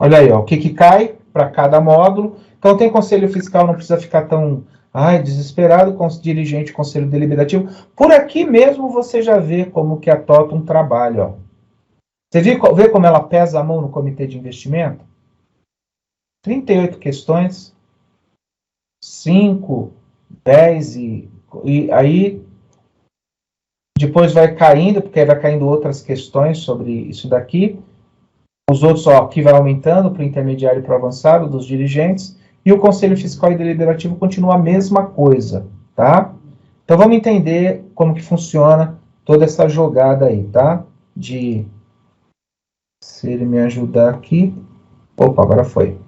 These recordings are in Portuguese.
Olha aí, ó, o que que cai para cada módulo. Então, tem conselho fiscal, não precisa ficar tão desesperado com o dirigente, conselho deliberativo. Por aqui mesmo você já vê como que a Totum trabalha, ó. Você vê como ela pesa a mão no comitê de investimento? 38 questões, 5, 10 e aí depois vai caindo, porque aí vai caindo outras questões sobre isso daqui. Os outros, ó, aqui vai aumentando para o intermediário e para o avançado dos dirigentes, e o Conselho Fiscal e Deliberativo continua a mesma coisa, tá? Então vamos entender como que funciona toda essa jogada aí, tá? Se ele me ajudar aqui. Opa, agora foi.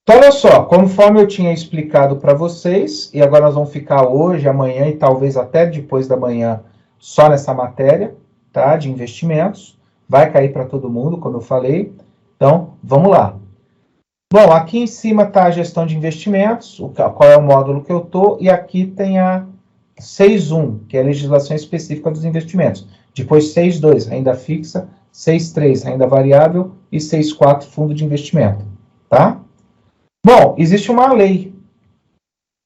Então, olha só, conforme eu tinha explicado para vocês, e agora nós vamos ficar hoje, amanhã e talvez até depois da manhã só nessa matéria, tá? De investimentos. Vai cair para todo mundo, como eu falei. Então, vamos lá. Bom, aqui em cima está a gestão de investimentos, qual é o módulo que eu estou, e aqui tem a 6.1, que é a legislação específica dos investimentos. Depois 6.2, renda fixa, 6.3, renda variável, e 6.4, fundo de investimento. Tá? Bom, existe uma lei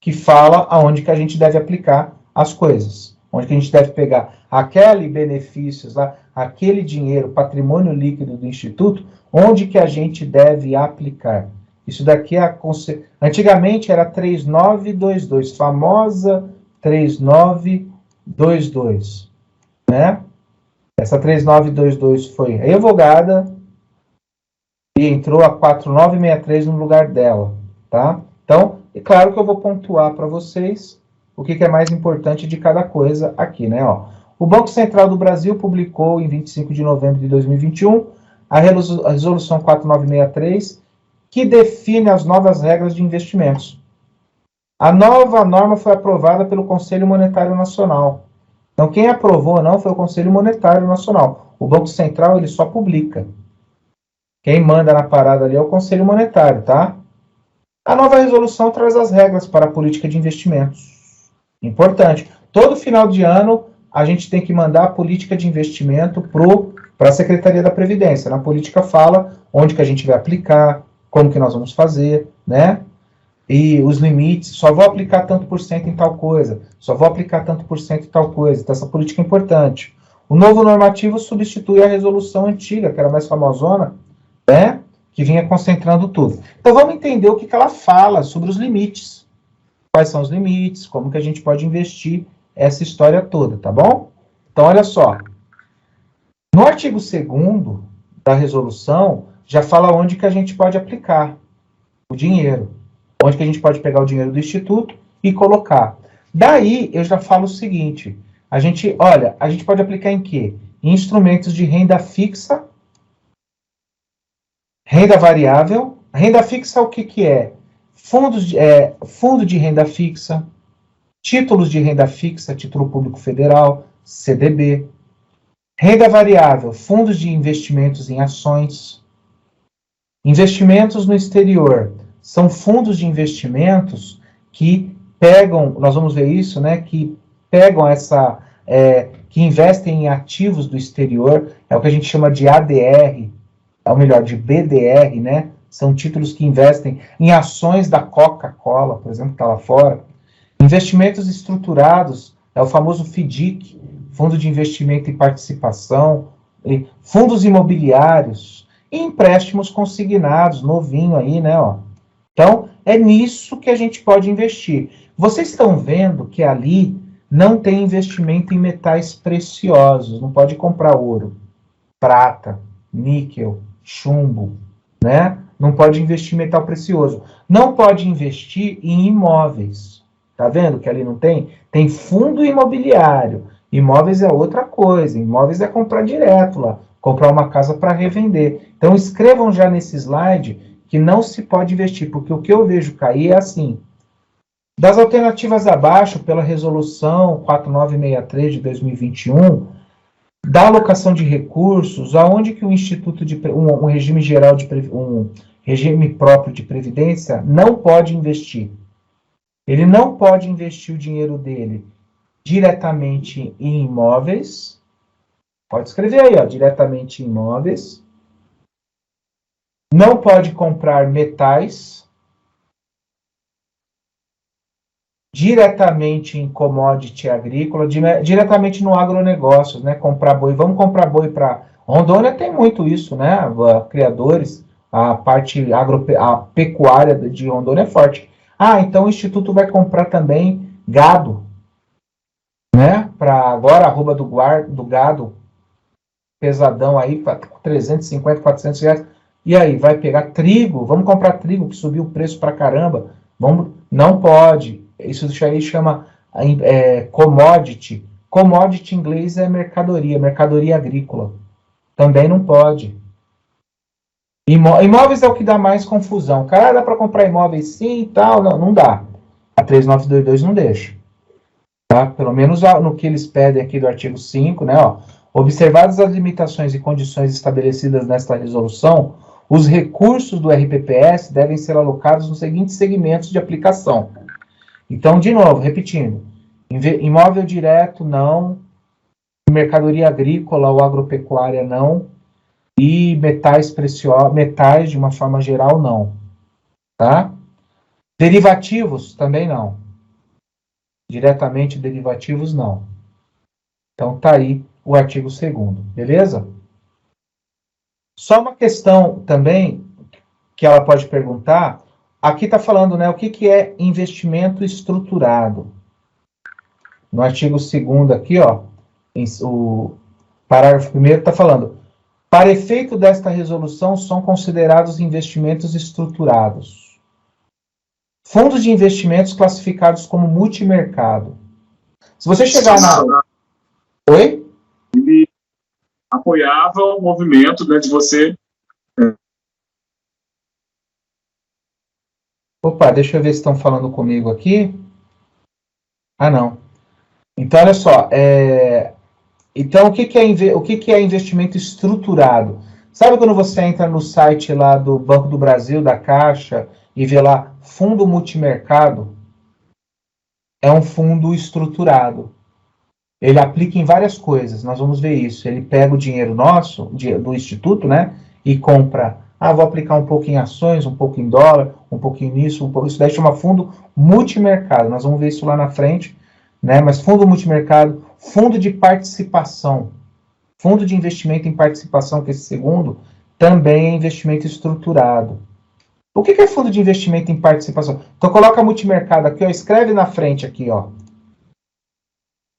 que fala aonde que a gente deve aplicar as coisas. Onde que a gente deve pegar aquele benefícios lá, aquele dinheiro, patrimônio líquido do Instituto, onde que a gente deve aplicar. Isso daqui é antigamente era 3922, famosa 3922, né? Essa 3922 foi revogada e entrou a 4963 no lugar dela, tá? Então, é claro que eu vou pontuar para vocês o que é mais importante de cada coisa aqui, né? Ó, o Banco Central do Brasil publicou em 25 de novembro de 2021 a Resolução 4963, que define as novas regras de investimentos. A nova norma foi aprovada pelo Conselho Monetário Nacional. Então, quem aprovou não foi o Conselho Monetário Nacional. O Banco Central, ele só publica. Quem manda na parada ali é o Conselho Monetário, tá? A nova resolução traz as regras para a política de investimentos. Importante. Todo final de ano, a gente tem que mandar a política de investimento para a Secretaria da Previdência. Na política fala onde que a gente vai aplicar, como que nós vamos fazer, né? E os limites, só vou aplicar tanto por cento em tal coisa, só vou aplicar tanto por cento em tal coisa. Então, essa política é importante. O novo normativo substitui a resolução antiga, que era mais famosona, né? Que vinha concentrando tudo. Então, vamos entender o que ela fala sobre os limites. Quais são os limites, como que a gente pode investir essa história toda, tá bom? Então, olha só. No artigo 2º da resolução, já fala onde que a gente pode aplicar o dinheiro. Onde que a gente pode pegar o dinheiro do Instituto e colocar. Daí, eu já falo o seguinte. A gente pode aplicar em quê? Em instrumentos de renda fixa, renda variável. Renda fixa, o que que é? Fundo de renda fixa, títulos de renda fixa, título público federal, CDB. Renda variável, fundos de investimentos em ações. Investimentos no exterior, são fundos de investimentos que pegam, nós vamos ver isso, né, que pegam que investem em ativos do exterior, é o que a gente chama de ADR, ou melhor, de BDR, né, são títulos que investem em ações da Coca-Cola, por exemplo, que está lá fora. Investimentos estruturados, é o famoso FDIC, Fundo de Investimento e Participação, fundos imobiliários, e empréstimos consignados, novinho aí, né, ó. Então, é nisso que a gente pode investir. Vocês estão vendo que ali não tem investimento em metais preciosos, não pode comprar ouro, prata, níquel, chumbo, né? Não pode investir em metal precioso. Não pode investir em imóveis. Tá vendo que ali não tem? Tem fundo imobiliário. Imóveis é outra coisa. Imóveis é comprar direto lá. Comprar uma casa para revender. Então, escrevam já nesse slide que não se pode investir, porque o que eu vejo cair é assim. Das alternativas abaixo, pela resolução 4963 de 2021, da alocação de recursos, aonde que o Instituto de um regime geral um regime próprio de previdência não pode investir. Ele não pode investir o dinheiro dele diretamente em imóveis. Pode escrever aí, ó, diretamente em imóveis. Não pode comprar metais diretamente em commodity agrícola, diretamente no agronegócio, né? Comprar boi. Vamos comprar boi para... Rondônia tem muito isso, né? Criadores, a parte a pecuária de Rondônia é forte. Ah, então o Instituto vai comprar também gado, né? Para agora a arroba do gado pesadão aí, para 350, 400 reais. E aí, vai pegar trigo? Vamos comprar trigo, que subiu o preço para caramba. Não pode. Isso aí chama commodity. Commodity em inglês é mercadoria agrícola. Também não pode. Imóveis é o que dá mais confusão. Cara, dá para comprar imóveis sim e tal? Não, não dá. A 3922 não deixa. Tá? Pelo menos no que eles pedem aqui do artigo 5, né? Ó, observadas as limitações e condições estabelecidas nesta resolução, os recursos do RPPS devem ser alocados nos seguintes segmentos de aplicação. Então, de novo, repetindo, imóvel direto, não, mercadoria agrícola ou agropecuária, não, e metais preciosos, metais de uma forma geral, não. Tá? Derivativos, também não. Diretamente derivativos, não. Então, tá aí o artigo 2º, beleza? Só uma questão também que ela pode perguntar, aqui está falando, né, o que é investimento estruturado. No artigo 2º aqui, ó, o parágrafo 1º está falando, para efeito desta resolução são considerados investimentos estruturados. Fundos de investimentos classificados como multimercado. Se você chegar na... Oi? Ele apoiava o movimento, né, de você... Opa, deixa eu ver se estão falando comigo aqui. Ah, não. Então, olha só. Então, o que é investimento estruturado? Sabe quando você entra no site lá do Banco do Brasil, da Caixa, e vê lá fundo multimercado? É um fundo estruturado. Ele aplica em várias coisas, nós vamos ver isso. Ele pega o dinheiro nosso, do Instituto, né, e compra. Ah, vou aplicar um pouco em ações, um pouco em dólar, um pouquinho nisso, um pouco. Isso daí chama fundo multimercado. Nós vamos ver isso lá na frente, né? Mas fundo multimercado, fundo de participação, fundo de investimento em participação, que é esse segundo, também é investimento estruturado. O que é fundo de investimento em participação? Então coloca multimercado aqui, ó, escreve na frente aqui, ó.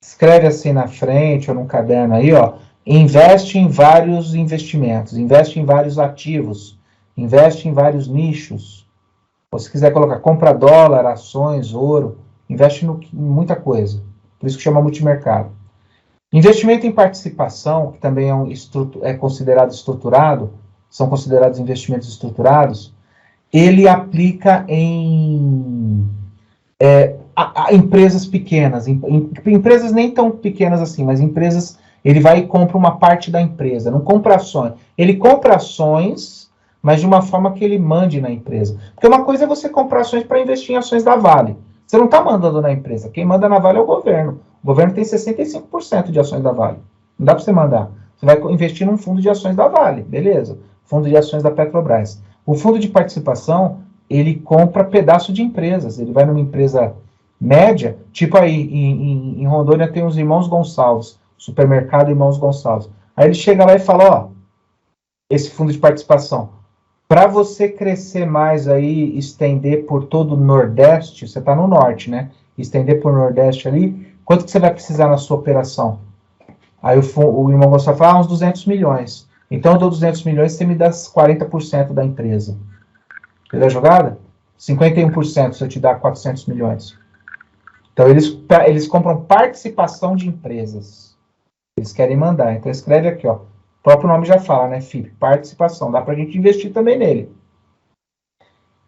Escreve assim na frente ou num caderno aí, ó. Investe em vários investimentos, investe em vários ativos, investe em vários nichos. Ou se quiser colocar, compra dólar, ações, ouro, investe em muita coisa. Por isso que chama multimercado. Investimento em participação, que também é considerado estruturado, são considerados investimentos estruturados, ele aplica em empresas pequenas, empresas nem tão pequenas assim, mas empresas, ele vai e compra uma parte da empresa, não compra ações. Ele compra ações, mas de uma forma que ele mande na empresa. Porque uma coisa é você comprar ações para investir em ações da Vale. Você não está mandando na empresa. Quem manda na Vale é o governo. O governo tem 65% de ações da Vale. Não dá para você mandar. Você vai investir num fundo de ações da Vale, beleza. Fundo de ações da Petrobras. O fundo de participação, ele compra pedaço de empresas. Ele vai numa empresa média, tipo aí, em Rondônia tem os Irmãos Gonçalves, supermercado Irmãos Gonçalves. Aí ele chega lá e fala, ó, esse fundo de participação, para você crescer mais aí, estender por todo o Nordeste, você está no Norte, né? Estender por Nordeste ali, quanto que você vai precisar na sua operação? Aí o Irmão Gonçalves fala, uns 200 milhões. Então eu dou 200 milhões, você me dá 40% da empresa. Entendeu a jogada? 51% se eu te dar 400 milhões. Então, eles compram participação de empresas. Eles querem mandar. Então, escreve aqui, ó. O próprio nome já fala, né, FIP? Participação. Dá para a gente investir também nele.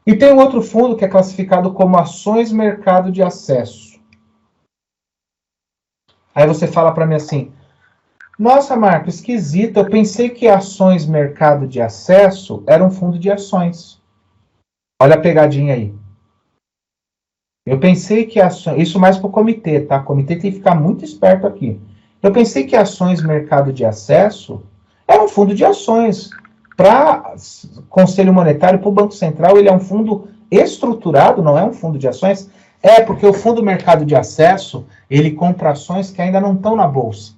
E tem um outro fundo que é classificado como ações mercado de acesso. Aí você fala para mim assim, nossa, Marco, esquisito. Eu pensei que ações mercado de acesso era um fundo de ações. Olha a pegadinha aí. Eu pensei que ações... Isso mais para o comitê, tá? O comitê tem que ficar muito esperto aqui. Eu pensei que ações mercado de acesso era um fundo de ações. para Conselho Monetário, para o Banco Central, ele é um fundo estruturado, não é um fundo de ações. É porque o Fundo Mercado de Acesso, ele compra ações que ainda não estão na Bolsa.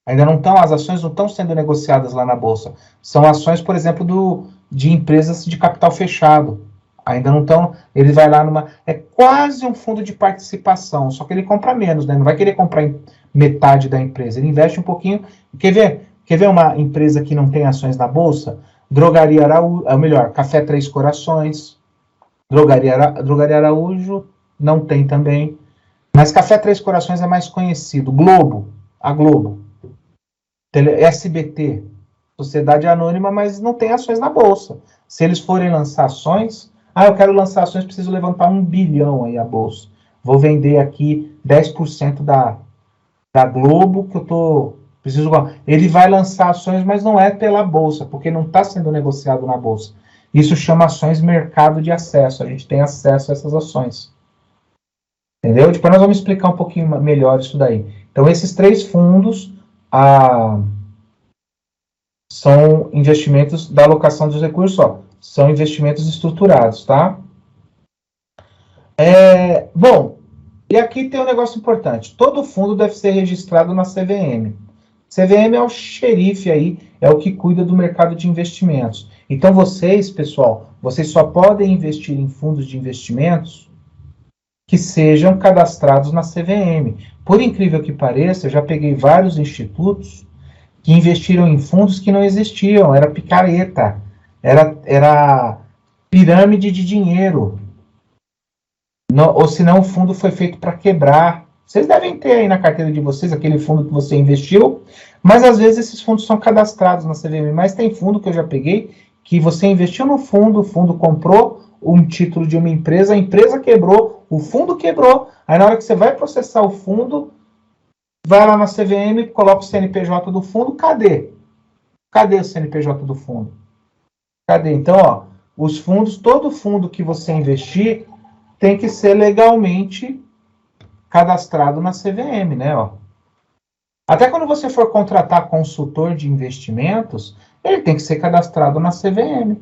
Ainda não estão, as ações não estão sendo negociadas lá na Bolsa. São ações, por exemplo, de empresas de capital fechado. Ainda não estão, ele vai lá numa... É quase um fundo de participação, só que ele compra menos, né? Não vai querer comprar metade da empresa. Ele investe um pouquinho. Quer ver uma empresa que não tem ações na Bolsa? Drogaria Araújo, ou melhor, Café Três Corações. Drogaria Araújo não tem também. Mas Café Três Corações é mais conhecido. A Globo. SBT, Sociedade Anônima, mas não tem ações na Bolsa. Se eles forem lançar ações, eu quero lançar ações, preciso levantar 1 bilhão aí a Bolsa. Vou vender aqui 10% da Globo, que eu preciso... Ele vai lançar ações, mas não é pela Bolsa, porque não está sendo negociado na Bolsa. Isso chama ações mercado de acesso. A gente tem acesso a essas ações. Entendeu? Depois nós vamos explicar um pouquinho melhor isso daí. Então, esses 3 fundos... são investimentos da alocação dos recursos, são investimentos estruturados, tá? Bom, e aqui tem um negócio importante. Todo fundo deve ser registrado na CVM. CVM é o xerife aí, é o que cuida do mercado de investimentos. Então vocês, pessoal, vocês só podem investir em fundos de investimentos que sejam cadastrados na CVM. Por incrível que pareça, eu já peguei vários institutos que investiram em fundos que não existiam, era picareta, era pirâmide de dinheiro, ou senão o fundo foi feito para quebrar. Vocês devem ter aí na carteira de vocês aquele fundo que você investiu, mas às vezes esses fundos são cadastrados na CVM, mas tem fundo que eu já peguei, que você investiu no fundo, o fundo comprou um título de uma empresa, a empresa quebrou, o fundo quebrou, aí na hora que você vai processar o fundo, vai lá na CVM, coloca o CNPJ do fundo, cadê? Cadê o CNPJ do fundo? Cadê? Então, os fundos, todo fundo que você investir tem que ser legalmente cadastrado na CVM, né? Até quando você for contratar consultor de investimentos, ele tem que ser cadastrado na CVM.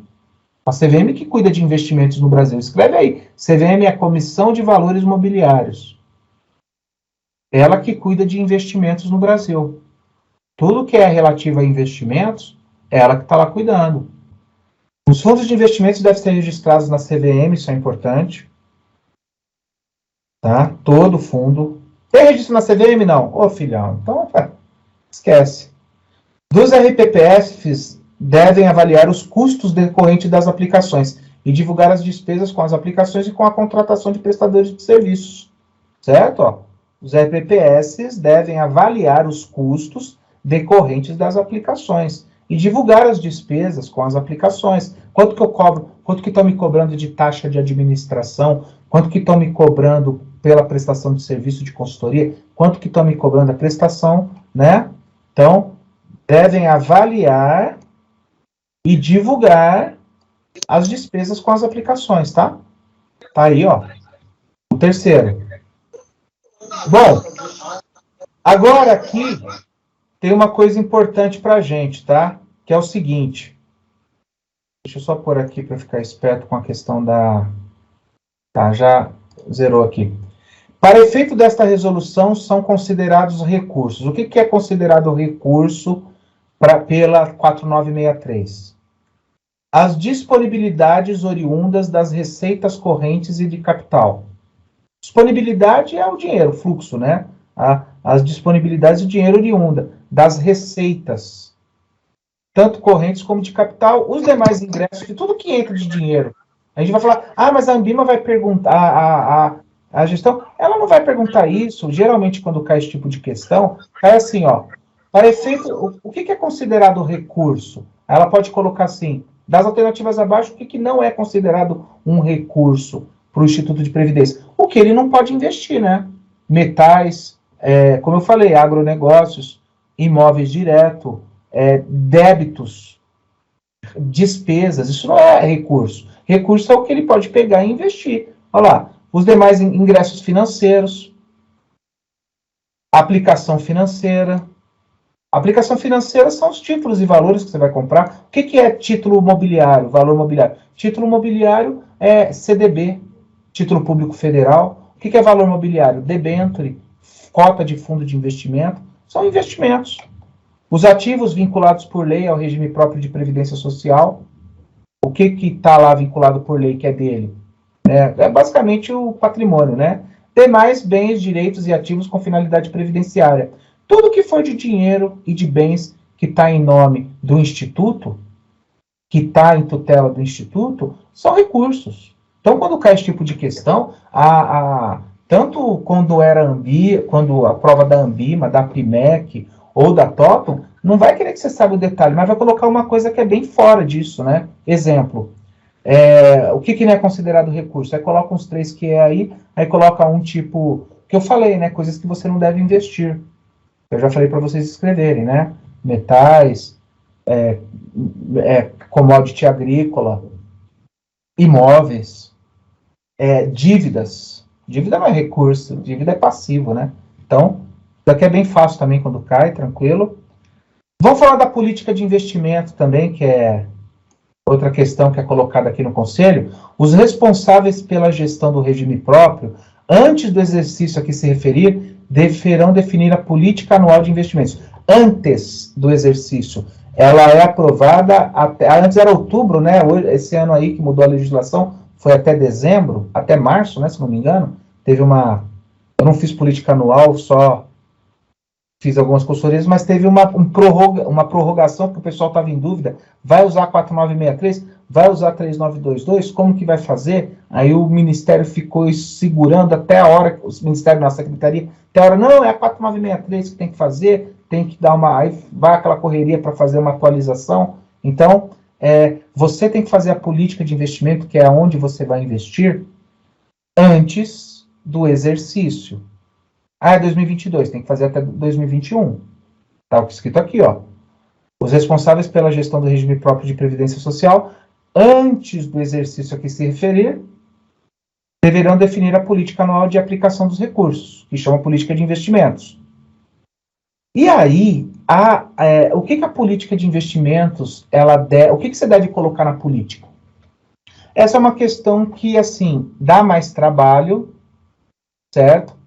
A CVM que cuida de investimentos no Brasil. Escreve aí. CVM é a Comissão de Valores Mobiliários. Ela que cuida de investimentos no Brasil. Tudo que é relativo a investimentos, é ela que está lá cuidando. Os fundos de investimentos devem ser registrados na CVM, isso é importante. Tá? Todo fundo. Tem registro na CVM? Não. Ô, filhão, então, esquece. Dos RPPFs, devem avaliar os custos decorrentes das aplicações e divulgar as despesas com as aplicações e com a contratação de prestadores de serviços. Certo? Os RPPS devem avaliar os custos decorrentes das aplicações e divulgar as despesas com as aplicações. Quanto que eu cobro? Quanto que estão me cobrando de taxa de administração? Quanto que estão me cobrando pela prestação de serviço de consultoria? Quanto que estão me cobrando a prestação, né? Então, devem avaliar e divulgar as despesas com as aplicações, tá? Tá aí, o terceiro. Bom, agora aqui tem uma coisa importante para a gente, tá? Que é o seguinte. Deixa eu só pôr aqui para ficar esperto com a questão da... Tá, já zerou aqui. Para efeito desta resolução, são considerados recursos. O que é considerado recurso pela 4963? As disponibilidades oriundas das receitas correntes e de capital. Disponibilidade é o dinheiro, o fluxo, né? As disponibilidades de dinheiro oriunda das receitas, tanto correntes como de capital, os demais ingressos, de tudo que entra de dinheiro. A gente vai falar, mas a Ambima vai perguntar, a gestão, ela não vai perguntar isso. Geralmente, quando cai esse tipo de questão, cai assim, para efeito, o que é considerado recurso? Ela pode colocar assim, das alternativas abaixo, o que não é considerado um recurso para o Instituto de Previdência? O que ele não pode investir, né? Metais, como eu falei, agronegócios, imóveis direto, débitos, despesas, isso não é recurso. Recurso é o que ele pode pegar e investir. Olha lá, os demais ingressos financeiros, aplicação financeira, Aplicação financeira são os títulos e valores que você vai comprar. O que é título mobiliário, valor mobiliário? Título mobiliário é CDB, título público federal. O que é valor mobiliário? Debênture, cota de fundo de investimento. São investimentos. Os ativos vinculados por lei ao regime próprio de previdência social. O que está lá vinculado por lei que é dele? É basicamente o patrimônio, né? Demais bens, direitos e ativos com finalidade previdenciária. Tudo que for de dinheiro e de bens que está em nome do Instituto, que está em tutela do Instituto, são recursos. Então, quando cai esse tipo de questão, tanto quando era quando a prova da Ambima, da PIMEC ou da Totum, não vai querer que você saiba o detalhe, mas vai colocar uma coisa que é bem fora disso, né? Exemplo, o que não é considerado recurso? Aí coloca uns 3 que é aí coloca um tipo, que eu falei, né? Coisas que você não deve investir. Eu já falei para vocês escreverem, né? Metais, commodity agrícola, imóveis, dívidas. Dívida não é recurso, dívida é passivo, né? Então, isso aqui é bem fácil também quando cai, tranquilo. Vamos falar da política de investimento também, que é outra questão que é colocada aqui no Conselho. Os responsáveis pela gestão do regime próprio, antes do exercício a que se referir, deverão definir a política anual de investimentos. Antes do exercício. Ela é aprovada, antes era outubro, né? Esse ano aí que mudou a legislação, foi até dezembro, até março, né? Se não me engano. Teve uma... Eu não fiz política anual, só fiz algumas consultorias, mas teve uma prorrogação, que o pessoal estava em dúvida. Vai usar 4963? Vai usar 3922? Como que vai fazer? Aí o Ministério ficou segurando até a hora, o Ministério, na Secretaria, até a hora, não, é a 4963 que tem que fazer, tem que dar uma... Aí vai aquela correria para fazer uma atualização. Então, você tem que fazer a política de investimento, que é onde você vai investir, antes do exercício. É 2022, tem que fazer até 2021. Está escrito aqui, ó. Os responsáveis pela gestão do regime próprio de previdência social, antes do exercício a que se referir, deverão definir a política anual de aplicação dos recursos, que chama política de investimentos. E aí, o que a política de investimentos, o que você deve colocar na política? Essa é uma questão que, assim, dá mais trabalho, certo?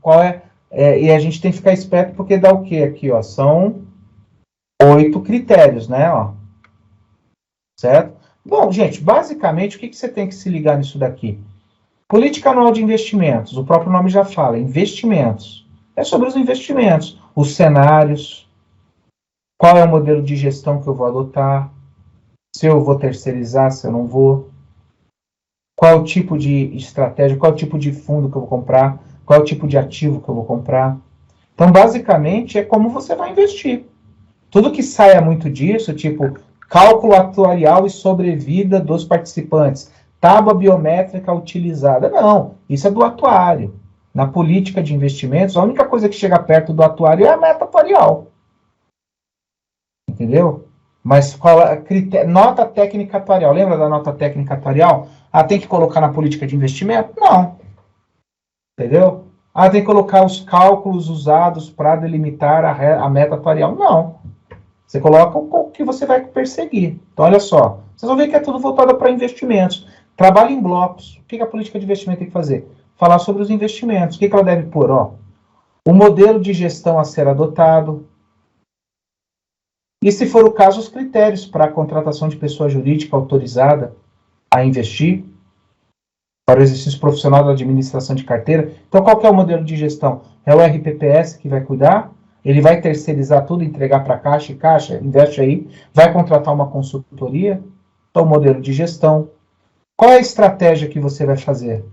E a gente tem que ficar esperto porque dá o quê aqui, ó? São 8 critérios, né? Ó. Certo? Bom, gente, basicamente, o que você tem que se ligar nisso daqui? Política anual de investimentos, o próprio nome já fala, investimentos. É sobre os investimentos, os cenários, qual é o modelo de gestão que eu vou adotar, se eu vou terceirizar, se eu não vou, qual é o tipo de estratégia, qual é o tipo de fundo que eu vou comprar, qual é o tipo de ativo que eu vou comprar. Então, basicamente, é como você vai investir. Tudo que saia muito disso, tipo cálculo atuarial e sobrevida dos participantes, tábua biométrica utilizada. Não, isso é do atuário. Na política de investimentos, a única coisa que chega perto do atuário é a meta atuarial. Entendeu? Mas qual é nota técnica atuarial? Lembra da nota técnica atuarial? Tem que colocar na política de investimento? Não. Entendeu? Tem que colocar os cálculos usados para delimitar a meta atuarial? Não. Você coloca o que você vai perseguir. Então, olha só. Vocês vão ver que é tudo voltado para investimentos. Trabalho em blocos. O que a política de investimento tem que fazer? Falar sobre os investimentos. O que ela deve pôr? O modelo de gestão a ser adotado. E, se for o caso, os critérios para a contratação de pessoa jurídica autorizada a investir para o exercício profissional da administração de carteira. Então, qual que é o modelo de gestão? É o RPPS que vai cuidar, ele vai terceirizar tudo, entregar para a Caixa, e Caixa, investe aí, vai contratar uma consultoria. Então, o modelo de gestão. Qual é a estratégia que você vai fazer?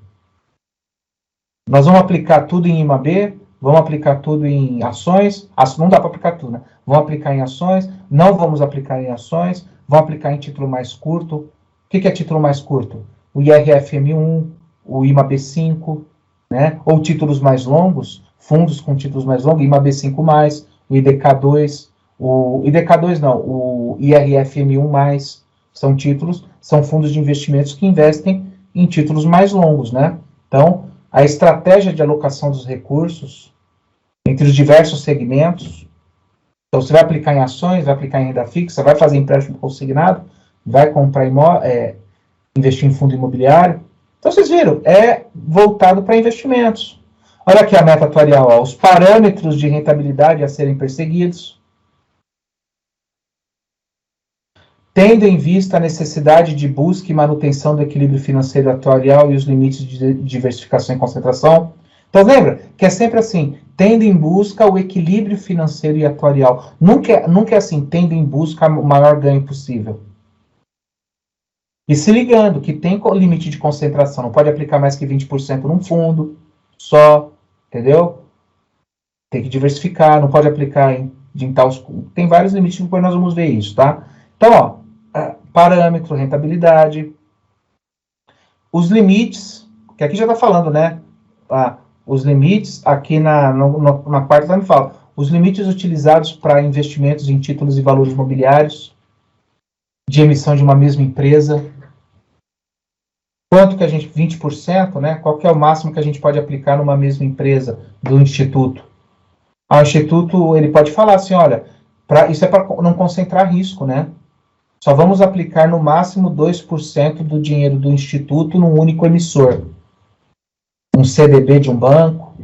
Nós vamos aplicar tudo em IMAB, vamos aplicar tudo em ações, não dá para aplicar tudo, né? Vamos aplicar em ações, não vamos aplicar em ações, vamos aplicar em título mais curto. O que é título mais curto? O IRFM1, o IMAB5, né? Ou títulos mais longos, fundos com títulos mais longos, IMAB5+, o IDK2, o IRFM1+, são títulos, são fundos de investimentos que investem em títulos mais longos, né? Então, a estratégia de alocação dos recursos entre os diversos segmentos Então, você vai aplicar em ações, vai aplicar em renda fixa, vai fazer empréstimo consignado, vai comprar investir em fundo imobiliário. Então, vocês viram, é voltado para investimentos. Olha aqui a meta atuarial, ó, os parâmetros de rentabilidade a serem perseguidos, tendo em vista a necessidade de busca e manutenção do equilíbrio financeiro atuarial e os limites de diversificação e concentração. Então, lembra que é sempre assim, tendo em busca o equilíbrio financeiro e atuarial. Nunca é assim, tendo em busca o maior ganho possível. E se ligando que tem limite de concentração, não pode aplicar mais que 20% num fundo só, entendeu? Tem que diversificar, não pode aplicar em tal... Tem vários limites, depois nós vamos ver isso, tá? Então, ó, parâmetro, rentabilidade, os limites, que aqui já está falando, né? Os limites, aqui na parte também fala, os limites utilizados para investimentos em títulos e valores imobiliários, de emissão de uma mesma empresa, quanto que a gente, 20%, né? Qual que é o máximo que a gente pode aplicar numa mesma empresa do instituto? O instituto, ele pode falar assim, olha, isso é para não concentrar risco, né? Só vamos aplicar no máximo 2% do dinheiro do instituto num único emissor. Um CDB de um banco,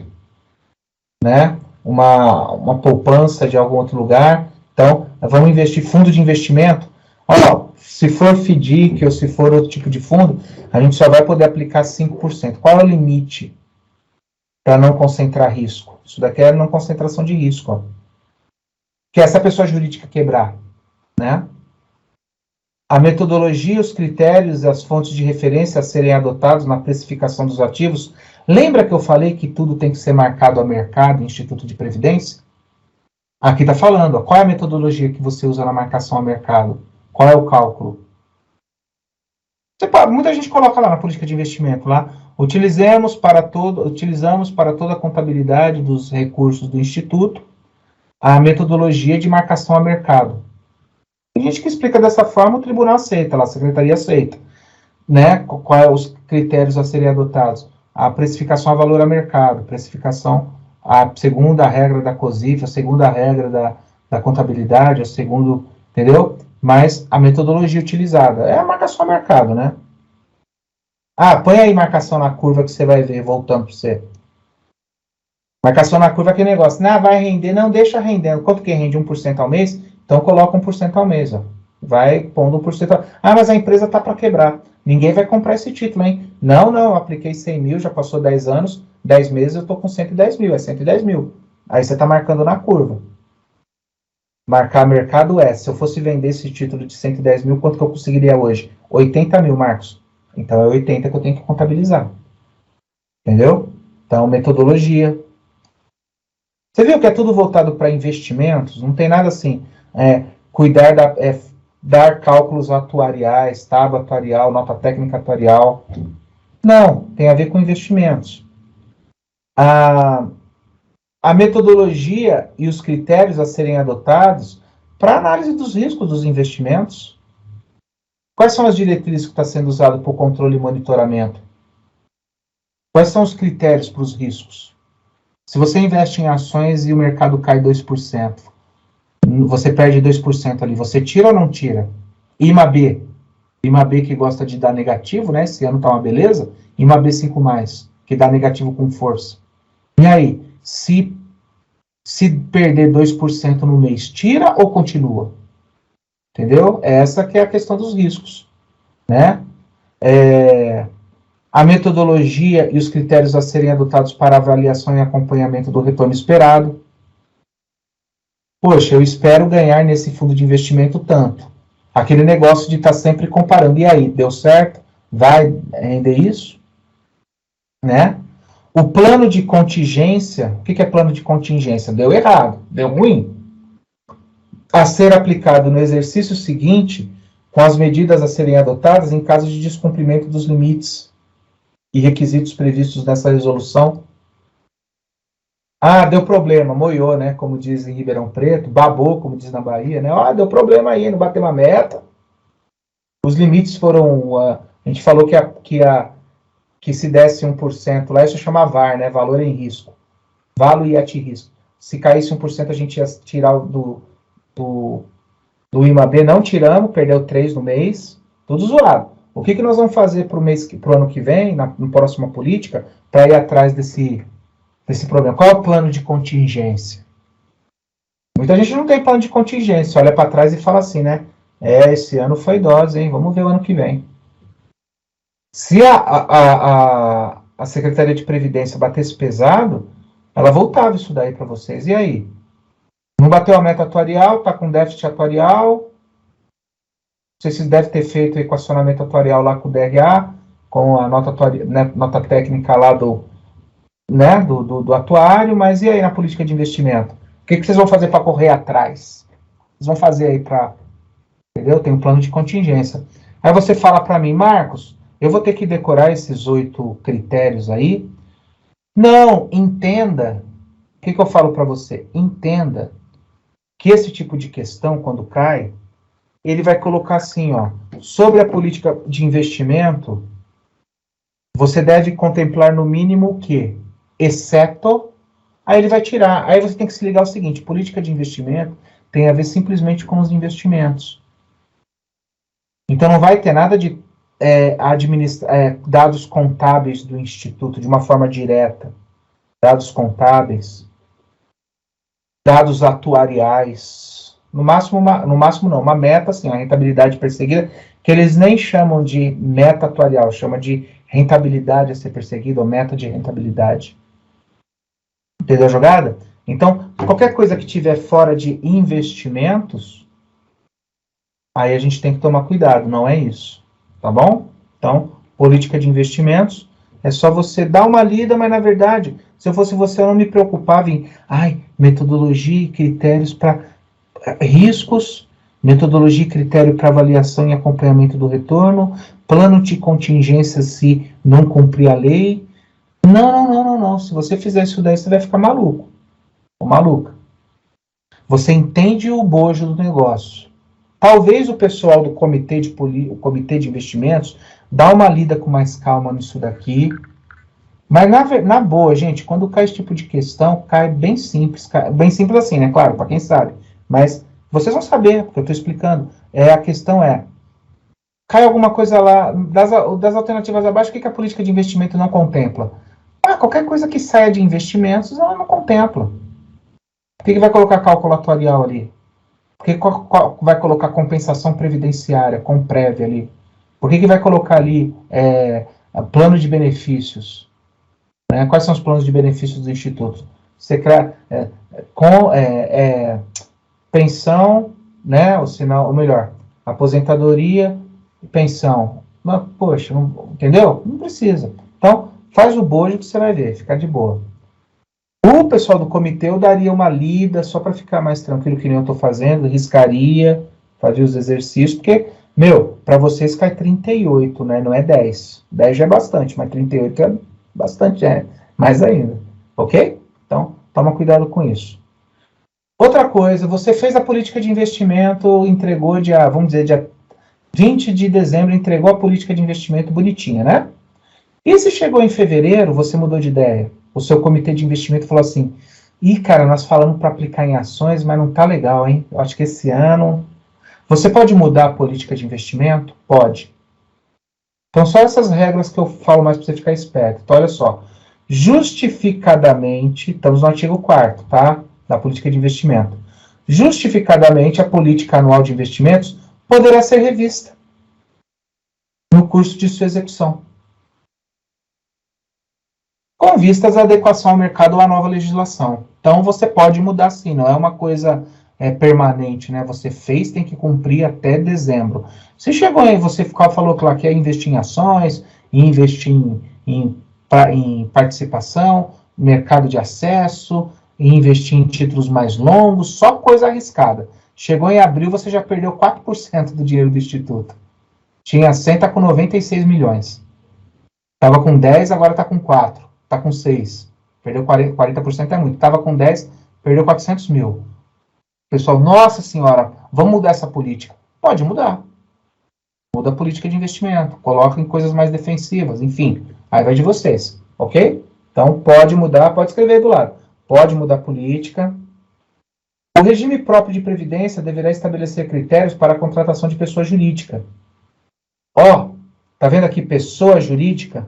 né? Uma poupança de algum outro lugar. Então, vamos investir fundo de investimento. Olha, se for FDIC ou se for outro tipo de fundo, a gente só vai poder aplicar 5%. Qual é o limite para não concentrar risco? Isso daqui é não concentração de risco. Ó. Que é essa pessoa jurídica quebrar, né? A metodologia, os critérios e as fontes de referência a serem adotados na precificação dos ativos. Lembra que eu falei que tudo tem que ser marcado a mercado, Instituto de Previdência? Aqui está falando, ó, qual é a metodologia que você usa na marcação a mercado? Qual é o cálculo? Muita gente coloca lá na política de investimento, lá, utilizamos para toda a contabilidade dos recursos do Instituto a metodologia de marcação a mercado. Tem gente que explica dessa forma, o tribunal aceita, lá, a secretaria aceita. Né? Quais os critérios a serem adotados? A precificação a valor a mercado, precificação, a segunda regra da COSIF, a segunda regra da contabilidade, a segundo, entendeu? Mas a metodologia utilizada é a marcação a mercado, né? Põe aí marcação na curva que você vai ver, voltando para você. Marcação na curva é aquele negócio, vai render, não deixa rendendo. Quanto que rende? 1% ao mês? Então coloca 1% ao mês, ó. Vai pondo 1%. Mas a empresa tá para quebrar. Ninguém vai comprar esse título, hein? Não, eu apliquei 100 mil, já passou 10 anos, 10 meses eu tô com 110 mil, é 110 mil. Aí você tá marcando na curva. Marcar mercado se eu fosse vender esse título de 110 mil, quanto que eu conseguiria hoje? 80 mil, Marcos. Então é 80 que eu tenho que contabilizar. Entendeu? Então, metodologia. Você viu que é tudo voltado para investimentos? Não tem nada assim, dar cálculos atuariais, tábua atuarial, nota técnica atuarial. Não, tem a ver com investimentos. A metodologia e os critérios a serem adotados para análise dos riscos dos investimentos. Quais são as diretrizes que está sendo usado para o controle e monitoramento? Quais são os critérios para os riscos? Se você investe em ações e o mercado cai 2%, você perde 2% ali, você tira ou não tira? IMAB que gosta de dar negativo, né? Esse ano tá uma beleza. IMAB 5+, que dá negativo com força. E aí, se perder 2% no mês, tira ou continua? Entendeu? Essa que é a questão dos riscos, né? A metodologia e os critérios a serem adotados para avaliação e acompanhamento do retorno esperado. Poxa, eu espero ganhar nesse fundo de investimento tanto. Aquele negócio de estar sempre comparando. E aí, deu certo? Vai render isso? Né? O plano de contingência, o que é plano de contingência? Deu errado, deu ruim. A ser aplicado no exercício seguinte, com as medidas a serem adotadas em caso de descumprimento dos limites e requisitos previstos nessa resolução. Deu problema, moiou, né? Como diz em Ribeirão Preto, babou, como diz na Bahia, né? Deu problema aí, não bateu uma meta. Os limites foram... a gente falou que se desse 1% lá, isso chama VAR, né? Valor em risco. Valo e ati risco. Se caísse 1%, a gente ia tirar do IMAB, não tiramos, perdeu 3 no mês, tudo zoado. O que nós vamos fazer para o ano que vem, na próxima política, para ir atrás desse problema? Qual é o plano de contingência? Muita gente não tem plano de contingência, olha para trás e fala assim, né? Esse ano foi dose, hein? Vamos ver o ano que vem. Se a Secretaria de Previdência batesse pesado, ela voltava isso daí para vocês. E aí? Não bateu a meta atuarial, está com déficit atuarial. Vocês devem ter feito o equacionamento atuarial lá com o DRA, com a nota técnica lá do atuário, mas e aí na política de investimento? O que vocês vão fazer para correr atrás? Vocês vão fazer aí para... Entendeu? Tem um plano de contingência. Aí você fala para mim, Marcos, eu vou ter que decorar esses 8 critérios aí? Não, entenda. O que eu falo para você? Entenda que esse tipo de questão, quando cai, ele vai colocar assim, ó, sobre a política de investimento, você deve contemplar no mínimo o quê? Exceto, aí ele vai tirar. Aí você tem que se ligar ao seguinte, política de investimento tem a ver simplesmente com os investimentos. Então não vai ter nada de dados contábeis do Instituto de uma forma direta. Dados contábeis, dados atuariais, no máximo não, uma meta, assim, a rentabilidade perseguida, que eles nem chamam de meta atuarial, chamam de rentabilidade a ser perseguida, ou meta de rentabilidade. Entendeu a jogada? Então, qualquer coisa que tiver fora de investimentos, aí a gente tem que tomar cuidado, não é isso, tá bom? Então, política de investimentos, é só você dar uma lida, mas na verdade, se eu fosse você, eu não me preocupava em, metodologia e critérios para riscos, metodologia e critério para avaliação e acompanhamento do retorno, plano de contingência se não cumprir a lei. Não. Se você fizer isso daí, você vai ficar maluco. Ou maluca. Você entende o bojo do negócio. Talvez o pessoal do comitê de investimentos dá uma lida com mais calma nisso daqui. Mas na boa, gente, quando cai esse tipo de questão, cai bem simples assim, né? Claro, para quem sabe. Mas vocês vão saber, porque eu estou explicando. A questão cai alguma coisa lá, das alternativas abaixo, o que a política de investimento não contempla? Qualquer coisa que saia de investimentos, ela não contempla. Por que vai colocar cálculo atuarial ali? Por que vai colocar compensação previdenciária, com prévia ali? Por que vai colocar ali plano de benefícios? Né? Quais são os planos de benefícios do Instituto? Pensão, né? Ou melhor, aposentadoria e pensão. Mas, poxa, entendeu? Não precisa. Então, faz o bojo que você vai ver, fica de boa. O pessoal do comitê eu daria uma lida só para ficar mais tranquilo que nem eu estou fazendo, riscaria, fazia os exercícios, porque, para vocês cai 38, né? Não é 10. 10 já é bastante, mas 38 é bastante, mais ainda. Ok? Então, toma cuidado com isso. Outra coisa, você fez a política de investimento, entregou dia 20 de dezembro, entregou a política de investimento bonitinha, né? E se chegou em fevereiro, você mudou de ideia? O seu comitê de investimento falou assim, cara, nós falamos para aplicar em ações, mas não tá legal, hein? Eu acho que esse ano... Você pode mudar a política de investimento? Pode. Então, só essas regras que eu falo mais para você ficar esperto. Então, olha só. Justificadamente, estamos no artigo 4º, tá? Da política de investimento. Justificadamente, a política anual de investimentos poderá ser revista no curso de sua execução, com vistas à adequação ao mercado ou à nova legislação. Então, você pode mudar sim, não é uma coisa permanente, né? Você fez, tem que cumprir até dezembro. Se chegou aí, você falou que lá quer investir em ações, investir em participação, mercado de acesso, investir em títulos mais longos, só coisa arriscada. Chegou em abril, você já perdeu 4% do dinheiro do Instituto. Tinha 100, está com 96 milhões. Estava com 10, agora está com 4. Está com 6. Perdeu 40% é muito. Estava com 10, perdeu 400 mil. Pessoal, nossa senhora, vamos mudar essa política. Pode mudar. Muda a política de investimento. Coloca em coisas mais defensivas. Enfim, aí vai de vocês. Ok? Então, pode mudar, pode escrever aí do lado. Pode mudar a política. O regime próprio de previdência deverá estabelecer critérios para a contratação de pessoa jurídica. Ó, tá vendo aqui pessoa jurídica?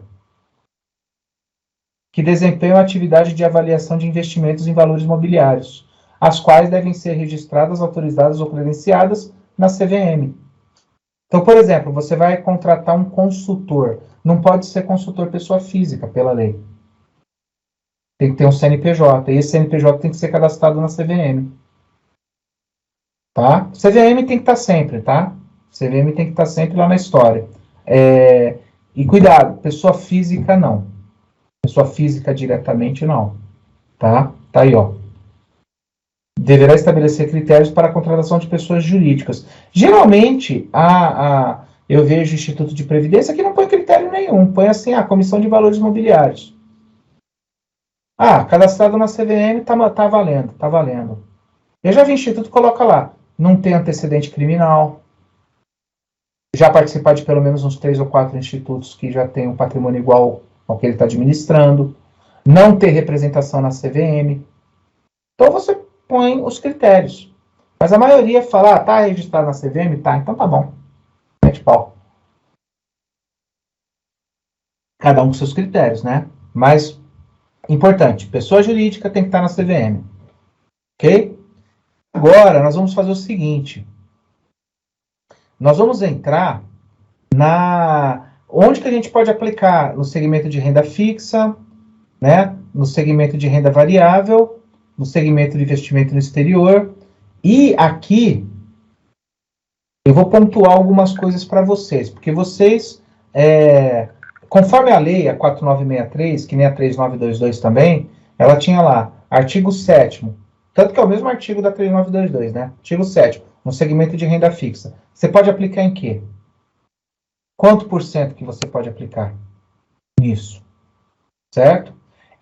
Que desempenham a atividade de avaliação de investimentos em valores mobiliários, as quais devem ser registradas, autorizadas ou credenciadas na CVM. Então, por exemplo, você vai contratar um consultor. Não pode ser consultor pessoa física, pela lei. Tem que ter um CNPJ. E esse CNPJ tem que ser cadastrado na CVM. Tá? CVM tem que estar sempre, tá? CVM tem que estar sempre lá na história. E cuidado, pessoa física não. Pessoa física diretamente não. Tá? Tá aí, ó. Deverá estabelecer critérios para a contratação de pessoas jurídicas. Geralmente, eu vejo o Instituto de Previdência que não põe critério nenhum. Põe assim, a Comissão de Valores Mobiliários. Cadastrado na CVM, tá valendo, tá valendo. Eu já vi Instituto que coloca lá, não tem antecedente criminal, já participar de pelo menos uns 3 ou 4 institutos que já tem um patrimônio igual ao que ele está administrando, não ter representação na CVM. Então você põe os critérios. Mas a maioria fala, tá registrado na CVM? Tá, então tá bom. Mete pau. Cada um com seus critérios, né? Mas, importante, pessoa jurídica tem que estar na CVM. Ok? Agora, nós vamos fazer o seguinte. Nós vamos entrar onde que a gente pode aplicar? No segmento de renda fixa, né? No segmento de renda variável, no segmento de investimento no exterior. E aqui, eu vou pontuar algumas coisas para vocês, porque vocês, conforme a lei, a 4963, que nem a 3922 também, ela tinha lá, artigo 7º, tanto que é o mesmo artigo da 3922, né? Artigo 7º, no segmento de renda fixa. Você pode aplicar em quê? Quanto por cento que você pode aplicar nisso? Certo?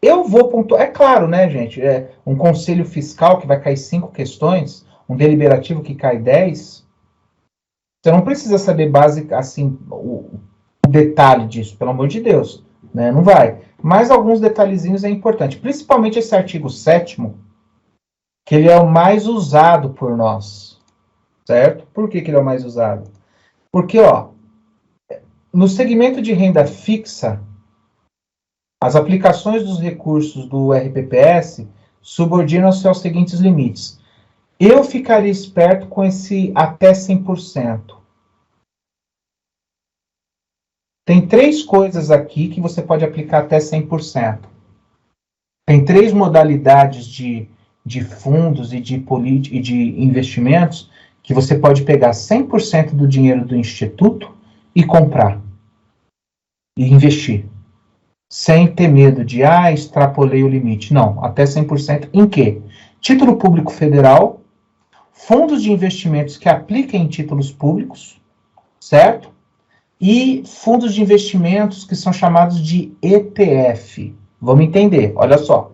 Eu vou pontuar, é claro, né, gente? Um conselho fiscal que vai cair 5 questões, um deliberativo que cai 10. Você não precisa saber assim, o detalhe disso, pelo amor de Deus. Né? Não vai. Mas alguns detalhezinhos é importante. Principalmente esse artigo 7º, que ele é o mais usado por nós. Certo? Por que ele é o mais usado? Porque, ó, no segmento de renda fixa, as aplicações dos recursos do RPPS subordinam-se aos seguintes limites. Eu ficaria esperto com esse até 100%. Tem 3 coisas aqui que você pode aplicar até 100%. Tem 3 modalidades de fundos e de investimentos que você pode pegar 100% do dinheiro do instituto e comprar. E investir. Sem ter medo de, extrapolei o limite. Não, até 100% em quê? Título público federal, fundos de investimentos que apliquem em títulos públicos, certo? E fundos de investimentos que são chamados de ETF. Vamos entender, olha só.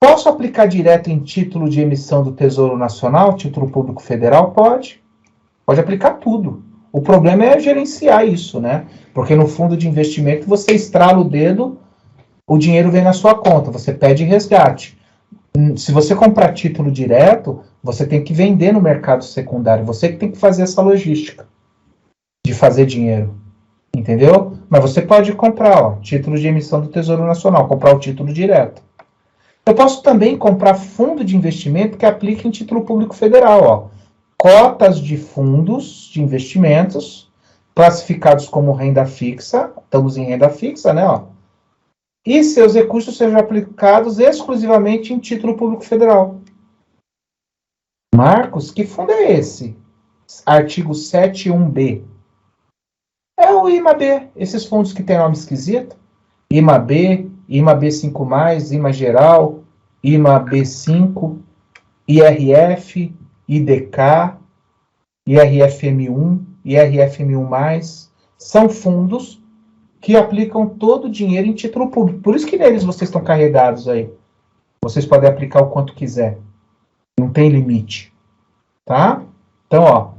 Posso aplicar direto em título de emissão do Tesouro Nacional, título público federal? Pode. Pode aplicar tudo. O problema é gerenciar isso, né? Porque no fundo de investimento você estrala o dedo, o dinheiro vem na sua conta, você pede resgate. Se você comprar título direto, você tem que vender no mercado secundário, você que tem que fazer essa logística de fazer dinheiro, entendeu? Mas você pode comprar, título de emissão do Tesouro Nacional, comprar o título direto. Eu posso também comprar fundo de investimento que aplique em título público federal, cotas de fundos de investimentos classificados como renda fixa, estamos em renda fixa, né, e seus recursos sejam aplicados exclusivamente em título público federal. Marcos, que fundo é esse? Artigo 7.1b. É o IMAB, esses fundos que tem nome esquisito. IMAB, IMAB5+, IMA geral, IMAB5, IRF, IDK, IRFM1, IRFM1+, são fundos que aplicam todo o dinheiro em título público. Por isso que neles vocês estão carregados aí. Vocês podem aplicar o quanto quiser. Não tem limite. Tá? Então,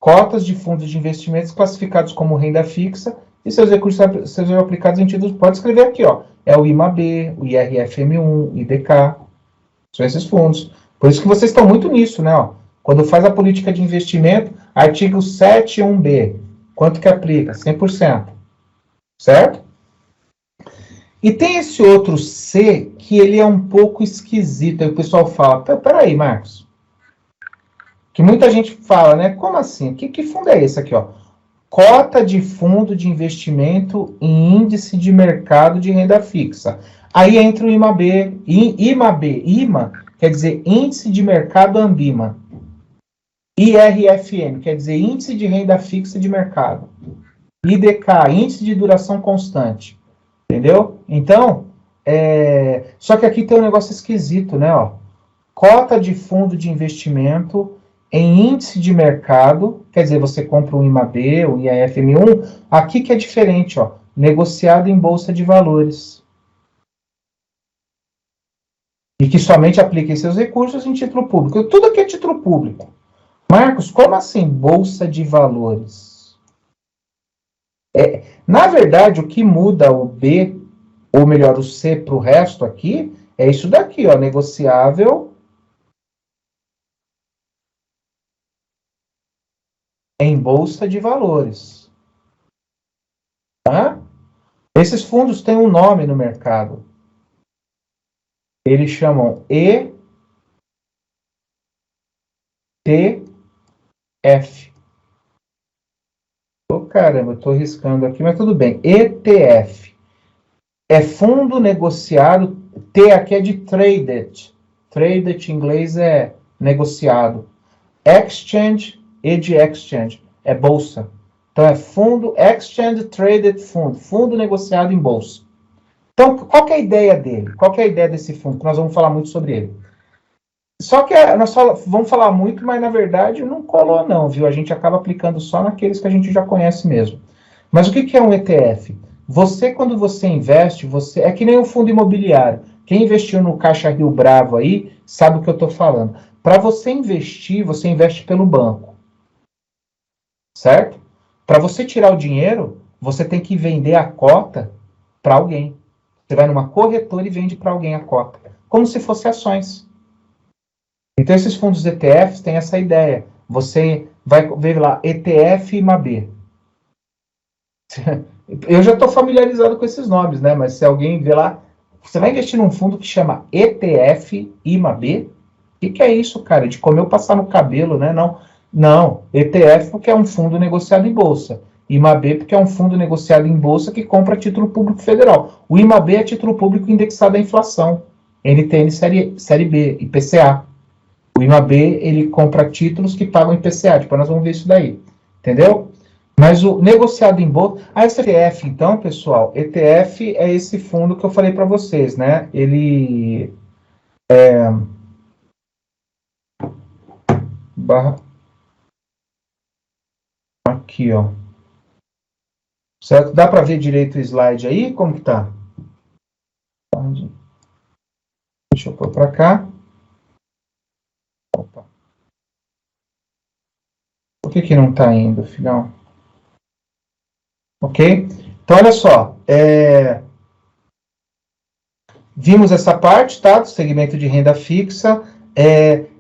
cotas de fundos de investimentos classificados como renda fixa e seus recursos sejam aplicados em títulos. Pode escrever aqui, é o IMAB, o IRFM1, IDK. São esses fundos. Por isso que vocês estão muito nisso, né? Ó. Quando faz a política de investimento, artigo 7.1b, quanto que aplica? 100%. Certo? E tem esse outro C que ele é um pouco esquisito. Aí o pessoal fala, peraí, Marcos. Que muita gente fala, né? Como assim? Que fundo é esse aqui, ó? Cota de fundo de investimento em índice de mercado de renda fixa. Aí entra o IMAB. IMA quer dizer Índice de Mercado Ambima. IRFM quer dizer Índice de Renda Fixa de Mercado. IDK, Índice de Duração Constante. Entendeu? Então, só que aqui tem um negócio esquisito, né? Ó. Cota de fundo de investimento em índice de mercado, quer dizer, você compra um IMAB, um IAFM1, aqui que é diferente, ó, negociado em bolsa de valores. E que somente apliquem seus recursos em título público. Tudo aqui é título público. Marcos, como assim bolsa de valores? Na verdade, o que muda o B, ou melhor, o C para o resto aqui, é isso daqui, ó, negociável em bolsa de valores. Tá? Esses fundos têm um nome no mercado. Eles chamam ETF. Oh, caramba, eu estou riscando aqui, mas tudo bem. ETF. É fundo negociado. T aqui é de traded. Traded em inglês é negociado. Exchange e de exchange. É bolsa. Então é fundo Exchange Traded Fund. Fundo negociado em bolsa. Então, qual que é a ideia dele? Qual que é a ideia desse fundo? Que nós vamos falar muito sobre ele. Só que nós vamos falar muito, mas na verdade não colou não, viu? A gente acaba aplicando só naqueles que a gente já conhece mesmo. Mas o que é um ETF? Quando você investe, é que nem um fundo imobiliário. Quem investiu no Caixa Rio Bravo aí, sabe o que eu estou falando. Para você investir, você investe pelo banco. Certo? Para você tirar o dinheiro, você tem que vender a cota para alguém. Você vai numa corretora e vende para alguém a cota. Como se fosse ações. Então, esses fundos ETFs têm essa ideia. Você vai ver lá, ETF IMAB. Eu já estou familiarizado com esses nomes, né? Mas se alguém vê lá, você vai investir num fundo que chama ETF IMAB? O que é isso, cara? De comer ou passar no cabelo, né? Não. ETF porque é um fundo negociado em bolsa. IMAB porque é um fundo negociado em bolsa que compra título público federal. O IMAB é título público indexado à inflação. NTN série B, IPCA. O IMAB, ele compra títulos que pagam IPCA. Depois nós vamos ver isso daí. Entendeu? Mas o negociado em bolsa... esse ETF, então, pessoal, ETF é esse fundo que eu falei para vocês, né? Ele aqui, ó. Certo? Dá para ver direito o slide aí? Como que tá? Deixa eu pôr para cá. Opa. Por que não está indo, filhão? Ok? Então, olha só. Vimos essa parte, tá? Do segmento de renda fixa.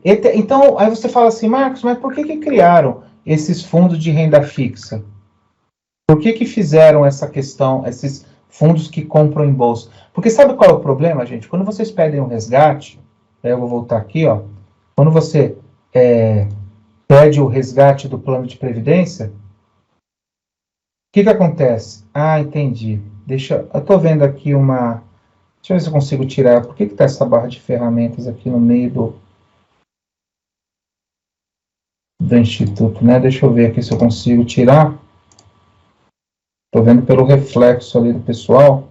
Então, aí você fala assim, Marcos, mas por que criaram esses fundos de renda fixa? Por que fizeram essa questão, esses fundos que compram em bolsa? Porque sabe qual é o problema, gente? Quando vocês pedem um resgate, eu vou voltar aqui, ó. Quando você pede o resgate do plano de previdência, o que acontece? Ah, entendi. Eu estou vendo aqui uma... Deixa eu ver se eu consigo tirar. Por que está essa barra de ferramentas aqui no meio do Instituto, né? Deixa eu ver aqui se eu consigo tirar. Estou vendo pelo reflexo ali do pessoal.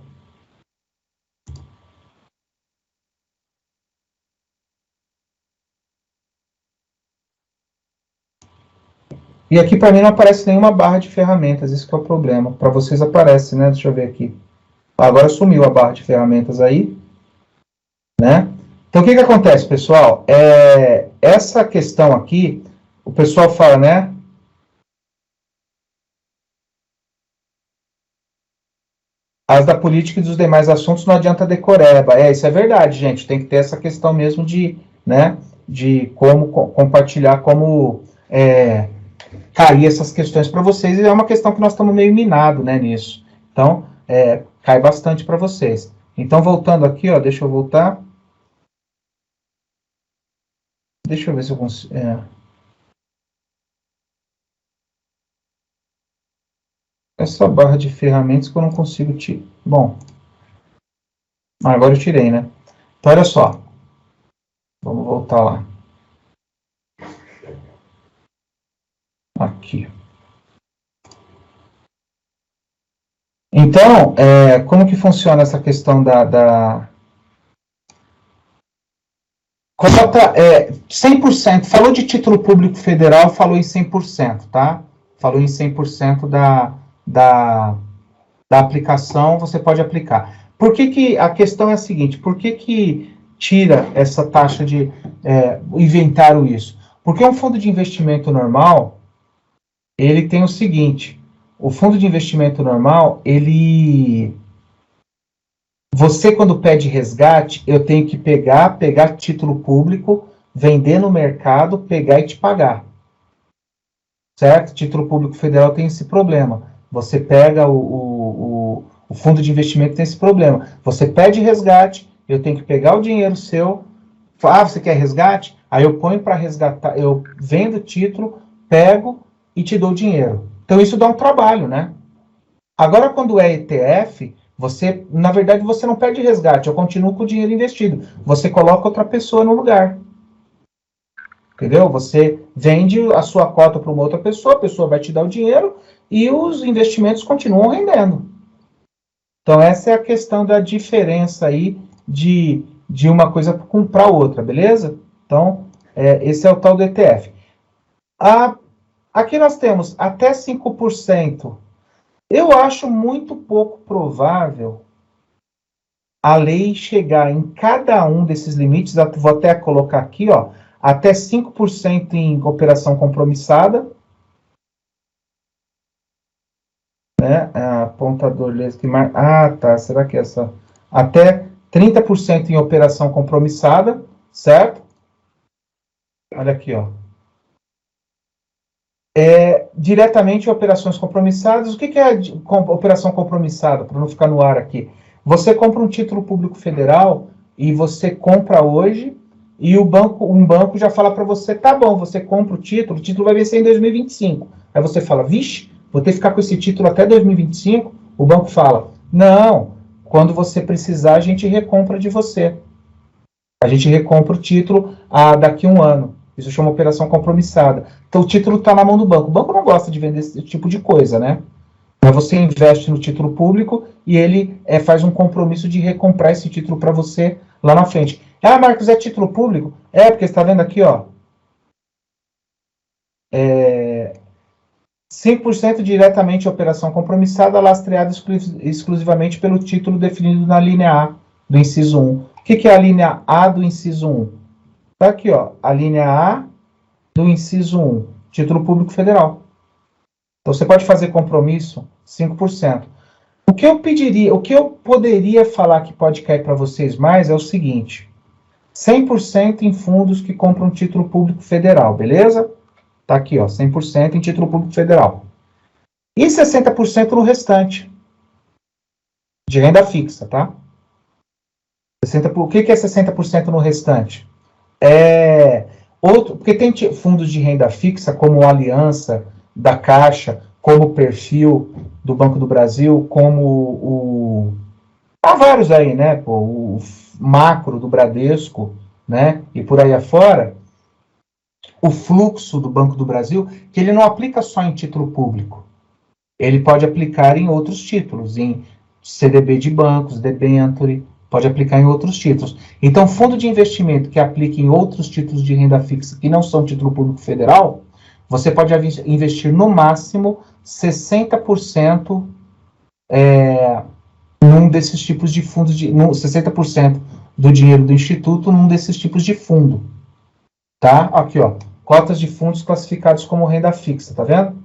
E aqui para mim não aparece nenhuma barra de ferramentas, isso que é o problema. Para vocês aparece, né? Deixa eu ver aqui. Agora sumiu a barra de ferramentas aí, né? Então o que acontece, pessoal? Essa questão aqui, o pessoal fala, né? As da política e dos demais assuntos não adianta decoreba. Isso é verdade, gente. Tem que ter essa questão mesmo de, né? de como compartilhar, como cair essas questões para vocês, e é uma questão que nós estamos meio minados, né, nisso. Então, cai bastante para vocês. Então, voltando aqui, ó, deixa eu voltar. Deixa eu ver se eu consigo... Essa barra de ferramentas que eu não consigo tirar. Bom, agora eu tirei, né? Então, olha só. Vamos voltar lá. Aqui. Então, como que funciona essa questão da... Cota 100%. Falou de título público federal, falou em 100%, tá? Falou em 100% da aplicação, você pode aplicar. Por que a questão é a seguinte, por que tira essa taxa de inventaram isso? Porque um fundo de investimento normal, ele tem o seguinte, o fundo de investimento normal, você quando pede resgate, eu tenho que pegar título público, vender no mercado, pegar e te pagar. Certo? Título público federal tem esse problema. Você pega o fundo de investimento tem esse problema. Você pede resgate, eu tenho que pegar o dinheiro seu, você quer resgate? Aí eu ponho para resgatar, eu vendo o título, pego e te dou o dinheiro. Então isso dá um trabalho, né? Agora quando é ETF, na verdade você não pede resgate, eu continuo com o dinheiro investido. Você coloca outra pessoa no lugar. Entendeu? Você vende a sua cota para uma outra pessoa, a pessoa vai te dar o dinheiro e os investimentos continuam rendendo. Então, essa é a questão da diferença aí de uma coisa para outra, beleza? Então, esse é o tal do ETF. Aqui nós temos até 5%. Eu acho muito pouco provável a lei chegar em cada um desses limites, vou até colocar aqui, ó, até 5% em operação compromissada, né? Apontador que tá, será que é essa? Até 30% em operação compromissada, certo? Olha aqui, ó. Diretamente em operações compromissadas. O que é operação compromissada? Para não ficar no ar aqui. Você compra um título público federal e você compra hoje e um banco já fala para você, tá bom, você compra o título vai vencer em 2025. Aí você fala, vixe, vou ter que ficar com esse título até 2025? O banco fala, não, quando você precisar, a gente recompra de você. A gente recompra o título daqui a um ano. Isso chama operação compromissada. Então o título está na mão do banco. O banco não gosta de vender esse tipo de coisa, né? Mas você investe no título público e ele faz um compromisso de recomprar esse título para você lá na frente. Marcos, é título público? Porque você está vendo aqui, ó. 5% diretamente operação compromissada, lastreada exclusivamente pelo título definido na linha A do inciso 1. O que é a linha A do inciso 1? Está aqui, ó, a linha A do inciso 1, título público federal. Então, você pode fazer compromisso 5%. O que eu poderia falar que pode cair para vocês mais é o seguinte, 100% em fundos que compram título público federal, beleza? Tá aqui, ó, 100% em título público federal. E 60% no restante, de renda fixa, tá? O que é 60% no restante? Porque tem fundos de renda fixa, como Aliança, da Caixa, como o Perfil do Banco do Brasil, como há vários aí, né? O Macro do Bradesco, né? E por aí afora. O Fluxo do Banco do Brasil, que ele não aplica só em título público. Ele pode aplicar em outros títulos, em CDB de bancos, debenture, pode aplicar em outros títulos. Então, fundo de investimento que aplique em outros títulos de renda fixa que não são título público federal, você pode investir no máximo 60% num desses tipos de fundos, 60% do dinheiro do instituto num desses tipos de fundo. Tá? Aqui, ó, cotas de fundos classificados como renda fixa, tá vendo?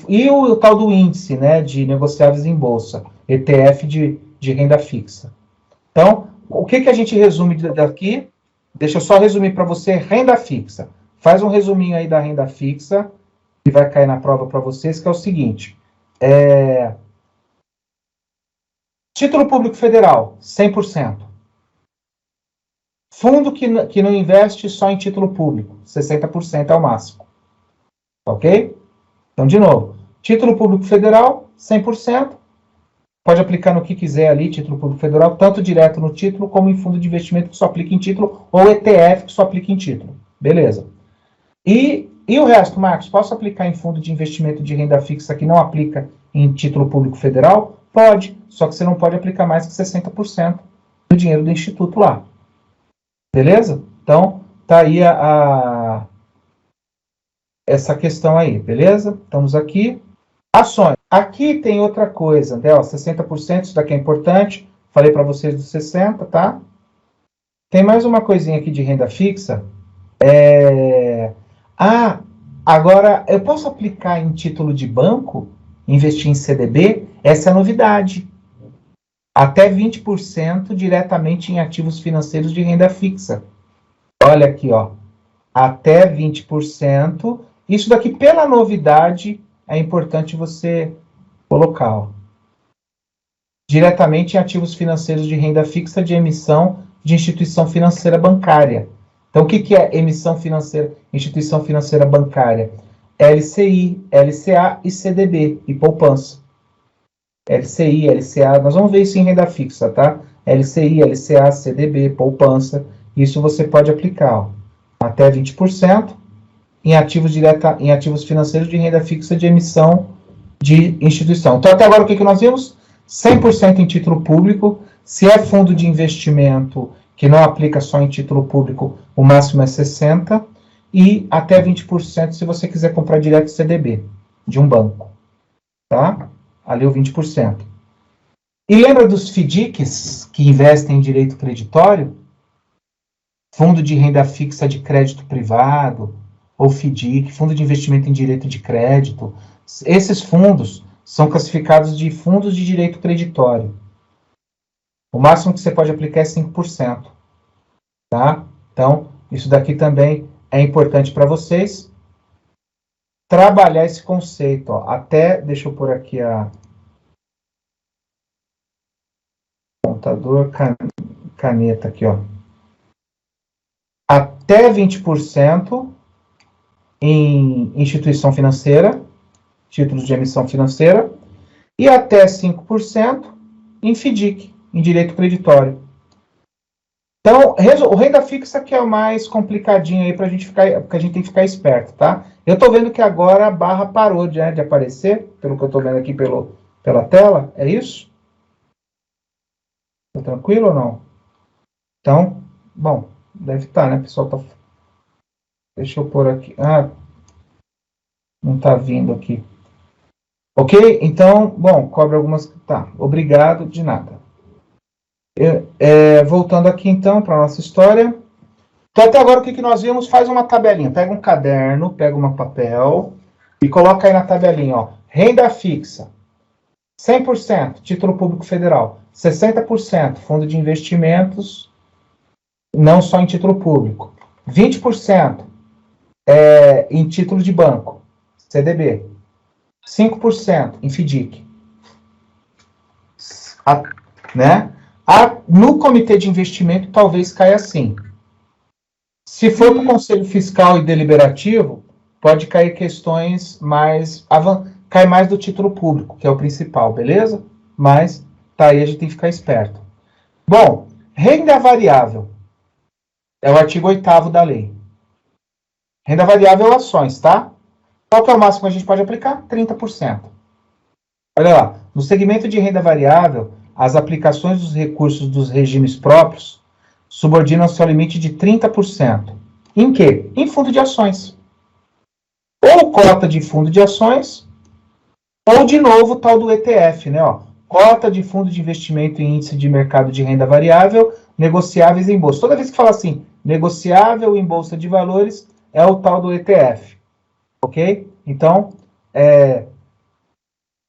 E o tal do índice, né, de negociáveis em bolsa, ETF de renda fixa. Então, o que a gente resume daqui? Deixa eu só resumir para você, renda fixa. Faz um resuminho aí da renda fixa, que vai cair na prova para vocês, que é o seguinte. Título público federal, 100%. Fundo que não investe só em título público, 60% é o máximo. Ok? Então, de novo, título público federal, 100%. Pode aplicar no que quiser ali, título público federal, tanto direto no título, como em fundo de investimento que só aplica em título, ou ETF que só aplica em título. Beleza. E o resto, Marcos, posso aplicar em fundo de investimento de renda fixa que não aplica em título público federal? Pode, só que você não pode aplicar mais que 60% do dinheiro do instituto lá. Beleza? Então, tá aí essa questão aí, beleza? Estamos aqui. Ações. Aqui tem outra coisa, né? Ó, 60%, isso daqui é importante. Falei para vocês dos 60%, tá? Tem mais uma coisinha aqui de renda fixa. Agora, eu posso aplicar em título de banco? Investir em CDB? Essa é a novidade. Até 20% diretamente em ativos financeiros de renda fixa. Olha aqui, ó. Até 20%. Isso daqui, pela novidade, é importante você colocar, ó. Diretamente em ativos financeiros de renda fixa de emissão de instituição financeira bancária. Então, o que é emissão financeira, instituição financeira bancária? LCI, LCA e CDB, e poupança. LCI, LCA, nós vamos ver isso em renda fixa, tá? LCI, LCA, CDB, poupança, isso você pode aplicar, ó, até 20% em ativos financeiros de renda fixa de emissão de instituição. Então, até agora, o que nós vimos? 100% em título público. Se é fundo de investimento que não aplica só em título público, o máximo é 60%, e até 20% se você quiser comprar direto CDB, de um banco. Tá? Ali o 20%. E lembra dos FDICs, que investem em direito creditório? Fundo de renda fixa de crédito privado, ou FDIC, fundo de investimento em direito de crédito. Esses fundos são classificados de fundos de direito creditório. O máximo que você pode aplicar é 5%. Tá? Então, isso daqui também é importante para vocês. Trabalhar esse conceito. Ó. Até, deixa eu pôr aqui a computador, caneta aqui, ó. Até 20% em instituição financeira, títulos de emissão financeira, e até 5% em FDIC, em direito creditório. Então, o renda fixa que é o mais complicadinho aí pra gente ficar, porque a gente tem que ficar esperto, tá? Eu tô vendo que agora a barra parou de aparecer, pelo que eu tô vendo aqui pela tela, é isso? Tá tranquilo ou não? Então, bom, deve estar, né? O pessoal tá... Deixa eu pôr aqui. Não tá vindo aqui. Ok? Então, bom, cobre algumas... Tá, obrigado, de nada. Voltando aqui, então, para a nossa história. Então, até agora, o que nós vimos? Faz uma tabelinha. Pega um caderno, pega um papel e coloca aí na tabelinha, ó. Renda fixa, 100%, título público federal. 60%, fundo de investimentos, não só em título público. 20% em título de banco, CDB. 5% em FDIC. Né? No comitê de investimento, talvez caia assim. Se for para o Conselho Fiscal e Deliberativo, pode cair questões cai mais do título público, que é o principal, beleza? Mas tá aí, a gente tem que ficar esperto. Bom, renda variável. É o artigo 8º da lei. Renda variável ações, tá? Qual que é o máximo que a gente pode aplicar? 30%. Olha lá, no segmento de renda variável, as aplicações dos recursos dos regimes próprios subordinam-se ao limite de 30%. Em quê? Em fundo de ações. Ou cota de fundo de ações, ou, de novo, tal do ETF, né? Ó, cota de fundo de investimento em índice de mercado de renda variável, negociáveis em bolsa. Toda vez que fala assim, negociável em bolsa de valores, é o tal do ETF. Ok? Então,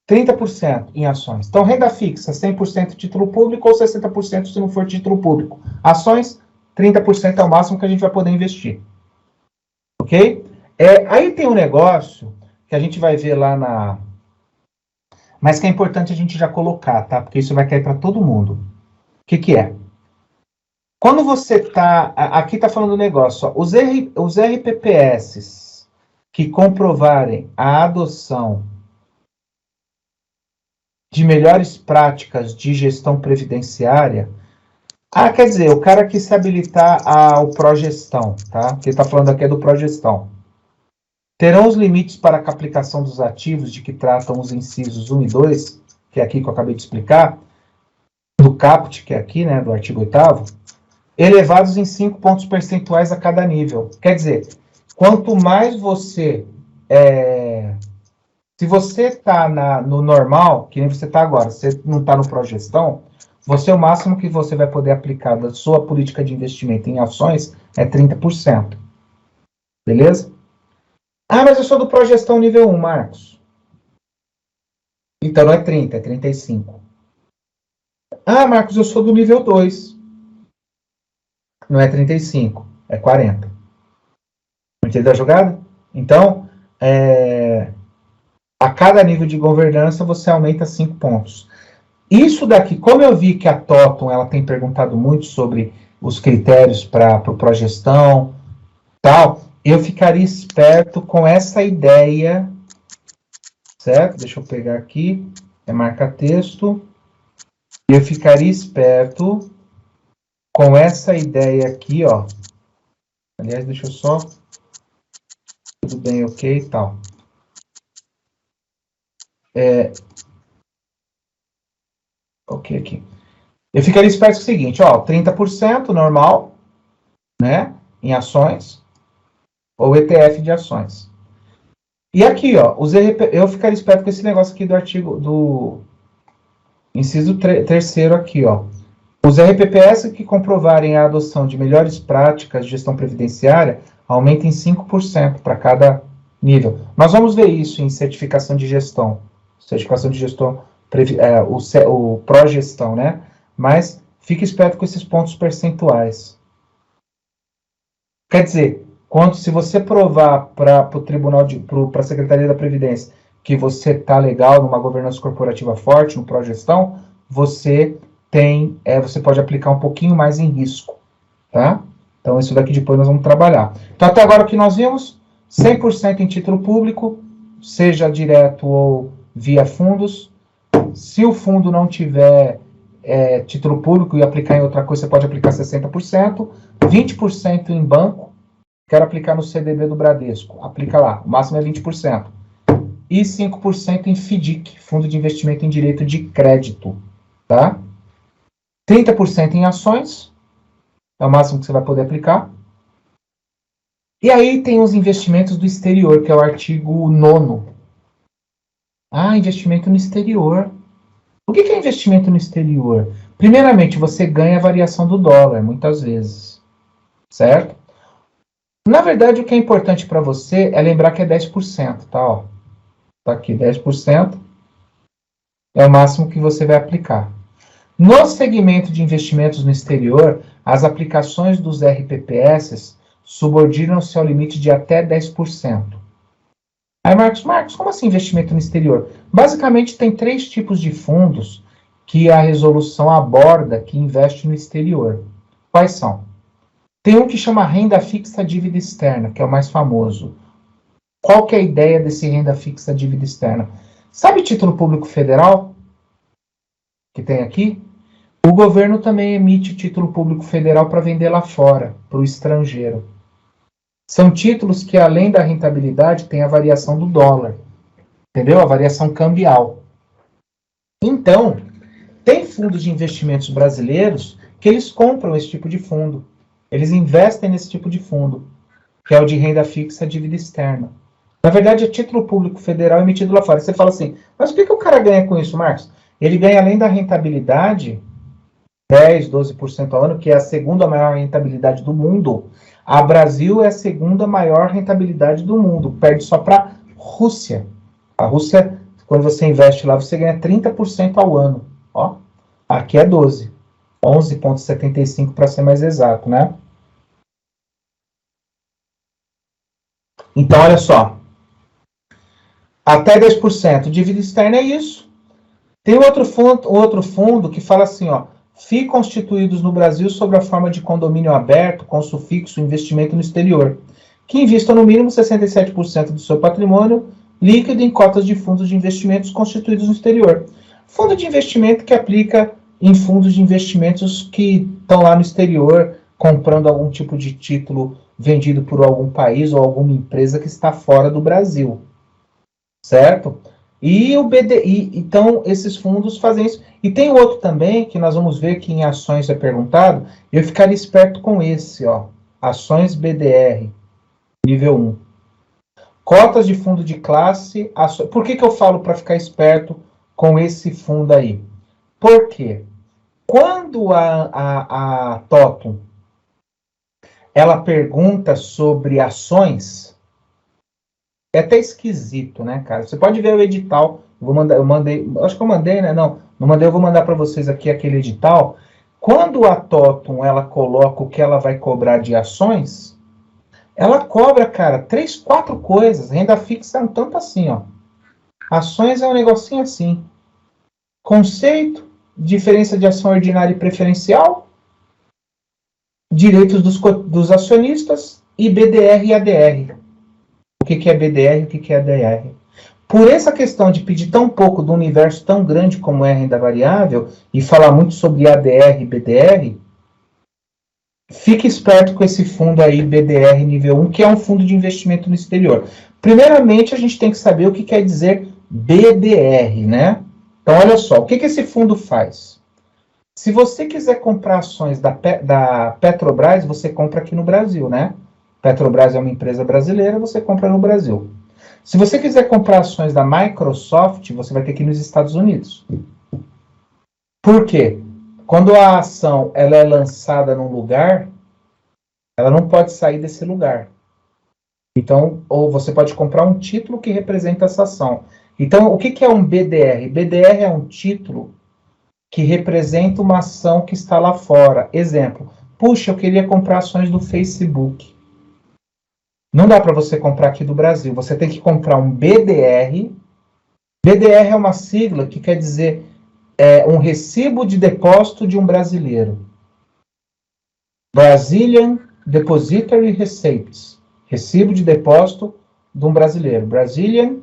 30% em ações. Então, renda fixa, 100% título público ou 60% se não for título público. Ações, 30% é o máximo que a gente vai poder investir. Ok? Aí tem um negócio que a gente vai ver lá na... Mas que é importante a gente já colocar, tá? Porque isso vai cair para todo mundo. O que é? Quando você está... Aqui está falando do negócio. Ó, os RPPS que comprovarem a adoção de melhores práticas de gestão previdenciária. Quer dizer, o cara que se habilitar ao progestão, tá? Que está falando aqui é do progestão. Terão os limites para a aplicação dos ativos de que tratam os incisos 1 e 2, que é aqui que eu acabei de explicar, do caput, que é aqui, né, do artigo 8º, elevados em 5 pontos percentuais a cada nível. Quer dizer, quanto mais você... Se você está no normal, que nem você está agora, você não está no progestão, o máximo que você vai poder aplicar da sua política de investimento em ações é 30%. Beleza? Mas eu sou do progestão nível 1, Marcos. Então não é 30, é 35. Marcos, eu sou do nível 2. Não é 35, é 40. Entendeu a jogada? Então, a cada nível de governança você aumenta 5 pontos. Isso daqui, como eu vi que a Totum ela tem perguntado muito sobre os critérios para o progestão, tal, eu ficaria esperto com essa ideia, certo? Deixa eu pegar aqui, marca-texto. Eu ficaria esperto com essa ideia aqui, ó. Aliás, deixa eu só... Tudo bem, ok e tal. Ok, aqui. Eu ficaria esperto com o seguinte, ó, 30% normal, né, em ações, ou ETF de ações. E aqui, ó, eu ficaria esperto com esse negócio aqui do artigo, do inciso 3º aqui, ó. Os RPPS que comprovarem a adoção de melhores práticas de gestão previdenciária aumentem 5% para cada nível. Nós vamos ver isso em certificação de gestão. Certificação de gestão, o progestão, né? Mas fique esperto com esses pontos percentuais. Quer dizer, se você provar para o tribunal, para a Secretaria da Previdência, que você está legal numa governança corporativa forte, no progestão, você pode aplicar um pouquinho mais em risco, tá? Então, isso daqui depois nós vamos trabalhar. Então, até agora o que nós vimos, 100% em título público, seja direto ou via fundos. Se o fundo não tiver título público e aplicar em outra coisa, você pode aplicar 60%, 20% em banco, quero aplicar no CDB do Bradesco, aplica lá, o máximo é 20%. E 5% em FDIC, Fundo de Investimento em Direito de Crédito, tá? 30% em ações, é o máximo que você vai poder aplicar. E aí tem os investimentos do exterior, que é o artigo 9º. Investimento no exterior. O que é investimento no exterior? Primeiramente, você ganha a variação do dólar, muitas vezes. Certo? Na verdade, o que é importante para você é lembrar que é 10%, tá? Ó. Tá aqui, 10% é o máximo que você vai aplicar. No segmento de investimentos no exterior, as aplicações dos RPPS subordinam-se ao limite de até 10%. Aí, Marcos, como assim investimento no exterior? Basicamente, tem 3 tipos de fundos que a resolução aborda que investe no exterior. Quais são? Tem um que chama renda fixa dívida externa, que é o mais famoso. Qual que é a ideia desse renda fixa dívida externa? Sabe título público federal? Que tem aqui? O governo também emite título público federal para vender lá fora, para o estrangeiro. São títulos que, além da rentabilidade, tem a variação do dólar. Entendeu? A variação cambial. Então, tem fundos de investimentos brasileiros que eles compram esse tipo de fundo. Eles investem nesse tipo de fundo, que é o de renda fixa dívida externa. Na verdade, é título público federal emitido lá fora. Você fala assim, mas o que o cara ganha com isso, Marcos? Ele ganha, além da rentabilidade, 10, 12% ao ano, que é a segunda maior rentabilidade do mundo. A Brasil é a segunda maior rentabilidade do mundo, perde só para a Rússia. A Rússia quando você investe lá, você ganha 30% ao ano. Ó, aqui é 12. 11,75 para ser mais exato, né? Então, olha só. Até 10%. Dívida externa é isso. Tem outro fundo que fala assim, ó. FII constituídos no Brasil sob a forma de condomínio aberto, com sufixo investimento no exterior, que investam no mínimo 67% do seu patrimônio líquido em cotas de fundos de investimentos constituídos no exterior. Fundo de investimento que aplica em fundos de investimentos que estão lá no exterior, comprando algum tipo de título vendido por algum país ou alguma empresa que está fora do Brasil. Certo? E o BDI, então, esses fundos fazem isso. E tem outro também, que nós vamos ver que em ações é perguntado, eu ficaria esperto com esse, ó. Ações BDR, nível 1. Cotas de fundo de classe. Por que eu falo para ficar esperto com esse fundo aí? Por quê? Quando a Totum, ela pergunta sobre ações, é até esquisito, né, cara? Você pode ver o edital. Eu mandei, acho que eu mandei, né? Não mandei, eu vou mandar para vocês aqui aquele edital. Quando a Totum, ela coloca o que ela vai cobrar de ações, ela cobra, cara, 3, 4 coisas. Renda fixa é um tanto assim, ó. Ações é um negocinho assim. Conceito, diferença de ação ordinária e preferencial, direitos dos acionistas e BDR e ADR. O que é BDR e o que é ADR? Por essa questão de pedir tão pouco do universo tão grande como é a renda variável e falar muito sobre ADR e BDR, fique esperto com esse fundo aí, BDR nível 1, que é um fundo de investimento no exterior. Primeiramente, a gente tem que saber o que quer dizer BDR, né? Então, olha só, o que esse fundo faz? Se você quiser comprar ações da Petrobras, você compra aqui no Brasil, né? Petrobras é uma empresa brasileira, você compra no Brasil. Se você quiser comprar ações da Microsoft, você vai ter que ir nos Estados Unidos. Por quê? Quando a ação ela é lançada num lugar, ela não pode sair desse lugar. Então, ou você pode comprar um título que representa essa ação. Então, o que é um BDR? BDR é um título que representa uma ação que está lá fora. Exemplo, puxa, eu queria comprar ações do Facebook. Não dá para você comprar aqui do Brasil. Você tem que comprar um BDR. BDR é uma sigla que quer dizer um recibo de depósito de um brasileiro. Brazilian Depository Receipts. Recibo de depósito de um brasileiro. Brazilian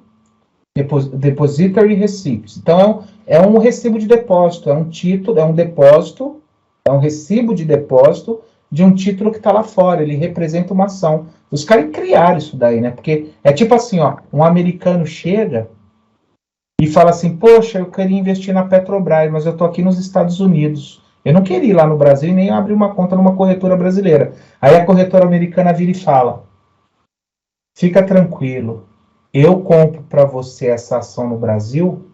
Depository Receipts. Então, é um recibo de depósito, é um título, é um depósito, é um recibo de depósito de um título que está lá fora, ele representa uma ação. Os caras criaram isso daí, né? Porque é tipo assim, ó, um americano chega e fala assim, poxa, eu queria investir na Petrobras, mas eu estou aqui nos Estados Unidos. Eu não queria ir lá no Brasil e nem abrir uma conta numa corretora brasileira. Aí a corretora americana vira e fala, fica tranquilo, eu compro para você essa ação no Brasil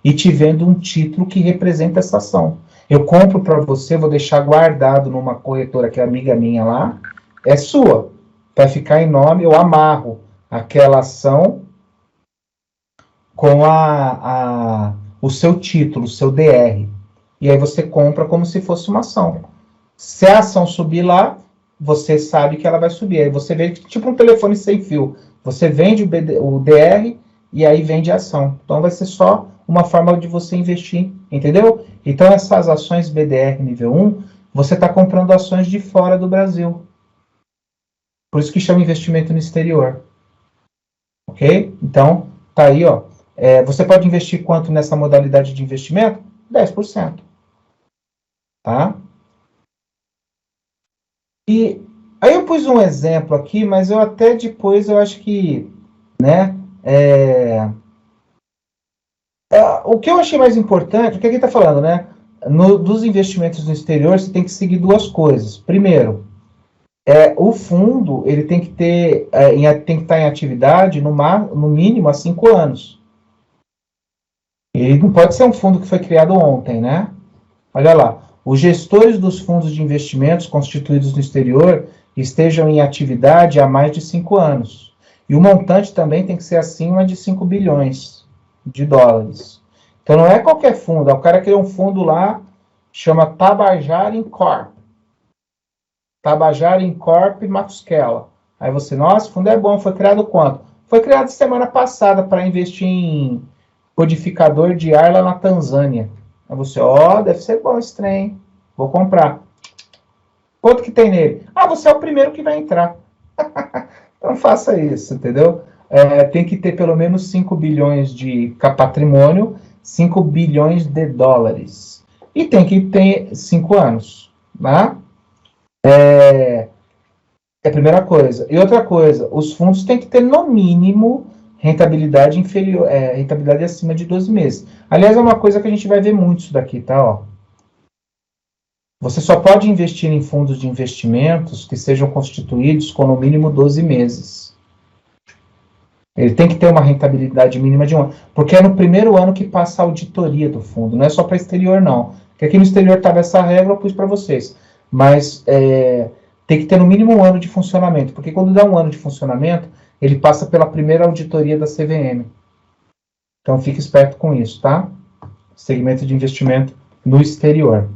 e te vendo um título que representa essa ação. Eu compro para você, vou deixar guardado numa corretora que é amiga minha lá, é sua. Vai ficar em nome, eu amarro aquela ação com o seu título, o seu DR. E aí você compra como se fosse uma ação. Se a ação subir lá, você sabe que ela vai subir. Aí você vende tipo um telefone sem fio. Você vende o DR e aí vende a ação. Então vai ser só uma forma de você investir, entendeu? Então essas ações BDR nível 1, você está comprando ações de fora do Brasil. Por isso que chama investimento no exterior. Ok? Então, tá aí, ó. Você pode investir quanto nessa modalidade de investimento? 10%. Tá? E aí eu pus um exemplo aqui, mas eu até depois eu acho que, né, o que eu achei mais importante, o que aqui está falando, né? Dos investimentos no exterior, você tem que seguir duas coisas. Primeiro, o fundo ele tem que estar em atividade no mínimo há 5 anos. Ele não pode ser um fundo que foi criado ontem, né? Olha lá, os gestores dos fundos de investimentos constituídos no exterior estejam em atividade há mais de 5 anos. E o montante também tem que ser acima de 5 bilhões de dólares. Então não é qualquer fundo, o cara criou um fundo lá, chama Tabajara Incorp. Tabajara Incorp Matuskela. Aí você, nossa, o fundo é bom, foi criado quanto? Foi criado semana passada para investir em codificador de ar lá na Tanzânia. Aí você, deve ser bom esse trem, vou comprar. Quanto que tem nele? Você é o primeiro que vai entrar. Então faça isso, entendeu? Tem que ter pelo menos 5 bilhões de patrimônio, 5 bilhões de dólares. E tem que ter 5 anos, né? É a primeira coisa. E outra coisa, os fundos têm que ter no mínimo rentabilidade inferior, rentabilidade acima de 12 meses. Aliás, é uma coisa que a gente vai ver muito isso daqui, tá? Você só pode investir em fundos de investimentos que sejam constituídos com no mínimo 12 meses. Ele tem que ter uma rentabilidade mínima de 1 ano, porque é no primeiro ano que passa a auditoria do fundo, não é só para exterior, não. Porque aqui no exterior estava essa regra, eu pus para vocês. Mas tem que ter no mínimo 1 ano de funcionamento, porque quando dá 1 ano de funcionamento, ele passa pela primeira auditoria da CVM. Então fique esperto com isso, tá? Segmento de investimento no exterior.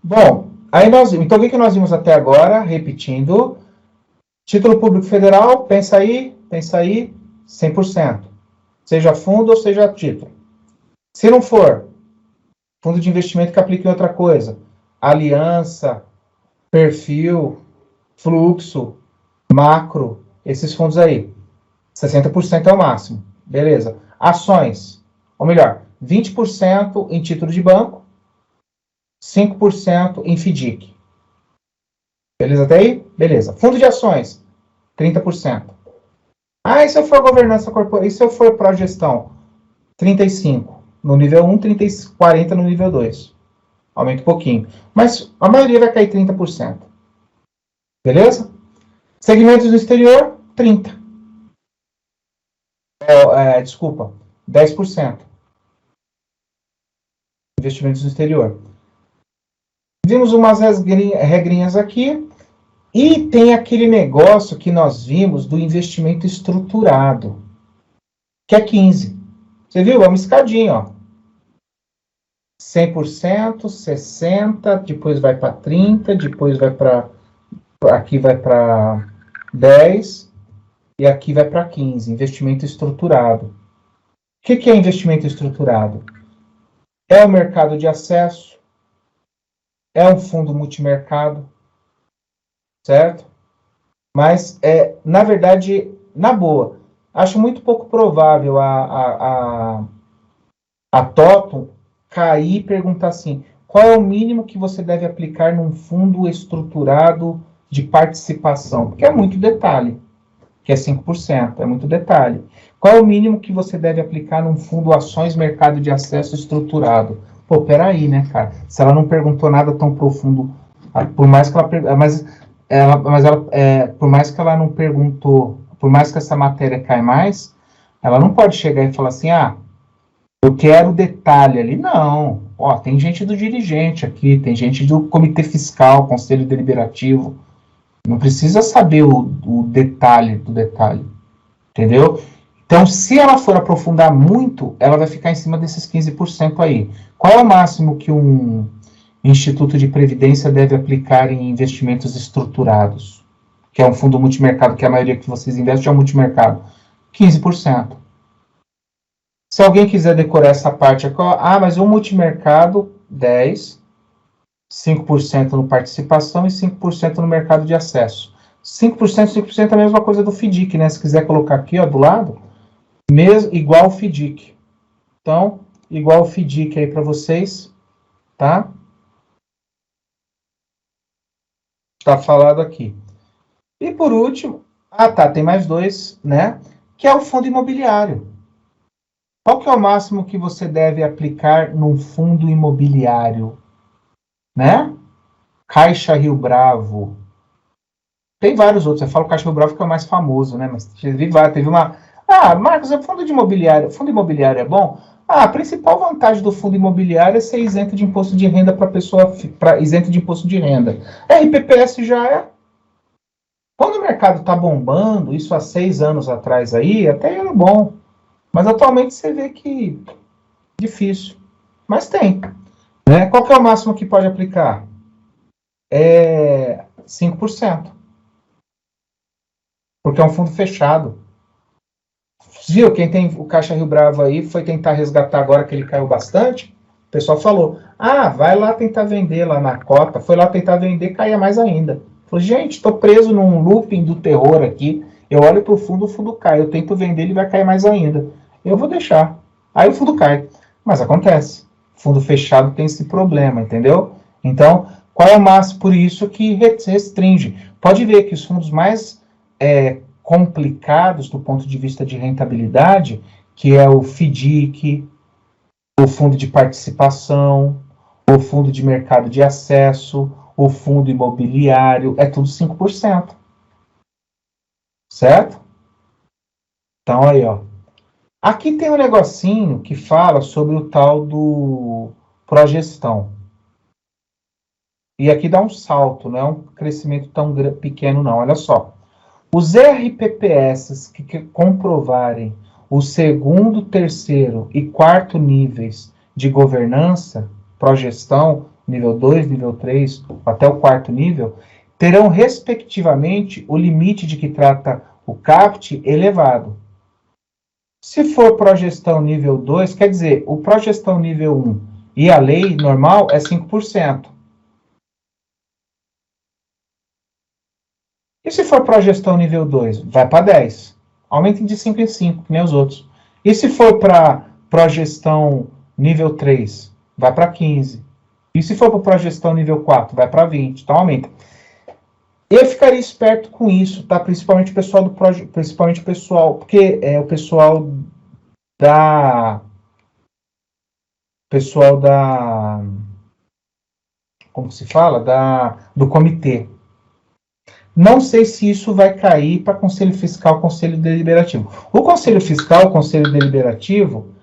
Bom, aí então o que nós vimos até agora? Repetindo, título público federal, pensa aí, 100%. Seja fundo ou seja título. Se não for, fundo de investimento que aplique em outra coisa. Aliança, perfil, fluxo, macro, esses fundos aí. 60% é o máximo. Beleza. Ações, ou melhor, 20% em título de banco, 5% em FDIC. Beleza até aí? Beleza. Fundo de ações, 30%. E se eu for governança corporativa? E se eu for pró-gestão? 35%. No nível 1, 40% no nível 2. Aumenta um pouquinho. Mas a maioria vai cair 30%. Beleza? Segmentos do exterior, 30%. Desculpa, 10%. Investimentos no exterior. Vimos umas regrinhas aqui. E tem aquele negócio que nós vimos do investimento estruturado, que é 15%. Você viu? É uma escadinha, ó. 100%, 60%, depois vai para 30%, depois vai para... Aqui vai para 10%, e aqui vai para 15%. Investimento estruturado. O que é investimento estruturado? É o mercado de acesso, é um fundo multimercado, certo? Mas, na verdade, na boa, acho muito pouco provável a Totum cair e perguntar assim, qual é o mínimo que você deve aplicar num fundo estruturado de participação? Porque é muito detalhe, que é 5%, é muito detalhe. Qual é o mínimo que você deve aplicar num fundo ações mercado de acesso estruturado? Pô, peraí, né, cara? Se ela não perguntou nada tão profundo, por mais que por mais que ela não perguntou, por mais que essa matéria caia mais, ela não pode chegar e falar assim, eu quero detalhe ali. Não. Tem gente do dirigente aqui, tem gente do comitê fiscal, conselho deliberativo. Não precisa saber o detalhe do detalhe. Entendeu? Então, se ela for aprofundar muito, ela vai ficar em cima desses 15% aí. Qual é o máximo que um instituto de previdência deve aplicar em investimentos estruturados? Que é um fundo multimercado, que a maioria que vocês investem é um multimercado. 15%. Se alguém quiser decorar essa parte aqui, mas o multimercado, 10%, 5% no participação e 5% no mercado de acesso. 5% é a mesma coisa do FDIC, né? Se quiser colocar aqui, do lado, igual o FDIC. Então, igual o FDIC aí para vocês, tá? Tá falado aqui. E por último, tem mais dois, né? Que é o fundo imobiliário. Qual que é o máximo que você deve aplicar num fundo imobiliário? Né? Caixa Rio Bravo. Tem vários outros. Eu falo Caixa Rio Bravo que é o mais famoso, né? Mas teve uma... Marcos, fundo imobiliário é bom? A principal vantagem do fundo imobiliário é ser isento de imposto de renda para pessoa... isento de imposto de renda. RPPS já é. Quando o mercado está bombando, isso há 6 anos atrás aí, até era bom. Mas atualmente você vê que difícil. Mas tem. Né? Qual que é o máximo que pode aplicar? É 5%. Porque é um fundo fechado. Viu? Quem tem o Caixa Rio Bravo aí foi tentar resgatar agora que ele caiu bastante. O pessoal falou, vai lá tentar vender lá na cota. Foi lá tentar vender, caia mais ainda. Falei, gente, estou preso num looping do terror aqui. Eu olho para o fundo cai. Eu tento vender, ele vai cair mais ainda. Eu vou deixar. Aí o fundo cai. Mas acontece. Fundo fechado tem esse problema, entendeu? Então, qual é o máximo? Por isso que restringe. Pode ver que os fundos mais complicados do ponto de vista de rentabilidade, que é o FDIC, o fundo de participação, o fundo de mercado de acesso, o fundo imobiliário, é tudo 5%. Certo? Então, aí, ó. Aqui tem um negocinho que fala sobre o tal do progestão. E aqui dá um salto, não é um crescimento tão pequeno, não. Olha só. Os RPPS que comprovarem o segundo, terceiro e quarto níveis de governança, progestão, nível 2, nível 3, até o quarto nível, terão, respectivamente, o limite de que trata o CAPT elevado. Se for progestão nível 2, quer dizer, o progestão nível 1 e a lei normal é 5%. E se for progestão nível 2, vai para 10. Aumentem de 5 em 5, que nem os outros. E se for para progestão nível 3, vai para 15. E se for para progestão nível 4, vai para 20. Então aumenta. Eu ficaria esperto com isso, tá? Principalmente o pessoal porque é o pessoal da como se fala? Do comitê. Não sei se isso vai cair para Conselho Fiscal, Conselho Deliberativo. O Conselho Fiscal, Conselho Deliberativo,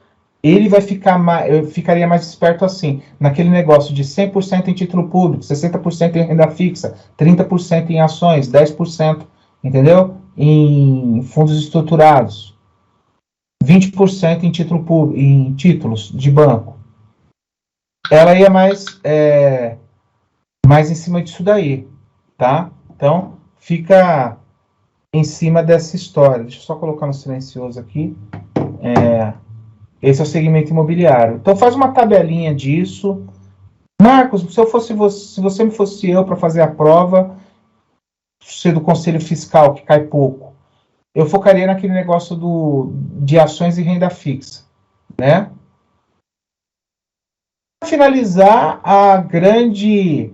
ele vai ficar eu ficaria mais esperto assim, naquele negócio de 100% em título público, 60% em renda fixa, 30% em ações, 10%, entendeu? Em fundos estruturados, 20% em título público, em títulos de banco. Ela ia mais em cima disso daí, tá? Então, fica em cima dessa história. Deixa eu só colocar no silencioso aqui. Esse é o segmento imobiliário. Então faz uma tabelinha disso. Marcos, se você me fosse eu para fazer a prova, ser do Conselho Fiscal, que cai pouco, eu focaria naquele negócio de ações e renda fixa, né? Para finalizar, a grande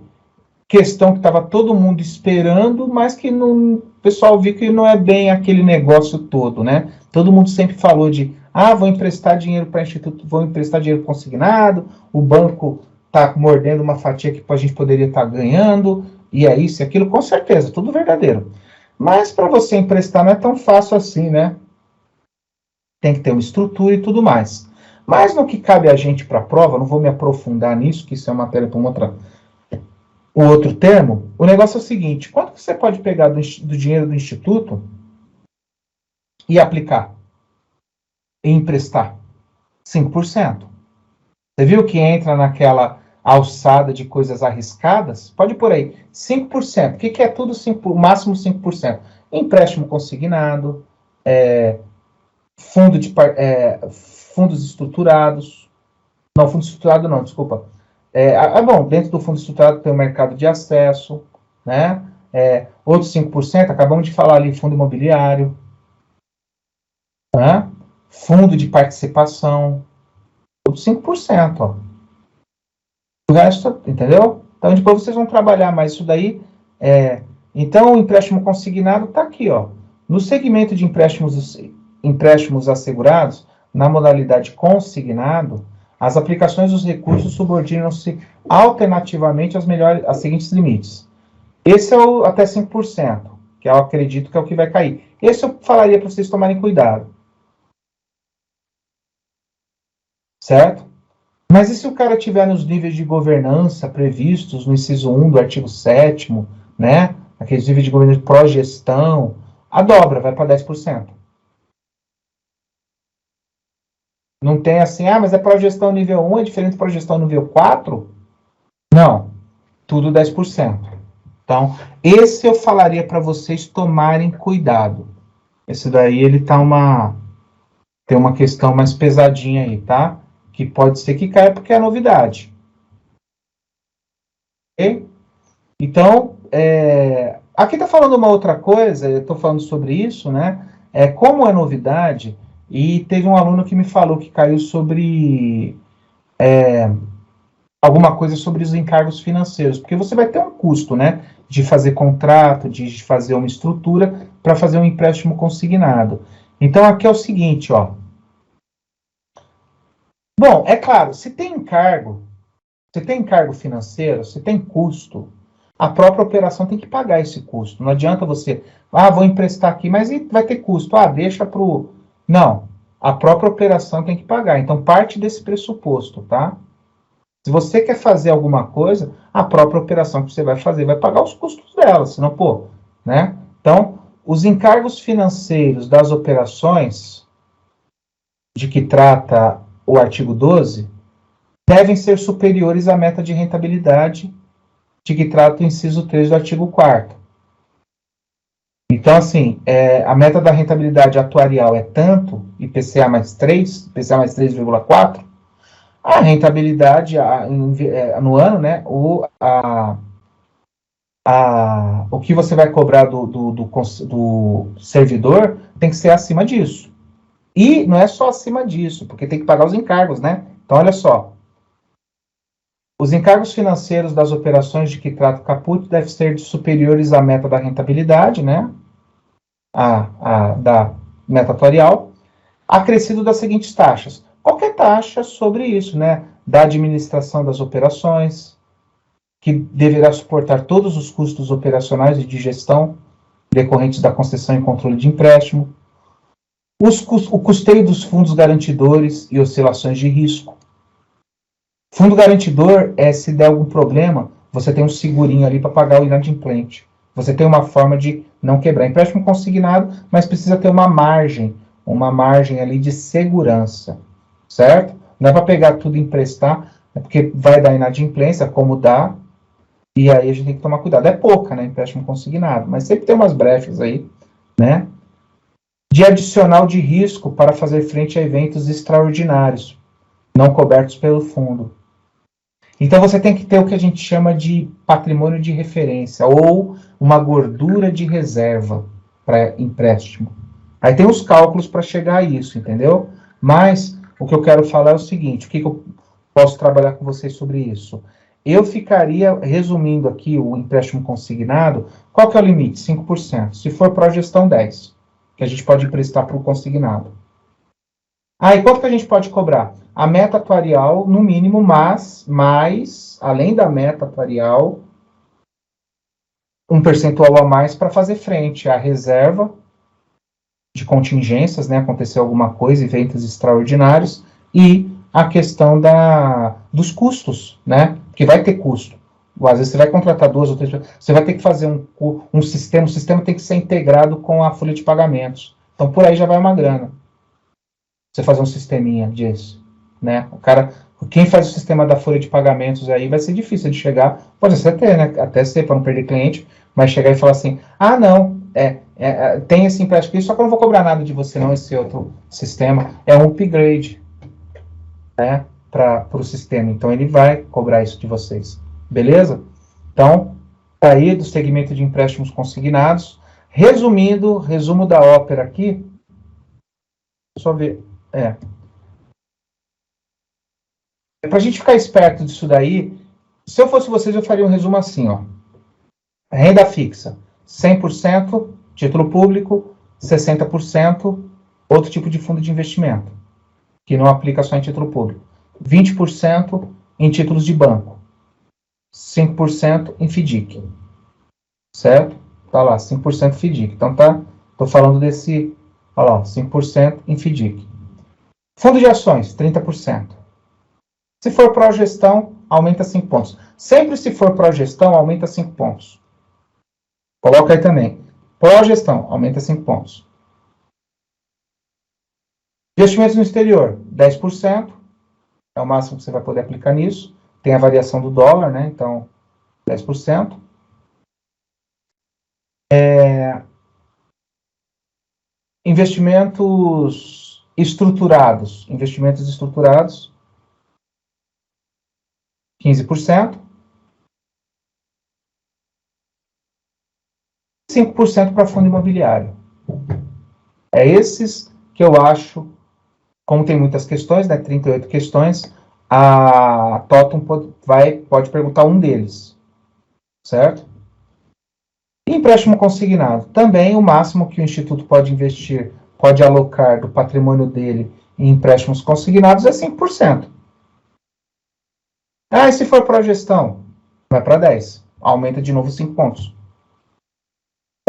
questão que estava todo mundo esperando, mas que o pessoal viu que não é bem aquele negócio todo, né? Todo mundo sempre falou de, vou emprestar dinheiro para instituto, vou emprestar dinheiro consignado, o banco está mordendo uma fatia que a gente poderia estar ganhando, e é isso e aquilo, com certeza, tudo verdadeiro. Mas para você emprestar não é tão fácil assim, né? Tem que ter uma estrutura e tudo mais. Mas no que cabe a gente para a prova, não vou me aprofundar nisso, que isso é matéria para o outro termo, o negócio é o seguinte, quanto que você pode pegar do dinheiro do instituto e aplicar? E emprestar? 5%. Você viu que entra naquela alçada de coisas arriscadas? Pode pôr aí, 5%. O que é tudo 5%, o máximo 5%? Empréstimo consignado, fundos estruturados. Não, fundo estruturado não, desculpa. Bom, dentro do fundo estruturado tem o mercado de acesso, né? Outros 5%, acabamos de falar ali, fundo imobiliário, né? Fundo de participação, outros 5%, ó. O resto, entendeu? Então, depois vocês vão trabalhar mais isso daí. Então, o empréstimo consignado está aqui, ó. No segmento de empréstimos assegurados, na modalidade consignado, as aplicações dos recursos subordinam-se alternativamente às seguintes limites. Esse é o até 5%, que eu acredito que é o que vai cair. Esse eu falaria para vocês tomarem cuidado. Certo? Mas e se o cara tiver nos níveis de governança previstos no inciso 1 do artigo 7º, né? Aqueles níveis de governança de progestão, a dobra vai para 10%. Não tem assim, mas é progestão nível 1, é diferente de progestão nível 4? Não, tudo 10%. Então, esse eu falaria para vocês tomarem cuidado. Esse daí, ele tem uma questão mais pesadinha aí, tá? Que pode ser que caia porque é novidade. Ok? Então, aqui está falando uma outra coisa, eu estou falando sobre isso, né? Como é novidade, e teve um aluno que me falou que caiu sobre alguma coisa sobre os encargos financeiros, porque você vai ter um custo, né? De fazer contrato, de fazer uma estrutura para fazer um empréstimo consignado. Então, aqui é o seguinte, ó. Bom, é claro, se tem encargo financeiro, se tem custo, a própria operação tem que pagar esse custo. Não adianta você, vou emprestar aqui, mas vai ter custo. Deixa para o... Não, a própria operação tem que pagar. Então, parte desse pressuposto, tá? Se você quer fazer alguma coisa, a própria operação que você vai fazer vai pagar os custos dela, senão, né? Então, os encargos financeiros das operações de que trata o artigo 12 devem ser superiores à meta de rentabilidade de que trata o inciso 3 do artigo 4º. Então, assim, a meta da rentabilidade atuarial é tanto, IPCA mais 3, IPCA mais 3,4, a rentabilidade no ano, né, o que você vai cobrar do servidor tem que ser acima disso. E não é só acima disso, porque tem que pagar os encargos, né? Então, olha só. Os encargos financeiros das operações de que trata o caput devem ser superiores à meta da rentabilidade, né? Da meta atuarial, acrescido das seguintes taxas. Qualquer taxa sobre isso, né? Da administração das operações, que deverá suportar todos os custos operacionais e de gestão decorrentes da concessão e controle de empréstimo, o custeio dos fundos garantidores e oscilações de risco. Fundo garantidor se der algum problema, você tem um segurinho ali para pagar o inadimplente. Você tem uma forma de não quebrar. Empréstimo consignado, mas precisa ter uma margem ali de segurança, certo? Não é para pegar tudo e emprestar, porque vai dar inadimplência, como dá, e aí a gente tem que tomar cuidado. É pouca, né, empréstimo consignado, mas sempre tem umas brechas aí, né? De adicional de risco para fazer frente a eventos extraordinários, não cobertos pelo fundo. Então você tem que ter o que a gente chama de patrimônio de referência, ou uma gordura de reserva para empréstimo. Aí tem os cálculos para chegar a isso, entendeu? Mas o que eu quero falar é o seguinte, o que eu posso trabalhar com vocês sobre isso? Eu ficaria, resumindo aqui o empréstimo consignado, qual que é o limite? 5%. Se for pró-gestão, 10%, que a gente pode emprestar para o consignado. E quanto que a gente pode cobrar? A meta atuarial, no mínimo, mais, além da meta atuarial, um percentual a mais para fazer frente à reserva de contingências, né? Aconteceu alguma coisa, eventos extraordinários, e a questão dos custos, né? Que vai ter custo. Às vezes você vai contratar 2 ou 3 pessoas, você vai ter que fazer um sistema, o sistema tem que ser integrado com a folha de pagamentos. Então, por aí já vai uma grana. Você fazer um sisteminha disso, né? Quem faz o sistema da folha de pagamentos aí vai ser difícil de chegar, pode ser até, né? Até ser para não perder cliente, mas chegar e falar assim, não, tem esse empréstimo aqui, só que eu não vou cobrar nada de você não, esse outro sistema, é um upgrade, né? Para o sistema, então ele vai cobrar isso de vocês, beleza? Então, tá aí do segmento de empréstimos consignados. Resumindo, resumo da ópera aqui, só ver, para a gente ficar esperto disso daí, se eu fosse vocês, eu faria um resumo assim, ó. Renda fixa, 100% título público, 60% outro tipo de fundo de investimento, que não aplica só em título público. 20% em títulos de banco. 5% em FDIC. Certo? Tá lá, 5% FDIC. Então tô falando desse, olha lá, 5% em FDIC. Fundo de ações, 30%. Se for pró-gestão, aumenta 5 pontos. Sempre se for pró-gestão, aumenta 5 pontos. Coloca aí também. Pró-gestão, aumenta 5 pontos. Investimentos no exterior, 10%, é o máximo que você vai poder aplicar nisso. Tem a variação do dólar, né? Então, 10%. Investimentos estruturados, 15%. 5% para fundo imobiliário. É esses que eu acho, como tem muitas questões, né, 38 questões, a Totum pode perguntar um deles, certo? E empréstimo consignado. Também o máximo que o Instituto pode investir, pode alocar do patrimônio dele em empréstimos consignados é 5%. Ah, e se for para a gestão? Vai para 10%. Aumenta de novo 5 pontos.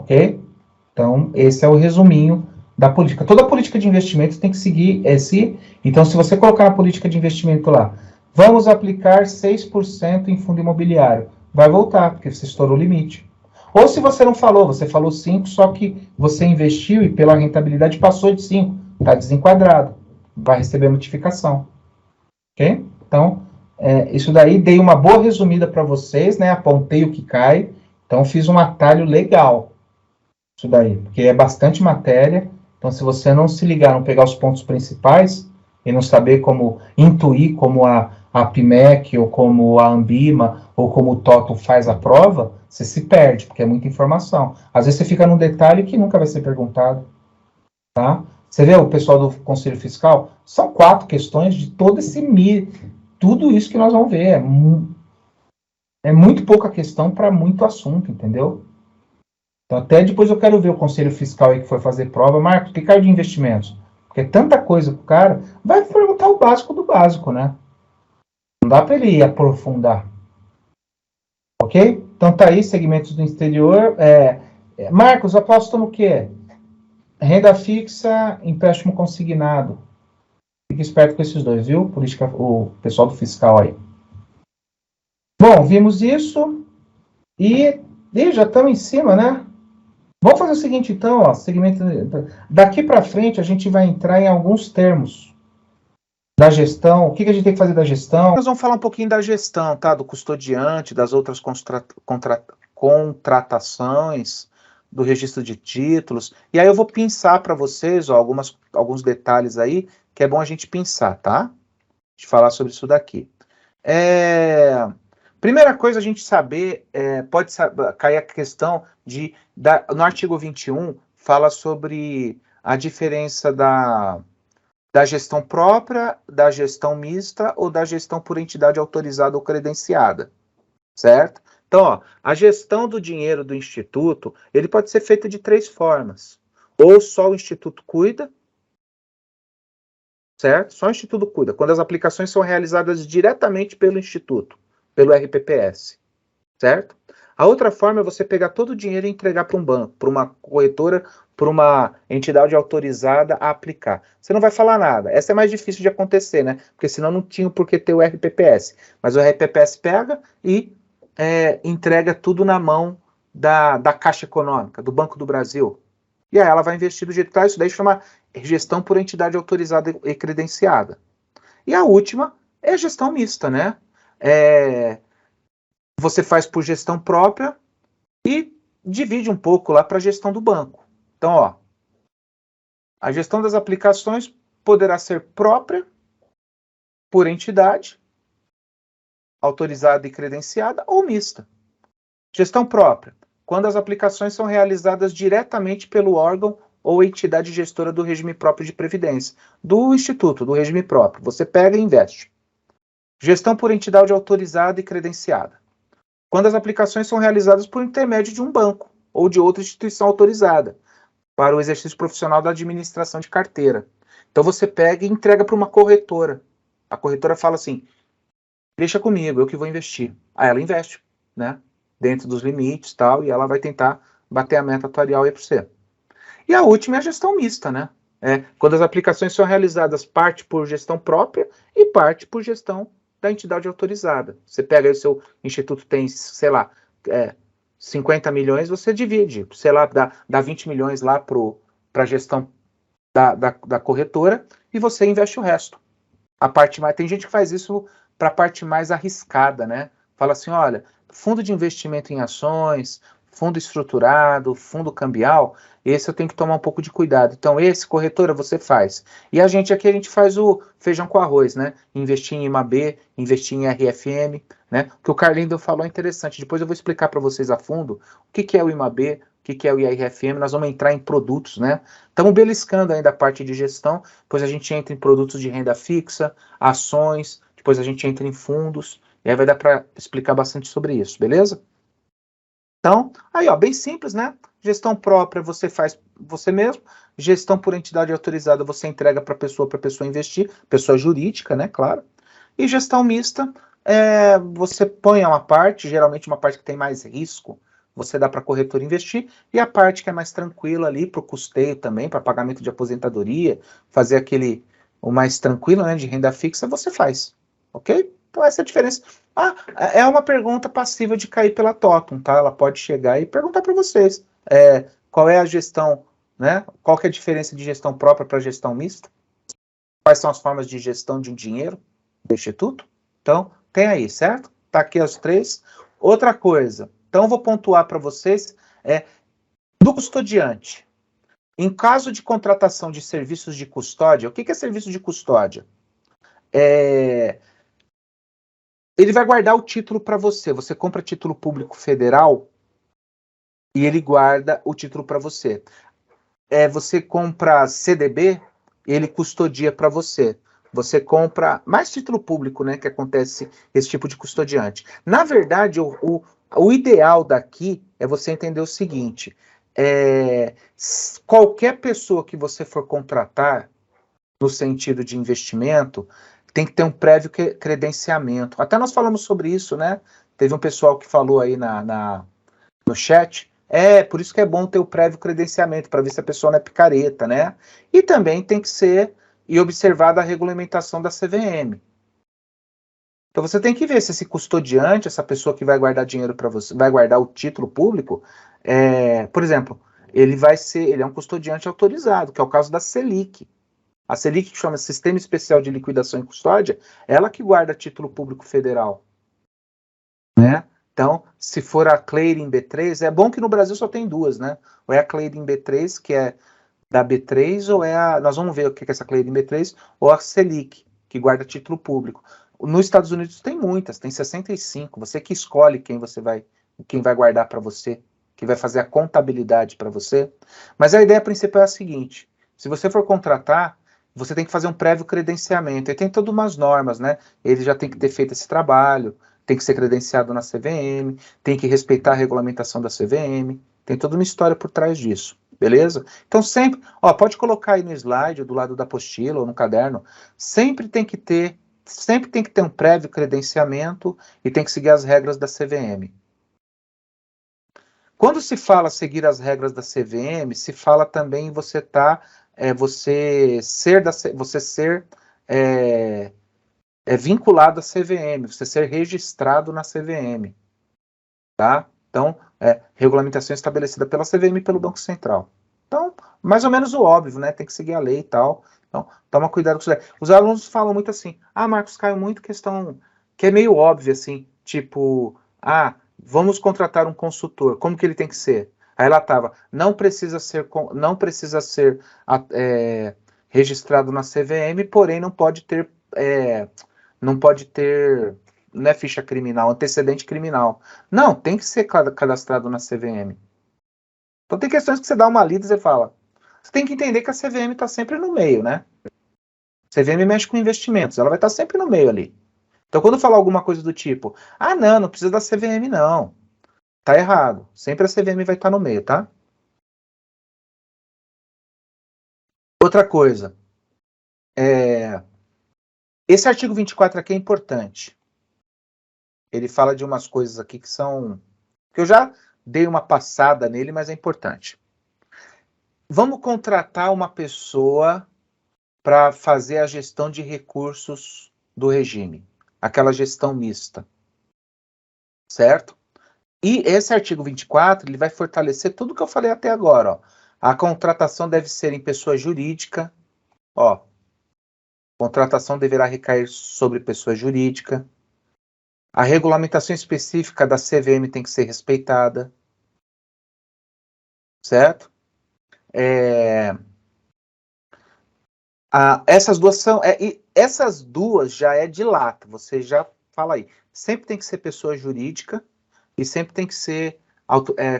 Ok? Então, esse é o resuminho da política. Toda política de investimento tem que seguir esse. Então, se você colocar na política de investimento lá, vamos aplicar 6% em fundo imobiliário, vai voltar, porque você estourou o limite. Ou se você não falou, você falou 5%, só que você investiu e pela rentabilidade passou de 5%, está desenquadrado, vai receber notificação. Ok? Então, isso daí, dei uma boa resumida para vocês, né? Apontei o que cai, então fiz um atalho legal. Isso daí, porque é bastante matéria, então se você não se ligar, não pegar os pontos principais e não saber como intuir como a PMEC ou como a Ambima ou como o Totum faz a prova, você se perde, porque é muita informação. Às vezes você fica num detalhe que nunca vai ser perguntado, tá? Você vê o pessoal do Conselho Fiscal? São 4 questões de todo esse tudo isso que nós vamos ver. É muito pouca questão para muito assunto, entendeu? Então, até depois eu quero ver o Conselho Fiscal aí que foi fazer prova. Marcos, que caiu de investimentos? Porque é tanta coisa pro cara, vai perguntar o básico do básico, né? Não dá para ele aprofundar. Ok? Então tá aí, segmentos do exterior. Marcos, aposto no quê? Renda fixa, empréstimo consignado. Fique esperto com esses dois, viu? O pessoal do fiscal aí. Bom, vimos isso e já estamos em cima, né? Vamos fazer o seguinte, então, ó, segmento. Daqui para frente, a gente vai entrar em alguns termos da gestão. O que a gente tem que fazer da gestão? Nós vamos falar um pouquinho da gestão, tá? Do custodiante, das outras contratações, do registro de títulos. E aí eu vou pensar para vocês, ó, alguns detalhes aí que é bom a gente pensar, tá? De falar sobre isso daqui. Primeira coisa a gente saber, pode cair a questão no artigo 21, fala sobre a diferença da gestão própria, da gestão mista ou da gestão por entidade autorizada ou credenciada, certo? Então, ó, a gestão do dinheiro do Instituto, ele pode ser feita de 3 formas. Ou só o Instituto cuida, certo? Só o Instituto cuida, quando as aplicações são realizadas diretamente pelo Instituto, pelo RPPS, certo? A outra forma é você pegar todo o dinheiro e entregar para um banco, para uma corretora, para uma entidade autorizada a aplicar. Você não vai falar nada. Essa é mais difícil de acontecer, né? Porque senão não tinha por que ter o RPPS. Mas o RPPS pega e entrega tudo na mão da Caixa Econômica, do Banco do Brasil. E aí ela vai investir do jeito que está. Isso daí chama gestão por entidade autorizada e credenciada. E a última é a gestão mista, né? Você faz por gestão própria e divide um pouco lá para a gestão do banco. Então, ó, a gestão das aplicações poderá ser própria, por entidade, autorizada e credenciada, ou mista. Gestão própria, quando as aplicações são realizadas diretamente pelo órgão ou entidade gestora do regime próprio de previdência, do Instituto, do regime próprio. Você pega e investe. Gestão por entidade autorizada e credenciada, quando as aplicações são realizadas por intermédio de um banco ou de outra instituição autorizada para o exercício profissional da administração de carteira. Então você pega e entrega para uma corretora. A corretora fala assim, deixa comigo, eu que vou investir. Aí ela investe, né? Dentro dos limites e tal, e ela vai tentar bater a meta atuarial aí para você. E a última é a gestão mista, né? Quando as aplicações são realizadas parte por gestão própria e parte por gestão da entidade autorizada. Você pega aí o seu instituto tem, sei lá, 50 milhões, você divide, sei lá, dá 20 milhões lá para a gestão da corretora e você investe o resto. A parte mais, tem gente que faz isso para a parte mais arriscada, né? Fala assim, olha, fundo de investimento em ações, fundo estruturado, fundo cambial, esse eu tenho que tomar um pouco de cuidado. Então, esse, corretora, você faz. E a gente aqui, a gente faz o feijão com arroz, né? Investir em IMAB, investir em RFM, né? O que o Carlindo falou é interessante. Depois eu vou explicar para vocês a fundo o que é o IMAB, o que é o IRFM, nós vamos entrar em produtos, né? Estamos beliscando ainda a parte de gestão, depois a gente entra em produtos de renda fixa, ações, depois a gente entra em fundos, e aí vai dar para explicar bastante sobre isso, beleza? Então, aí ó, bem simples, né? Gestão própria você faz você mesmo, gestão por entidade autorizada você entrega para pessoa investir, pessoa jurídica, né, claro. E gestão mista, você põe uma parte, geralmente uma parte que tem mais risco, você dá para a corretora investir, e a parte que é mais tranquila ali para o custeio também, para pagamento de aposentadoria, fazer aquele, o mais tranquilo, né, de renda fixa, você faz, ok? Então essa é a diferença. Ah, é uma pergunta passível de cair pela Totum, tá? Ela pode chegar e perguntar para vocês, qual é a gestão, né? Qual que é a diferença de gestão própria para gestão mista? Quais são as formas de gestão de um dinheiro do instituto? Então, tem aí, certo? Tá aqui as três. Outra coisa, então eu vou pontuar para vocês, do custodiante. Em caso de contratação de serviços de custódia, o que é serviço de custódia? Ele vai guardar o título para você. Você compra título público federal e ele guarda o título para você. Você compra CDB, ele custodia para você. Você compra mais título público, né, que acontece esse tipo de custodiante. Na verdade, o ideal daqui é você entender o seguinte, qualquer pessoa que você for contratar, no sentido de investimento, tem que ter um prévio credenciamento. Até nós falamos sobre isso, né? Teve um pessoal que falou aí no chat, por isso que é bom ter o prévio credenciamento, para ver se a pessoa não é picareta, né? E também tem que ser e observada a regulamentação da CVM. Então você tem que ver se esse custodiante, essa pessoa que vai guardar dinheiro para você, vai guardar o título público, por exemplo, ele é um custodiante autorizado, que é o caso da Selic. A Selic, que chama Sistema Especial de Liquidação e Custódia, ela que guarda título público federal, né? Então, se for a Clearing B3, é bom que no Brasil só tem duas, né? Ou é a Clearing B3, que é da B3, ou nós vamos ver o que é essa Clearing B3, ou a Selic, que guarda título público. Nos Estados Unidos tem muitas, tem 65, você que escolhe quem vai guardar para você, quem vai fazer a contabilidade para você. Mas a ideia principal é a seguinte, se você for contratar, você tem que fazer um prévio credenciamento, e tem todas umas normas, né? Ele já tem que ter feito esse trabalho, tem que ser credenciado na CVM, tem que respeitar a regulamentação da CVM, tem toda uma história por trás disso, beleza? Então sempre, pode colocar aí no slide, ou do lado da apostila, ou no caderno, sempre tem que ter um prévio credenciamento e tem que seguir as regras da CVM. Quando se fala seguir as regras da CVM, se fala também em você ser vinculado à CVM, você ser registrado na CVM, tá? Então, regulamentação estabelecida pela CVM e pelo Banco Central. Então, mais ou menos o óbvio, né? Tem que seguir a lei e tal. Então, toma cuidado com isso aí. Os alunos falam muito assim, Marcos, caiu muito questão que é meio óbvia, assim, tipo, vamos contratar um consultor, como que ele tem que ser? Aí lá estava, não precisa ser registrado na CVM, porém não pode ter, não é ficha criminal, antecedente criminal. Não, tem que ser cadastrado na CVM. Então tem questões que você dá uma lida e você fala, você tem que entender que a CVM está sempre no meio, né? A CVM mexe com investimentos, ela vai estar sempre no meio ali. Então quando falar alguma coisa do tipo, não precisa da CVM não, tá errado. Sempre a CVM vai estar no meio, tá? Outra coisa, esse artigo 24 aqui é importante. Ele fala de umas coisas aqui que eu já dei uma passada nele, mas é importante. Vamos contratar uma pessoa para fazer a gestão de recursos do regime, aquela gestão mista, certo? E esse artigo 24, ele vai fortalecer tudo que eu falei até agora, A contratação deve ser em pessoa jurídica. Ó, contratação deverá recair sobre pessoa jurídica. A regulamentação específica da CVM tem que ser respeitada. Certo? Essas duas são... essas duas já é de lata, você já fala aí. Sempre tem que ser pessoa jurídica e sempre tem que ser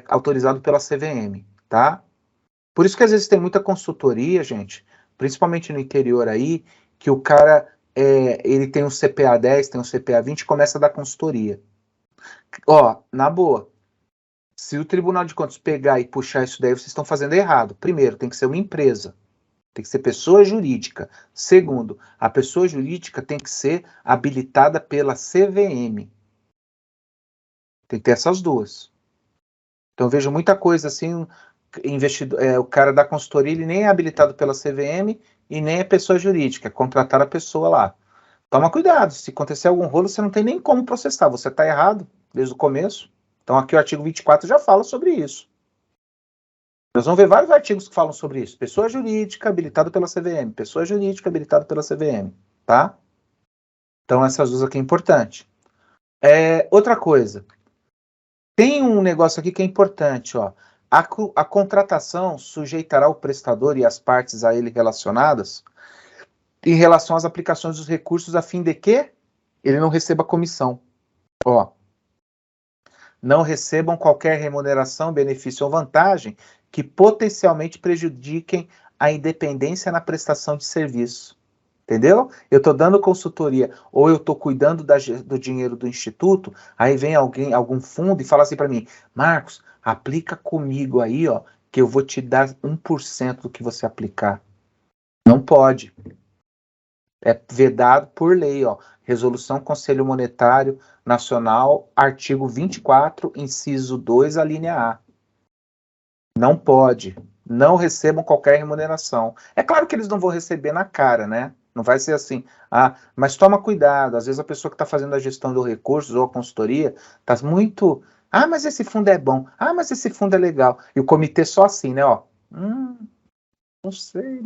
autorizado pela CVM, tá? Por isso que às vezes tem muita consultoria, gente, principalmente no interior aí, que o cara, ele tem um CPA 10, tem um CPA 20 e começa a dar consultoria. Ó, na boa, se o Tribunal de Contas pegar e puxar isso daí, vocês estão fazendo errado. Primeiro, tem que ser uma empresa. Tem que ser pessoa jurídica. Segundo, a pessoa jurídica tem que ser habilitada pela CVM. Tem que ter essas duas. Então, eu vejo muita coisa assim, o cara da consultoria, ele nem é habilitado pela CVM e nem é pessoa jurídica, é contratar a pessoa lá. Toma cuidado, se acontecer algum rolo, você não tem nem como processar, você está errado desde o começo. Então, aqui o artigo 24 já fala sobre isso. Nós vamos ver vários artigos que falam sobre isso. Pessoa jurídica habilitada pela CVM, pessoa jurídica habilitada pela CVM, tá? Então, essas duas aqui é importante. Outra coisa, tem um negócio aqui que é importante, ó. A contratação sujeitará o prestador e as partes a ele relacionadas em relação às aplicações dos recursos a fim de que ele não receba comissão. Ó, não recebam qualquer remuneração, benefício ou vantagem que potencialmente prejudiquem a independência na prestação de serviço. Entendeu? Eu estou dando consultoria, ou eu estou cuidando do dinheiro do instituto, aí vem algum fundo e fala assim para mim, Marcos, aplica comigo aí, ó, que eu vou te dar 1% do que você aplicar. Não pode. É vedado por lei, ó. Resolução Conselho Monetário Nacional, artigo 24, inciso 2, a linha A. Não pode. Não recebam qualquer remuneração. É claro que eles não vão receber na cara, né? Não vai ser assim. Mas toma cuidado. Às vezes a pessoa que está fazendo a gestão dos recursos ou a consultoria está muito... mas esse fundo é bom. Mas esse fundo é legal. E o comitê só assim, né? Ó, não sei.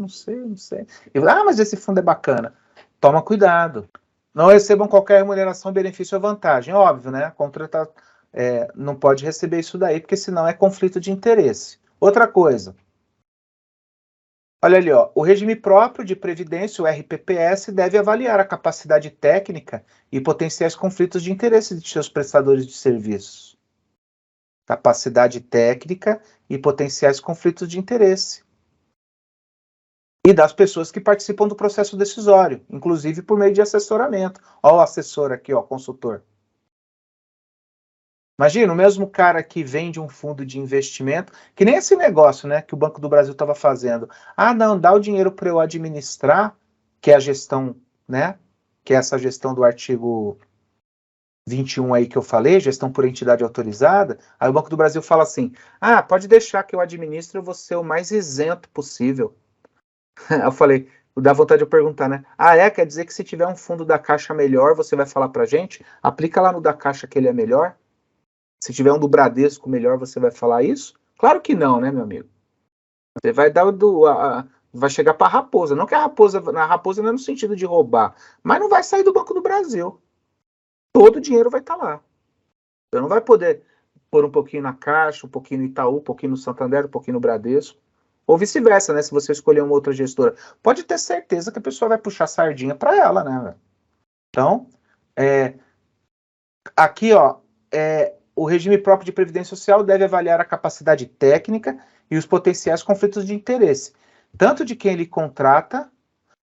Mas esse fundo é bacana. Toma cuidado. Não recebam qualquer remuneração, benefício ou vantagem. Óbvio, né? Contratar, não pode receber isso daí, porque senão é conflito de interesse. Outra coisa. Olha ali, ó, o regime próprio de previdência, o RPPS, deve avaliar a capacidade técnica e potenciais conflitos de interesse de seus prestadores de serviços. Capacidade técnica e potenciais conflitos de interesse. E das pessoas que participam do processo decisório, inclusive por meio de assessoramento. Ó o assessor aqui, ó, consultor. Imagina, o mesmo cara que vende um fundo de investimento, que nem esse negócio, né, que o Banco do Brasil estava fazendo. Não, dá o dinheiro para eu administrar, que é a gestão, né, que é essa gestão do artigo 21 aí que eu falei, gestão por entidade autorizada. Aí o Banco do Brasil fala assim, pode deixar que eu administre, eu vou ser o mais isento possível. Eu falei, dá vontade de eu perguntar, né? Quer dizer que se tiver um fundo da Caixa melhor, você vai falar pra gente? Aplica lá no da Caixa que ele é melhor? Se tiver um do Bradesco melhor, você vai falar isso? Claro que não, né, meu amigo? Você vai dar vai chegar para a raposa. Não que a raposa não é no sentido de roubar, mas não vai sair do Banco do Brasil. Todo o dinheiro vai estar lá. Você não vai poder pôr um pouquinho na Caixa, um pouquinho no Itaú, um pouquinho no Santander, um pouquinho no Bradesco. Ou vice-versa, né? Se você escolher uma outra gestora. Pode ter certeza que a pessoa vai puxar sardinha para ela, né? Então, aqui, ó, o regime próprio de previdência social deve avaliar a capacidade técnica e os potenciais conflitos de interesse, tanto de quem ele contrata,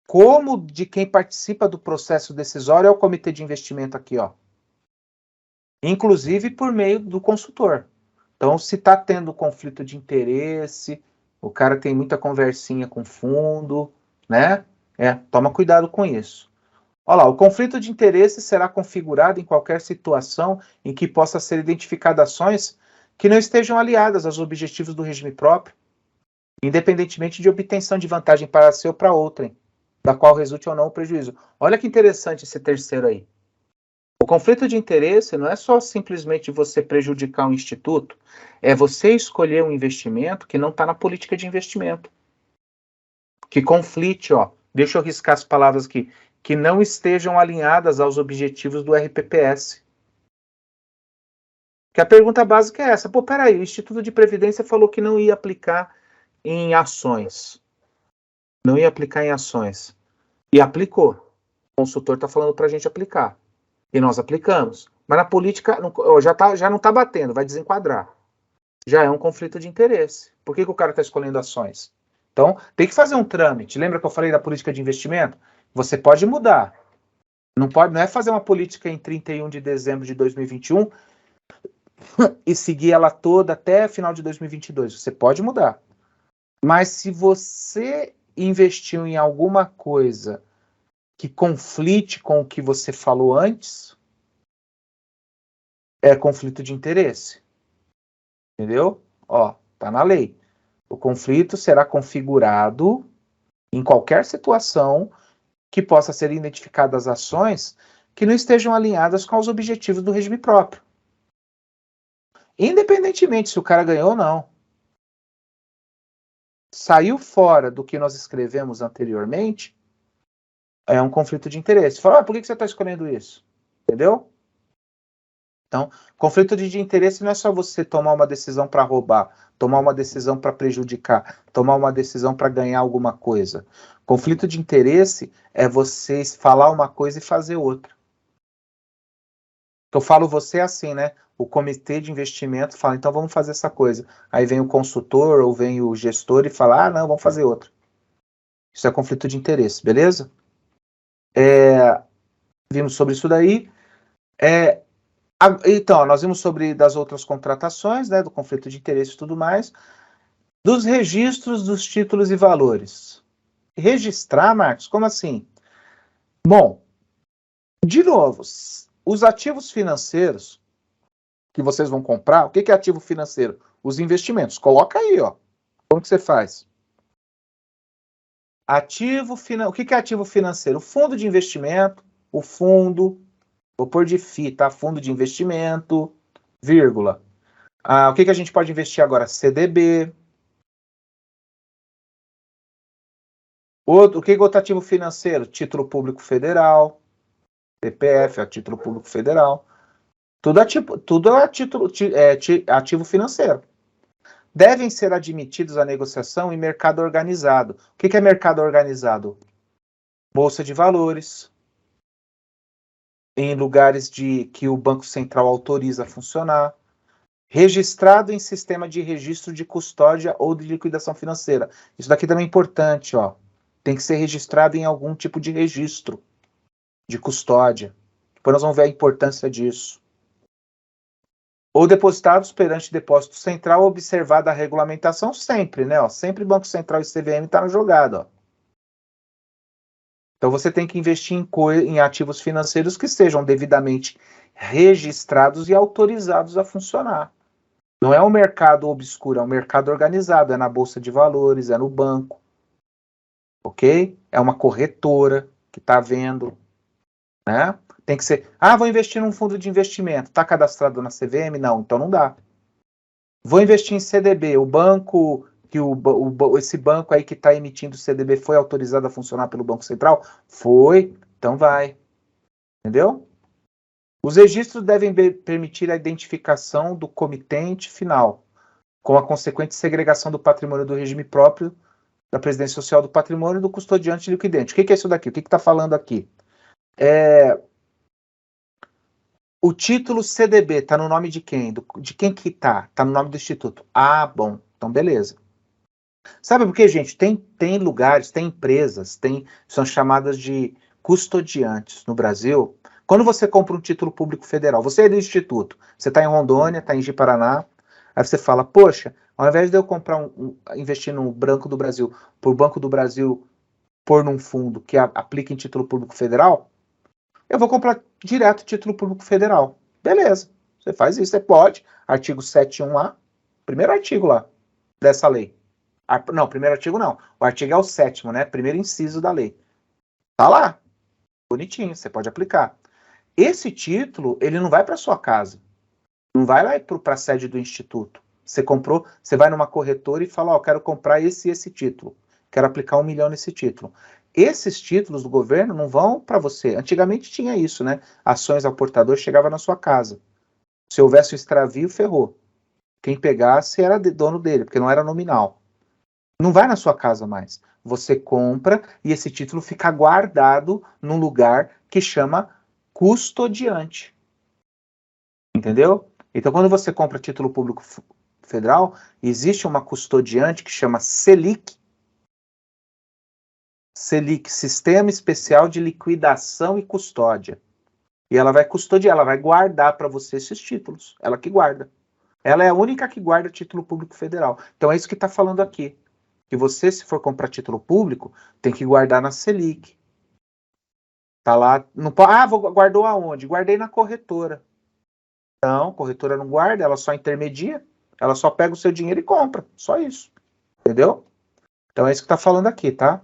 como de quem participa do processo decisório, é o comitê de investimento aqui, ó. Inclusive por meio do consultor. Então, se está tendo conflito de interesse, o cara tem muita conversinha com fundo, né? Toma cuidado com isso. Olha lá, o conflito de interesse será configurado em qualquer situação em que possa ser identificada ações que não estejam aliadas aos objetivos do regime próprio, independentemente de obtenção de vantagem para si ou para outrem, da qual resulte ou não o prejuízo. Olha que interessante esse terceiro aí. O conflito de interesse não é só simplesmente você prejudicar um instituto, é você escolher um investimento que não está na política de investimento. Que conflite, ó, deixa eu riscar as palavras aqui, que não estejam alinhadas aos objetivos do RPPS. Que a pergunta básica é essa, pô, peraí, o Instituto de Previdência falou que não ia aplicar em ações. Não ia aplicar em ações. E aplicou. O consultor está falando para a gente aplicar. E nós aplicamos. Mas na política já não está batendo, vai desenquadrar. Já é um conflito de interesse. Por que o cara está escolhendo ações? Então, tem que fazer um trâmite. Lembra que eu falei da política de investimento? Você pode mudar. Não é fazer uma política em 31 de dezembro de 2021 e seguir ela toda até final de 2022. Você pode mudar. Mas se você investiu em alguma coisa que conflite com o que você falou antes, é conflito de interesse. Entendeu? Ó, tá na lei. O conflito será configurado em qualquer situação que possa ser identificadas ações que não estejam alinhadas com os objetivos do regime próprio. Independentemente se o cara ganhou ou não. Saiu fora do que nós escrevemos anteriormente, é um conflito de interesse. Fala, por que você está escolhendo isso? Entendeu? Então, conflito de interesse não é só você tomar uma decisão para roubar, tomar uma decisão para prejudicar, tomar uma decisão para ganhar alguma coisa. Conflito de interesse é você falar uma coisa e fazer outra. Eu falo você assim, né? O comitê de investimento fala, então vamos fazer essa coisa. Aí vem o consultor ou vem o gestor e fala, ah, não, vamos fazer outra. Isso é conflito de interesse, beleza? Vimos sobre isso daí. Então, nós vimos sobre das outras contratações, né, do conflito de interesse e tudo mais, dos registros dos títulos e valores. Registrar, Marcos, como assim? Bom, de novo, os ativos financeiros que vocês vão comprar, o que é ativo financeiro? Os investimentos. Coloca aí, ó. Como que você faz? O que é ativo financeiro? O fundo de investimento, o fundo, vou pôr de FI, tá? Fundo de investimento, vírgula. O que a gente pode investir agora? CDB. O que é outro ativo financeiro? Título Público Federal, TPF, título público federal. Tudo é ativo financeiro. Devem ser admitidos à negociação em mercado organizado. O que é mercado organizado? Bolsa de valores, em lugares que o Banco Central autoriza a funcionar, registrado em sistema de registro de custódia ou de liquidação financeira. Isso daqui também é importante, ó. Tem que ser registrado em algum tipo de registro de custódia. Depois nós vamos ver a importância disso. Ou depositados perante depósito central, observada a regulamentação sempre, né? Ó, sempre Banco Central e CVM tá na jogada, ó. Então você tem que investir em ativos financeiros que sejam devidamente registrados e autorizados a funcionar. Não é um mercado obscuro, é um mercado organizado, é na bolsa de valores, é no banco, ok? É uma corretora que está vendo, né? Tem que ser, vou investir num fundo de investimento, está cadastrado na CVM? Não, então não dá. Vou investir em CDB, o banco, esse banco aí que está emitindo CDB foi autorizado a funcionar pelo Banco Central? Foi, então vai. Entendeu? Os registros devem permitir a identificação do comitente final, com a consequente segregação do patrimônio do regime próprio, da presidência social do patrimônio e do custodiante e liquidante. O que é isso daqui? O que está falando aqui? O título CDB está no nome de quem? De quem que está? Está no nome do instituto. Bom. Então, beleza. Sabe por quê, gente? Tem lugares, tem empresas, são chamadas de custodiantes no Brasil. Quando você compra um título público federal, você é do instituto, você está em Rondônia, está em Ji-Paraná, aí você fala, poxa, ao invés de eu investir no Banco do Brasil, por Banco do Brasil pôr num fundo que aplica em título público federal, eu vou comprar direto título público federal. Beleza, você faz isso, você pode. Artigo 7.1a, primeiro artigo lá dessa lei. Não, primeiro artigo não. O artigo é o 7º, né? Primeiro inciso da lei. Tá lá. Bonitinho, você pode aplicar. Esse título, ele não vai para sua casa, não vai lá para a sede do instituto. Você comprou, você vai numa corretora e fala, ó, quero comprar esse e esse título, quero aplicar 1 milhão nesse título. Esses títulos do governo não vão para você. Antigamente tinha isso, né? Ações ao portador chegava na sua casa. Se houvesse um extravio, ferrou. Quem pegasse era dono dele, porque não era nominal. Não vai na sua casa mais. Você compra e esse título fica guardado num lugar que chama custodiante. Entendeu? Então, quando você compra título público federal, existe uma custodiante que chama Selic. Selic, Sistema Especial de Liquidação e Custódia. E ela vai custodiar, ela vai guardar para você esses títulos. Ela que guarda. Ela é a única que guarda título público federal. Então é isso que está falando aqui. Que você, se for comprar título público, tem que guardar na Selic. Tá lá. Não, guardou aonde? Guardei na corretora. Não, corretora não guarda, ela só intermedia. Ela só pega o seu dinheiro e compra. Só isso. Entendeu? Então é isso que está falando aqui, tá?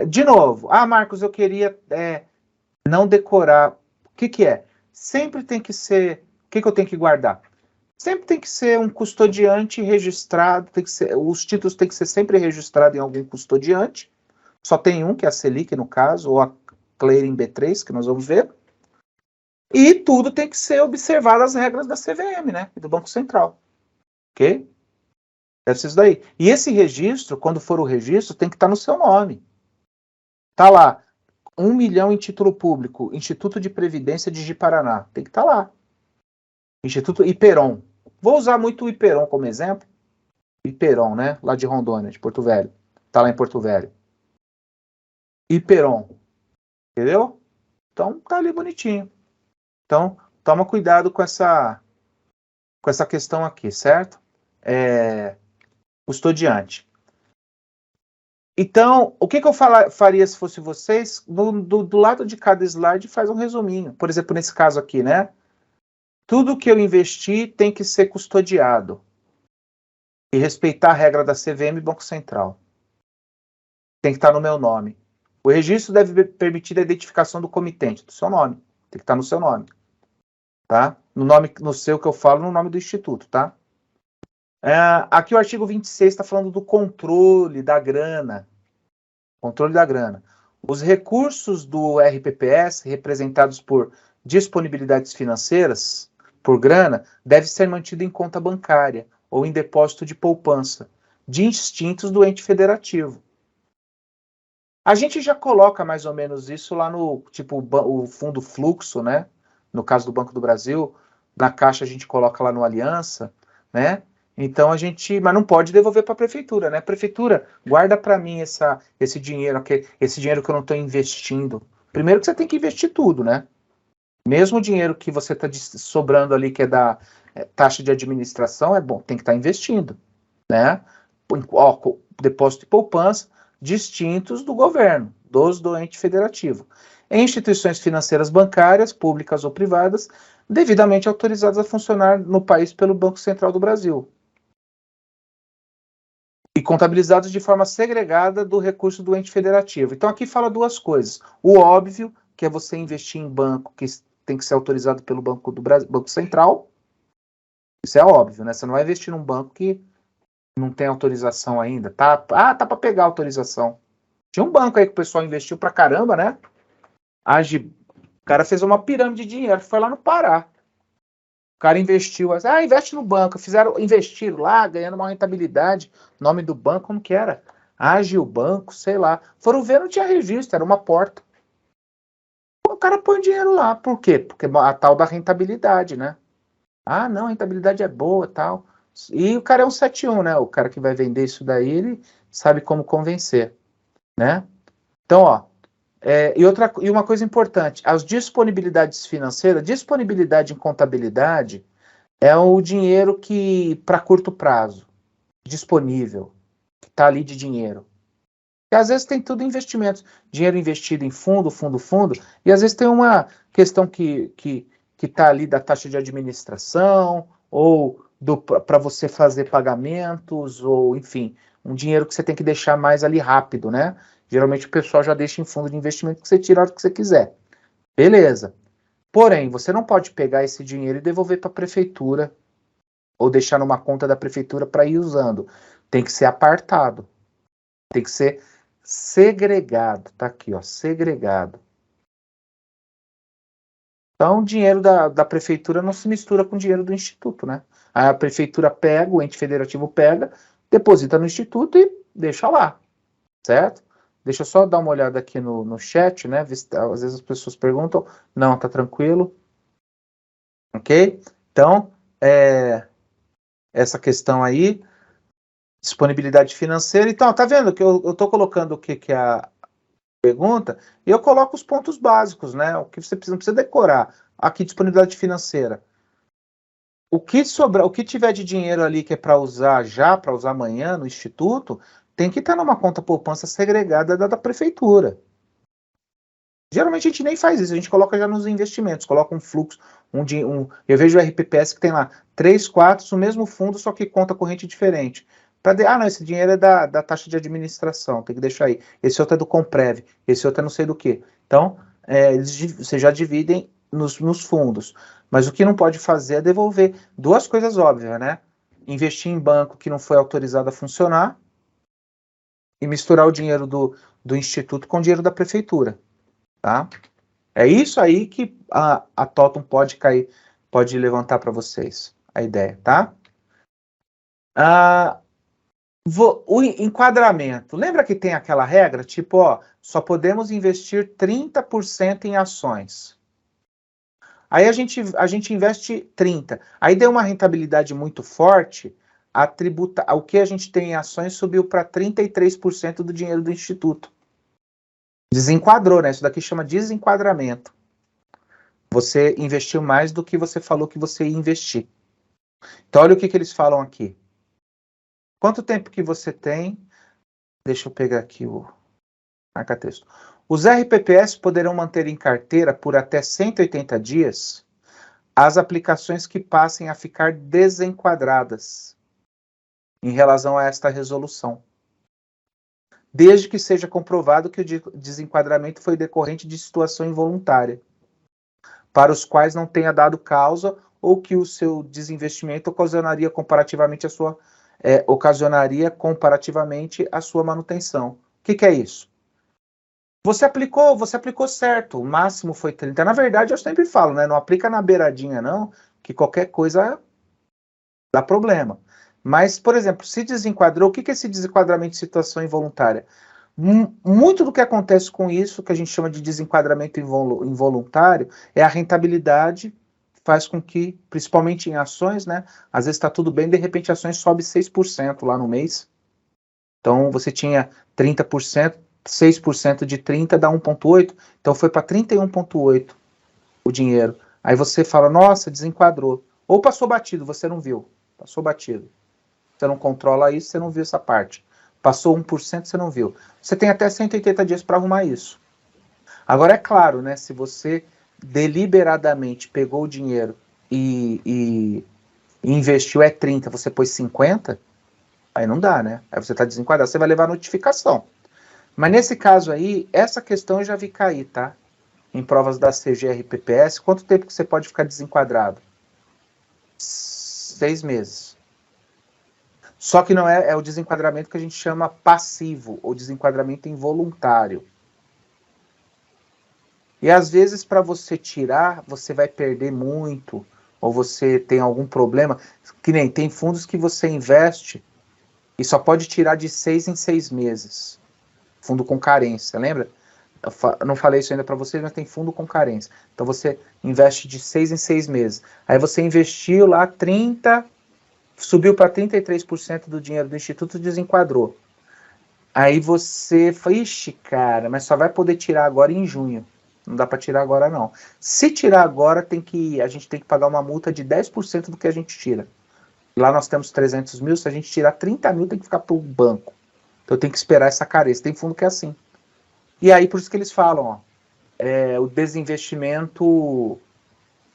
De novo. Marcos, eu queria não decorar. O que é? Sempre tem que ser. O que eu tenho que guardar? Sempre tem que ser um custodiante registrado, os títulos têm que ser sempre registrados em algum custodiante. Só tem um, que é a Selic, no caso, ou a Clearing B3, que nós vamos ver. E tudo tem que ser observado as regras da CVM, né? E do Banco Central. Ok? É isso daí. E esse registro, quando for o registro, tem que estar no seu nome. Tá lá, 1 milhão em título público, Instituto de Previdência de Ji-Paraná. Tem que estar lá. Instituto Iperon. Vou usar muito o Iperon como exemplo. Iperon, né? Lá de Rondônia, de Porto Velho. Tá lá em Porto Velho. Iperon. Entendeu? Então, tá ali bonitinho. Então, toma cuidado com essa questão aqui, certo? Custodiante. Então, o que eu faria se fosse vocês? Do lado de cada slide faz um resuminho. Por exemplo, nesse caso aqui, né? Tudo que eu investi tem que ser custodiado. E respeitar a regra da CVM e Banco Central. Tem que estar no meu nome. O registro deve permitir a identificação do comitente, do seu nome. Tem que estar no seu nome. Tá? No seu que eu falo, no nome do instituto, tá? Aqui o artigo 26 está falando do controle da grana. Controle da grana. Os recursos do RPPS, representados por disponibilidades financeiras, por grana, deve ser mantido em conta bancária ou em depósito de poupança, distintos do ente federativo. A gente já coloca mais ou menos isso lá no, tipo, o fundo fluxo, né? No caso do Banco do Brasil, na Caixa a gente coloca lá no Aliança, né? Então mas não pode devolver para a prefeitura, né? Prefeitura, guarda para mim esse dinheiro que eu não estou investindo. Primeiro que você tem que investir tudo, né? Mesmo o dinheiro que você está sobrando ali, que é da taxa de administração, é bom, tem que estar investindo, né? Depósito de poupança, distintos do governo, do ente federativo. Em instituições financeiras bancárias, públicas ou privadas, devidamente autorizadas a funcionar no país pelo Banco Central do Brasil. E contabilizados de forma segregada do recurso do ente federativo. Então aqui fala duas coisas. O óbvio, que é você investir em banco que tem que ser autorizado pelo Banco do Brasil, Banco Central. Isso é óbvio, né? Você não vai investir num banco que não tem autorização ainda. Tá para pegar autorização. Tinha um banco aí que o pessoal investiu pra caramba, né? O cara fez uma pirâmide de dinheiro, foi lá no Pará. O cara investiu, investe no banco. Investiram lá, ganhando uma rentabilidade. Nome do banco, como que era? Ágil Banco, sei lá. Foram ver, não tinha registro, era uma porta. O cara põe dinheiro lá. Por quê? Porque a tal da rentabilidade, né? Não, a rentabilidade é boa e tal. E o cara é um 7-1, né? O cara que vai vender isso daí, ele sabe como convencer, né? Então, e uma coisa importante, as disponibilidades financeiras, disponibilidade em contabilidade é o dinheiro que, para curto prazo, disponível, que está ali de dinheiro. E às vezes tem tudo investimentos, dinheiro investido em fundo, e às vezes tem uma questão que está ali da taxa de administração, ou para você fazer pagamentos, ou enfim, um dinheiro que você tem que deixar mais ali rápido, né? Geralmente o pessoal já deixa em fundo de investimento que você tira a hora que você quiser. Beleza. Porém, você não pode pegar esse dinheiro e devolver para a prefeitura ou deixar numa conta da prefeitura para ir usando. Tem que ser apartado. Tem que ser segregado. Tá aqui, ó, segregado. Então, o dinheiro da prefeitura não se mistura com o dinheiro do instituto, né? Aí a prefeitura pega, o ente federativo pega, deposita no instituto e deixa lá, certo? Deixa eu só dar uma olhada aqui no chat, né? Às vezes as pessoas perguntam. Não, tá tranquilo. Ok? Então, essa questão aí, disponibilidade financeira. Então, tá vendo que eu tô colocando o que é a pergunta e eu coloco os pontos básicos, né? O que você não precisa decorar. Aqui, disponibilidade financeira. O que sobrar, o que tiver de dinheiro ali que é para usar já, para usar amanhã no instituto, tem que estar numa conta poupança segregada da prefeitura. Geralmente a gente nem faz isso, a gente coloca já nos investimentos, coloca um fluxo, eu vejo o RPPS que tem lá 3, 4, o mesmo fundo, só que conta corrente diferente. Não, esse dinheiro é da taxa de administração, tem que deixar aí. Esse outro é do Comprev, esse outro é não sei do que. Então, você já dividem nos fundos. Mas o que não pode fazer é devolver. Duas coisas óbvias, né? Investir em banco que não foi autorizado a funcionar e misturar o dinheiro do instituto com o dinheiro da prefeitura. Tá? É isso aí que a Totum pode cair, pode levantar para vocês, a ideia, tá? O enquadramento. Lembra que tem aquela regra, tipo, ó, só podemos investir 30% em ações. Aí a gente investe 30%. Aí deu uma rentabilidade muito forte, o que a gente tem em ações subiu para 33% do dinheiro do instituto. Desenquadrou, né? Isso daqui chama desenquadramento. Você investiu mais do que você falou que você ia investir. Então, olha o que eles falam aqui. Quanto tempo que você tem? Deixa eu pegar aqui o marca-texto. Os RPPS poderão manter em carteira por até 180 dias as aplicações que passem a ficar desenquadradas em relação a esta resolução, desde que seja comprovado que o desenquadramento foi decorrente de situação involuntária, para os quais não tenha dado causa ou que o seu desinvestimento ocasionaria comparativamente a sua manutenção. O que é isso? Você aplicou certo, o máximo foi 30. Na verdade, eu sempre falo, né? Não aplica na beiradinha, não, que qualquer coisa dá problema. Mas, por exemplo, se desenquadrou, o que é esse desenquadramento de situação involuntária? Muito do que acontece com isso, que a gente chama de desenquadramento involuntário, é a rentabilidade, faz com que, principalmente em ações, né? Às vezes está tudo bem, de repente a ações sobe 6% lá no mês. Então você tinha 30%, 6% de 30 dá 1,8, então foi para 31,8 o dinheiro. Aí você fala, nossa, desenquadrou. Ou passou batido, você não viu. Passou batido. Você não controla isso, você não viu essa parte. Passou 1%, você não viu. Você tem até 180 dias para arrumar isso. Agora, é claro, né? Se você deliberadamente pegou o dinheiro e investiu 30, você pôs 50, aí não dá, né? Aí você está desenquadrado, você vai levar notificação. Mas nesse caso aí, essa questão eu já vi cair, tá? Em provas da CGRPPS, quanto tempo que você pode ficar desenquadrado? 6 meses. Só que não é o desenquadramento que a gente chama passivo, ou desenquadramento involuntário. E às vezes para você tirar, você vai perder muito, ou você tem algum problema, que nem tem fundos que você investe e só pode tirar de 6 em 6 meses. Fundo com carência, lembra? Eu não falei isso ainda para vocês, mas tem fundo com carência. Então você investe de 6 em 6 meses. Aí você investiu lá 30, subiu para 33% do dinheiro do instituto, desenquadrou. Aí você fala, ixi, cara, mas só vai poder tirar agora em junho. Não dá para tirar agora, não. Se tirar agora, a gente tem que pagar uma multa de 10% do que a gente tira. Lá nós temos 300 mil, se a gente tirar 30 mil, tem que ficar para o banco. Então tem que esperar essa carência. Tem fundo que é assim. E aí, por isso que eles falam, ó, o desinvestimento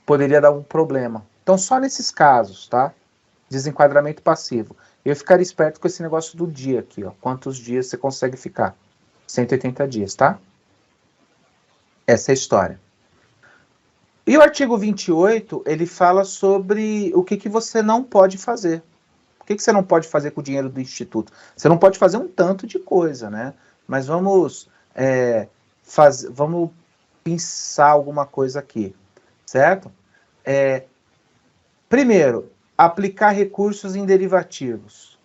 poderia dar um problema. Então, só nesses casos, tá? Desenquadramento passivo. Eu ficaria esperto com esse negócio do dia aqui, ó. Quantos dias você consegue ficar? 180 dias, tá? Essa é a história. E o artigo 28, ele fala sobre o que você não pode fazer. O que você não pode fazer com o dinheiro do Instituto? Você não pode fazer um tanto de coisa, né? Mas vamos pensar alguma coisa aqui, certo? Primeiro, aplicar recursos em derivativos.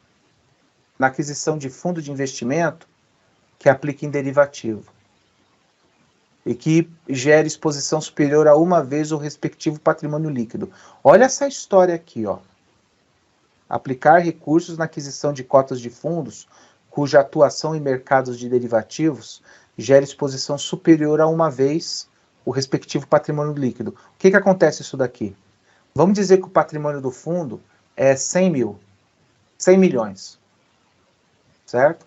Na aquisição de fundo de investimento, que aplique em derivativo. E que gere exposição superior a uma vez o respectivo patrimônio líquido. Olha essa história aqui, ó. Aplicar recursos na aquisição de cotas de fundos cuja atuação em mercados de derivativos gere exposição superior a uma vez o respectivo patrimônio líquido. O que acontece isso daqui? Vamos dizer que o patrimônio do fundo é 100 milhões, certo?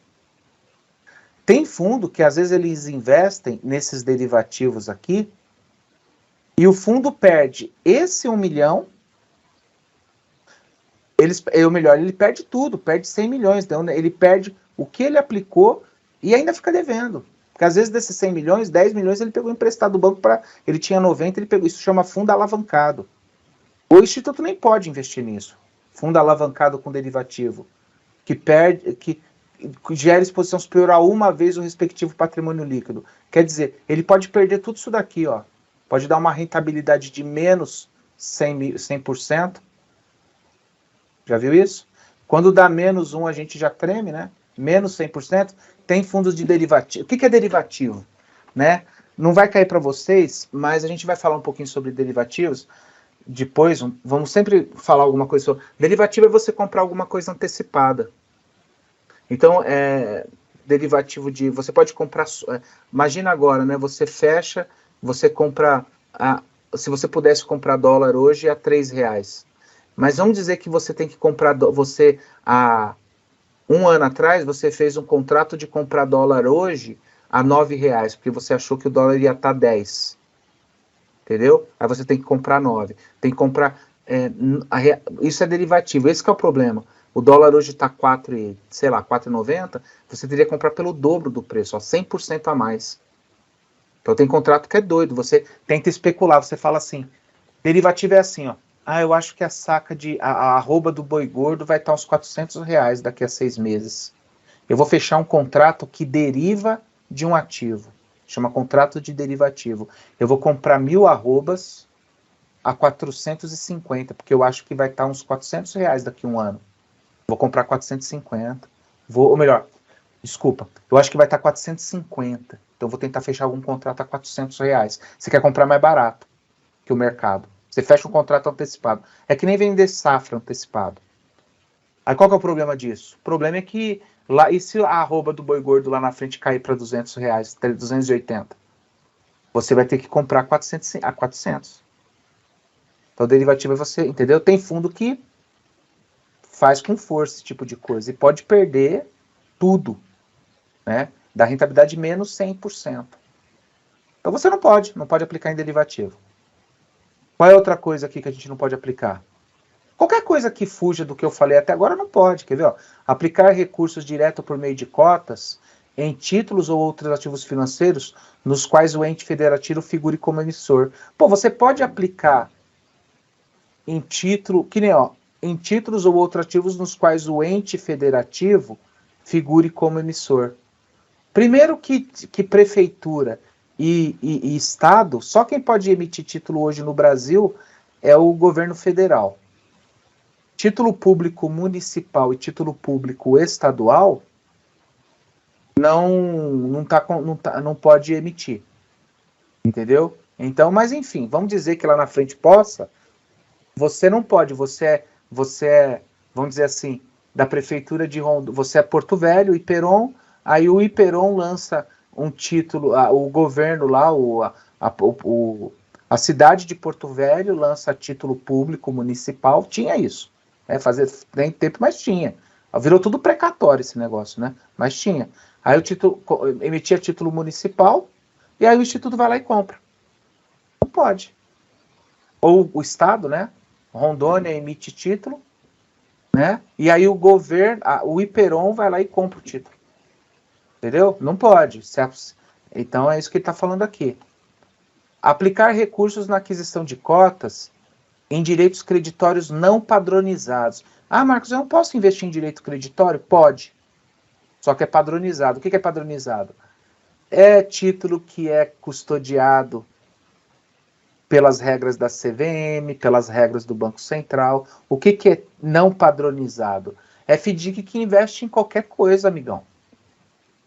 Tem fundo que às vezes eles investem nesses derivativos aqui e o fundo perde esse 1 milhão, ele perde tudo, perde 100 milhões, então ele perde o que ele aplicou e ainda fica devendo. Porque às vezes desses 100 milhões, 10 milhões ele pegou emprestado do banco, ele tinha 90, ele pegou, isso chama fundo alavancado. O Instituto nem pode investir nisso, fundo alavancado com derivativo, que gera exposição superior a uma vez o respectivo patrimônio líquido. Quer dizer, ele pode perder tudo isso daqui, ó. Pode dar uma rentabilidade de menos 100%. Já viu isso? Quando dá menos 1, a gente já treme, né? Menos 100%. Tem fundos de derivativo. O que é derivativo? Né? Não vai cair para vocês, mas a gente vai falar um pouquinho sobre derivativos. Depois, vamos sempre falar alguma coisa sobre... Derivativo é você comprar alguma coisa antecipada. Então, derivativo de... Você pode comprar... imagina agora, né? Você fecha, você compra... se você pudesse comprar dólar hoje, a R$3. Mas vamos dizer que você tem que comprar... há um ano atrás, você fez um contrato de comprar dólar hoje a R$9, porque você achou que o dólar ia estar 10. Entendeu? Aí você tem que comprar 9. Tem que comprar... isso é derivativo. Esse que é o problema. O dólar hoje está 4,90, você teria que comprar pelo dobro do preço, ó, 100% a mais. Então tem contrato que é doido, você tenta especular, você fala assim, derivativo é assim, ó, eu acho que a saca a arroba do boi gordo vai estar uns R$400 daqui a 6 meses. Eu vou fechar um contrato que deriva de um ativo, chama contrato de derivativo. Eu vou comprar 1000 arrobas a 450, porque eu acho que vai estar uns R$400 daqui a um ano. Vou comprar 450. Ou melhor, desculpa, eu acho que vai estar 450. Então vou tentar fechar algum contrato a R$400. Você quer comprar mais barato que o mercado. Você fecha um contrato antecipado. É que nem vender safra antecipado. Aí qual que é o problema disso? O problema é que lá, e se a arroba do boi gordo lá na frente cair para R$200, 280? Você vai ter que comprar a 400. Então o derivativo é você, entendeu? Tem fundo que faz com força esse tipo de coisa e pode perder tudo, né? Da rentabilidade menos 100%. Então você não pode aplicar em derivativo. Qual é outra coisa aqui que a gente não pode aplicar? Qualquer coisa que fuja do que eu falei até agora não pode, quer ver? Ó? Aplicar recursos direto por meio de cotas em títulos ou outros ativos financeiros nos quais o ente federativo figure como emissor. Pô, você pode aplicar em título, que nem, ó, em títulos ou outros ativos nos quais o ente federativo figure como emissor. Primeiro que prefeitura e estado, só quem pode emitir título hoje no Brasil é o governo federal. Título público municipal e título público estadual não pode emitir. Entendeu? Então, mas enfim, vamos dizer que lá na frente possa. Você não pode, você é, vamos dizer assim, da prefeitura de Rondônia, você é Porto Velho, Iperon, aí o Iperon lança um título, o governo lá, a cidade de Porto Velho lança título público municipal, tinha isso, tem tempo, mas tinha. Virou tudo precatório esse negócio, né? Mas tinha. Aí o título, emitia título municipal, e aí o instituto vai lá e compra. Não pode. Ou o estado, né? Rondônia emite título, né? E aí o governo, o Iperon vai lá e compra o título. Entendeu? Não pode. Então é isso que ele está falando aqui. Aplicar recursos na aquisição de cotas em direitos creditórios não padronizados. Ah, Marcos, eu não posso investir em direito creditório? Pode. Só que é padronizado. O que é padronizado? É título que é custodiado pelas regras da CVM, pelas regras do Banco Central. O que é não padronizado? É FDIC que investe em qualquer coisa, amigão.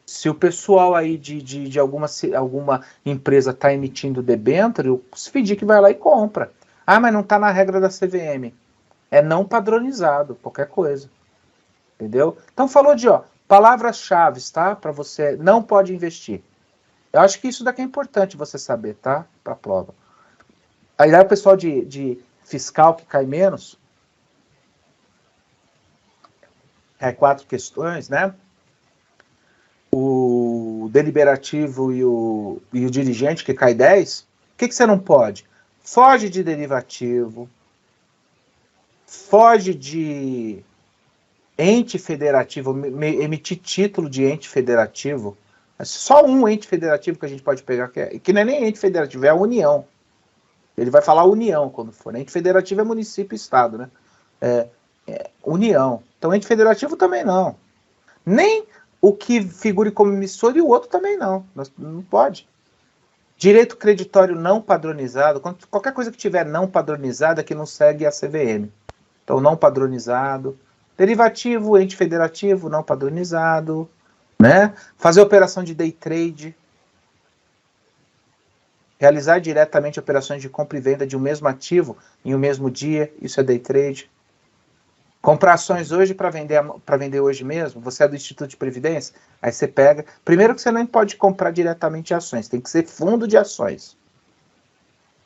Se o pessoal aí de alguma empresa está emitindo debênture, o FDIC vai lá e compra. Ah, mas não está na regra da CVM. É não padronizado, qualquer coisa. Entendeu? Então falou de palavras-chave, tá? Para você não pode investir. Eu acho que isso daqui é importante você saber, tá? Para a prova. Aí o pessoal de fiscal que cai menos. É 4 questões, né? O deliberativo e o dirigente, que cai 10. O que você não pode? Foge de derivativo. Foge de ente federativo, emitir título de ente federativo. Só um ente federativo que a gente pode pegar, que não é nem ente federativo, é a União. Ele vai falar União quando for. Ente federativo é município e estado, né? União. Então, ente federativo também não. Nem o que figure como emissor e o outro também não. Não pode. Direito creditório não padronizado, qualquer coisa que tiver não padronizada que não segue a CVM. Então, não padronizado. Derivativo, ente federativo, não padronizado. Né? Fazer operação de day trade. Realizar diretamente operações de compra e venda de um mesmo ativo em um mesmo dia. Isso é day trade. Comprar ações hoje para vender hoje mesmo. Você é do Instituto de Previdência? Aí você pega. Primeiro que você não pode comprar diretamente ações. Tem que ser fundo de ações.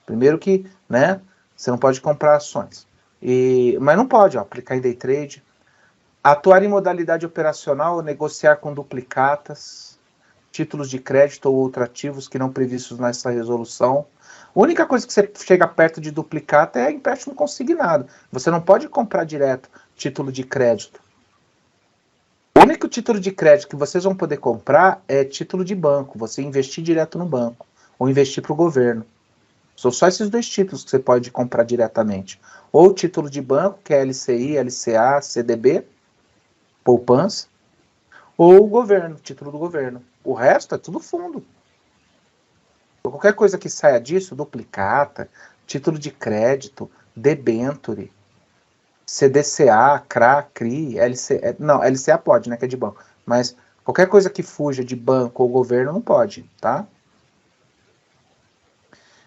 Primeiro que, né? Você não pode comprar ações. Mas não pode, aplicar em day trade. Atuar em modalidade operacional ou negociar com duplicatas, títulos de crédito ou outros ativos que não previstos nessa resolução. A única coisa que você chega perto de duplicata é empréstimo consignado. Você não pode comprar direto título de crédito. O único título de crédito que vocês vão poder comprar é título de banco. Você investir direto no banco ou investir para o governo. São só esses 2 títulos que você pode comprar diretamente. Ou título de banco, que é LCI, LCA, CDB, poupança, ou o governo, título do governo. O resto é tudo fundo. Qualquer coisa que saia disso, duplicata, título de crédito, debênture, CDCA, CRA, CRI, LCA, não, LCA pode, né, que é de banco, mas qualquer coisa que fuja de banco ou governo não pode, tá?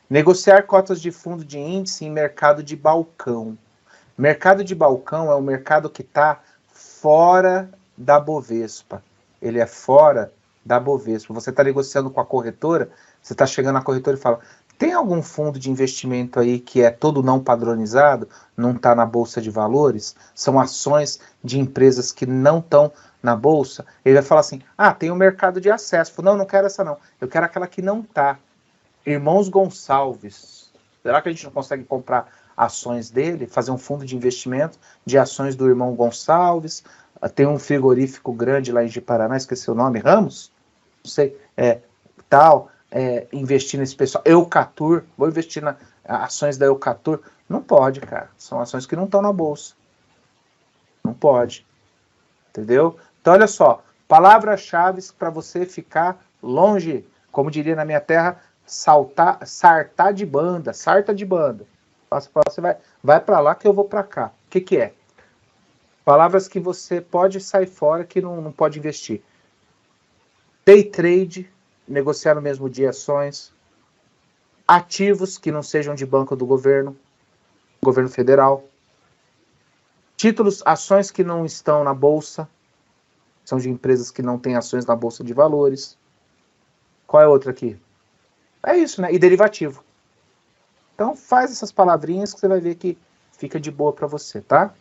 Negociar cotas de fundo de índice em mercado de balcão. Mercado de balcão é o mercado que está fora da Bovespa. Ele é fora da Bovespa. Você está negociando com a corretora, você está chegando na corretora e fala, tem algum fundo de investimento aí que é todo não padronizado, não está na Bolsa de Valores? São ações de empresas que não estão na Bolsa? Ele vai falar assim, tem o mercado de acesso. Não quero essa não. Eu quero aquela que não está. Irmãos Gonçalves. Será que a gente não consegue comprar ações dele, fazer um fundo de investimento de ações do irmão Gonçalves? Tem um frigorífico grande lá em Paraná, esqueci o nome, Ramos? Não sei, investir nesse pessoal. Eucatur, vou investir nas ações da Eucatur. Não pode, cara. São ações que não estão na bolsa. Não pode. Entendeu? Então, olha só, palavras-chave para você ficar longe, como diria na minha terra, sartar de banda, sarta de banda. Você vai para lá que eu vou para cá. O que é? Palavras que você pode sair fora, que não pode investir. Day trade, negociar no mesmo dia ações. Ativos que não sejam de banco do governo federal. Títulos, ações que não estão na bolsa, são de empresas que não têm ações na bolsa de valores. Qual é a outra aqui? É isso, né? E derivativo. Então, faz essas palavrinhas que você vai ver que fica de boa para você, tá?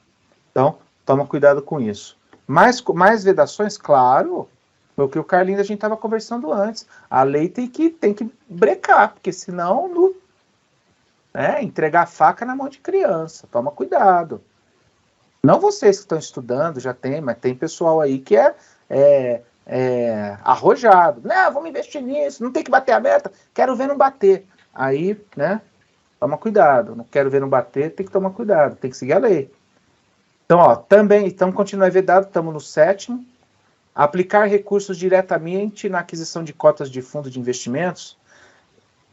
Então, toma cuidado com isso. Mais vedações? Claro. O que o Carlinhos a gente estava conversando antes. A lei tem que brecar, porque senão entregar a faca na mão de criança. Toma cuidado. Não vocês que estão estudando, já tem, mas tem pessoal aí que é arrojado. Não, vamos investir nisso, não tem que bater a meta. Quero ver não bater. aí, né, toma cuidado. Não quero ver não bater, tem que tomar cuidado, tem que seguir a lei. Então, ó, também, então continua vedado, estamos no 7º. Aplicar recursos diretamente na aquisição de cotas de fundo de investimentos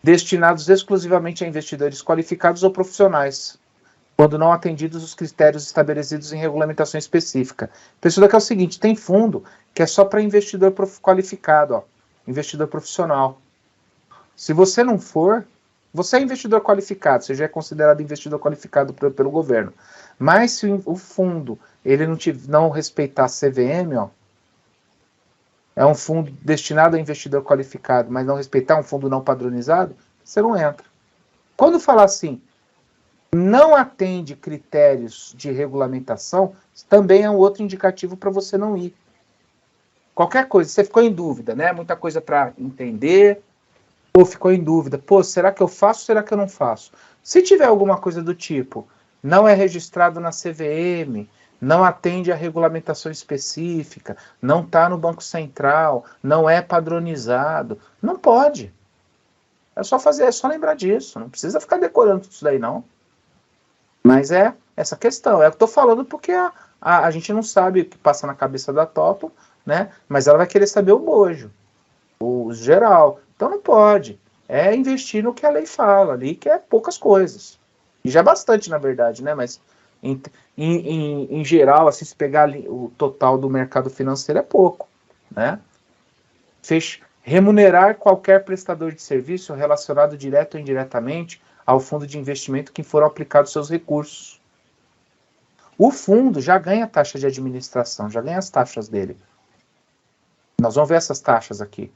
destinados exclusivamente a investidores qualificados ou profissionais, quando não atendidos os critérios estabelecidos em regulamentação específica. Pessoal, que é o seguinte, tem fundo que é só para investidor qualificado, ó, investidor profissional. Se você não for, você é investidor qualificado, você já é considerado investidor qualificado pelo governo. Mas se o fundo ele não respeitar a CVM, ó, é um fundo destinado a investidor qualificado, mas não respeitar um fundo não padronizado, você não entra. Quando falar assim, não atende critérios de regulamentação, também é um outro indicativo para você não ir. Qualquer coisa, você ficou em dúvida, né? Muita coisa para entender, ou ficou em dúvida, pô, será que eu faço, será que eu não faço? Se tiver alguma coisa do tipo, não é registrado na CVM, não atende a regulamentação específica, não está no Banco Central, não é padronizado, não pode. É só fazer, é só lembrar disso, não precisa ficar decorando tudo isso daí, não. Mas é essa questão, é o que eu estou falando porque a gente não sabe o que passa na cabeça da Topo, né? Mas ela vai querer saber o bojo, o geral. Então não pode. É investir no que a lei fala ali, que é poucas coisas. E já é bastante, na verdade, né? Mas em geral, assim, se pegar o total do mercado financeiro é pouco, né? Remunerar qualquer prestador de serviço relacionado direto ou indiretamente ao fundo de investimento que foram aplicados seus recursos. O fundo já ganha taxa de administração, já ganha as taxas dele. Nós vamos ver essas taxas aqui.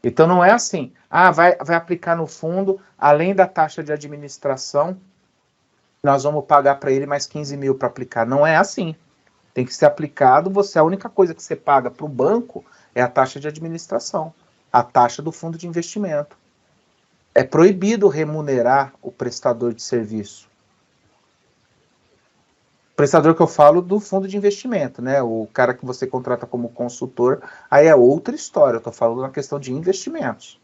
Então não é assim, vai aplicar no fundo, além da taxa de administração, nós vamos pagar para ele mais 15 mil para aplicar. Não é assim. Tem que ser aplicado, a única coisa que você paga para o banco é a taxa de administração, a taxa do fundo de investimento. É proibido remunerar o prestador de serviço. O prestador que eu falo do fundo de investimento, né? O cara que você contrata como consultor, aí é outra história. Eu estou falando na questão de investimentos.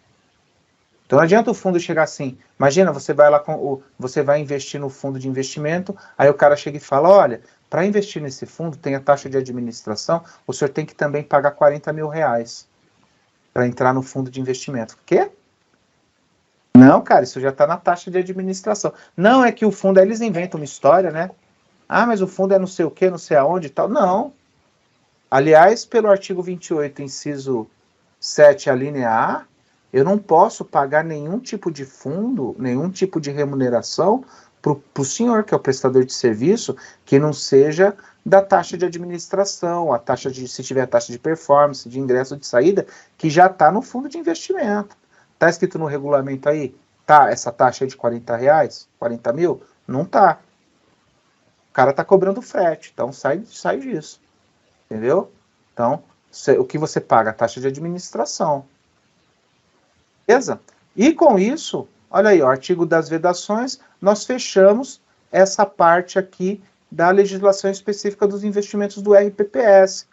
Então não adianta o fundo chegar assim. Imagina, você vai lá você vai investir no fundo de investimento, aí o cara chega e fala, olha, para investir nesse fundo tem a taxa de administração, o senhor tem que também pagar 40 mil reais para entrar no fundo de investimento. O quê? Não, cara, isso já está na taxa de administração. Não, é que o fundo, aí eles inventam uma história, né? Mas o fundo é não sei o quê, não sei aonde e tal. Não. Aliás, pelo artigo 28, inciso 7, a linha A, eu não posso pagar nenhum tipo de fundo, nenhum tipo de remuneração para o senhor, que é o prestador de serviço, que não seja da taxa de administração, se tiver a taxa de performance, de ingresso ou de saída, que já está no fundo de investimento. Está escrito no regulamento aí? Tá, essa taxa aí de 40 reais, 40 mil? Não tá. O cara está cobrando frete, então sai disso. Entendeu? Então, o que você paga? A taxa de administração. Beleza? E com isso, olha aí, o artigo das vedações, nós fechamos essa parte aqui da legislação específica dos investimentos do RPPS.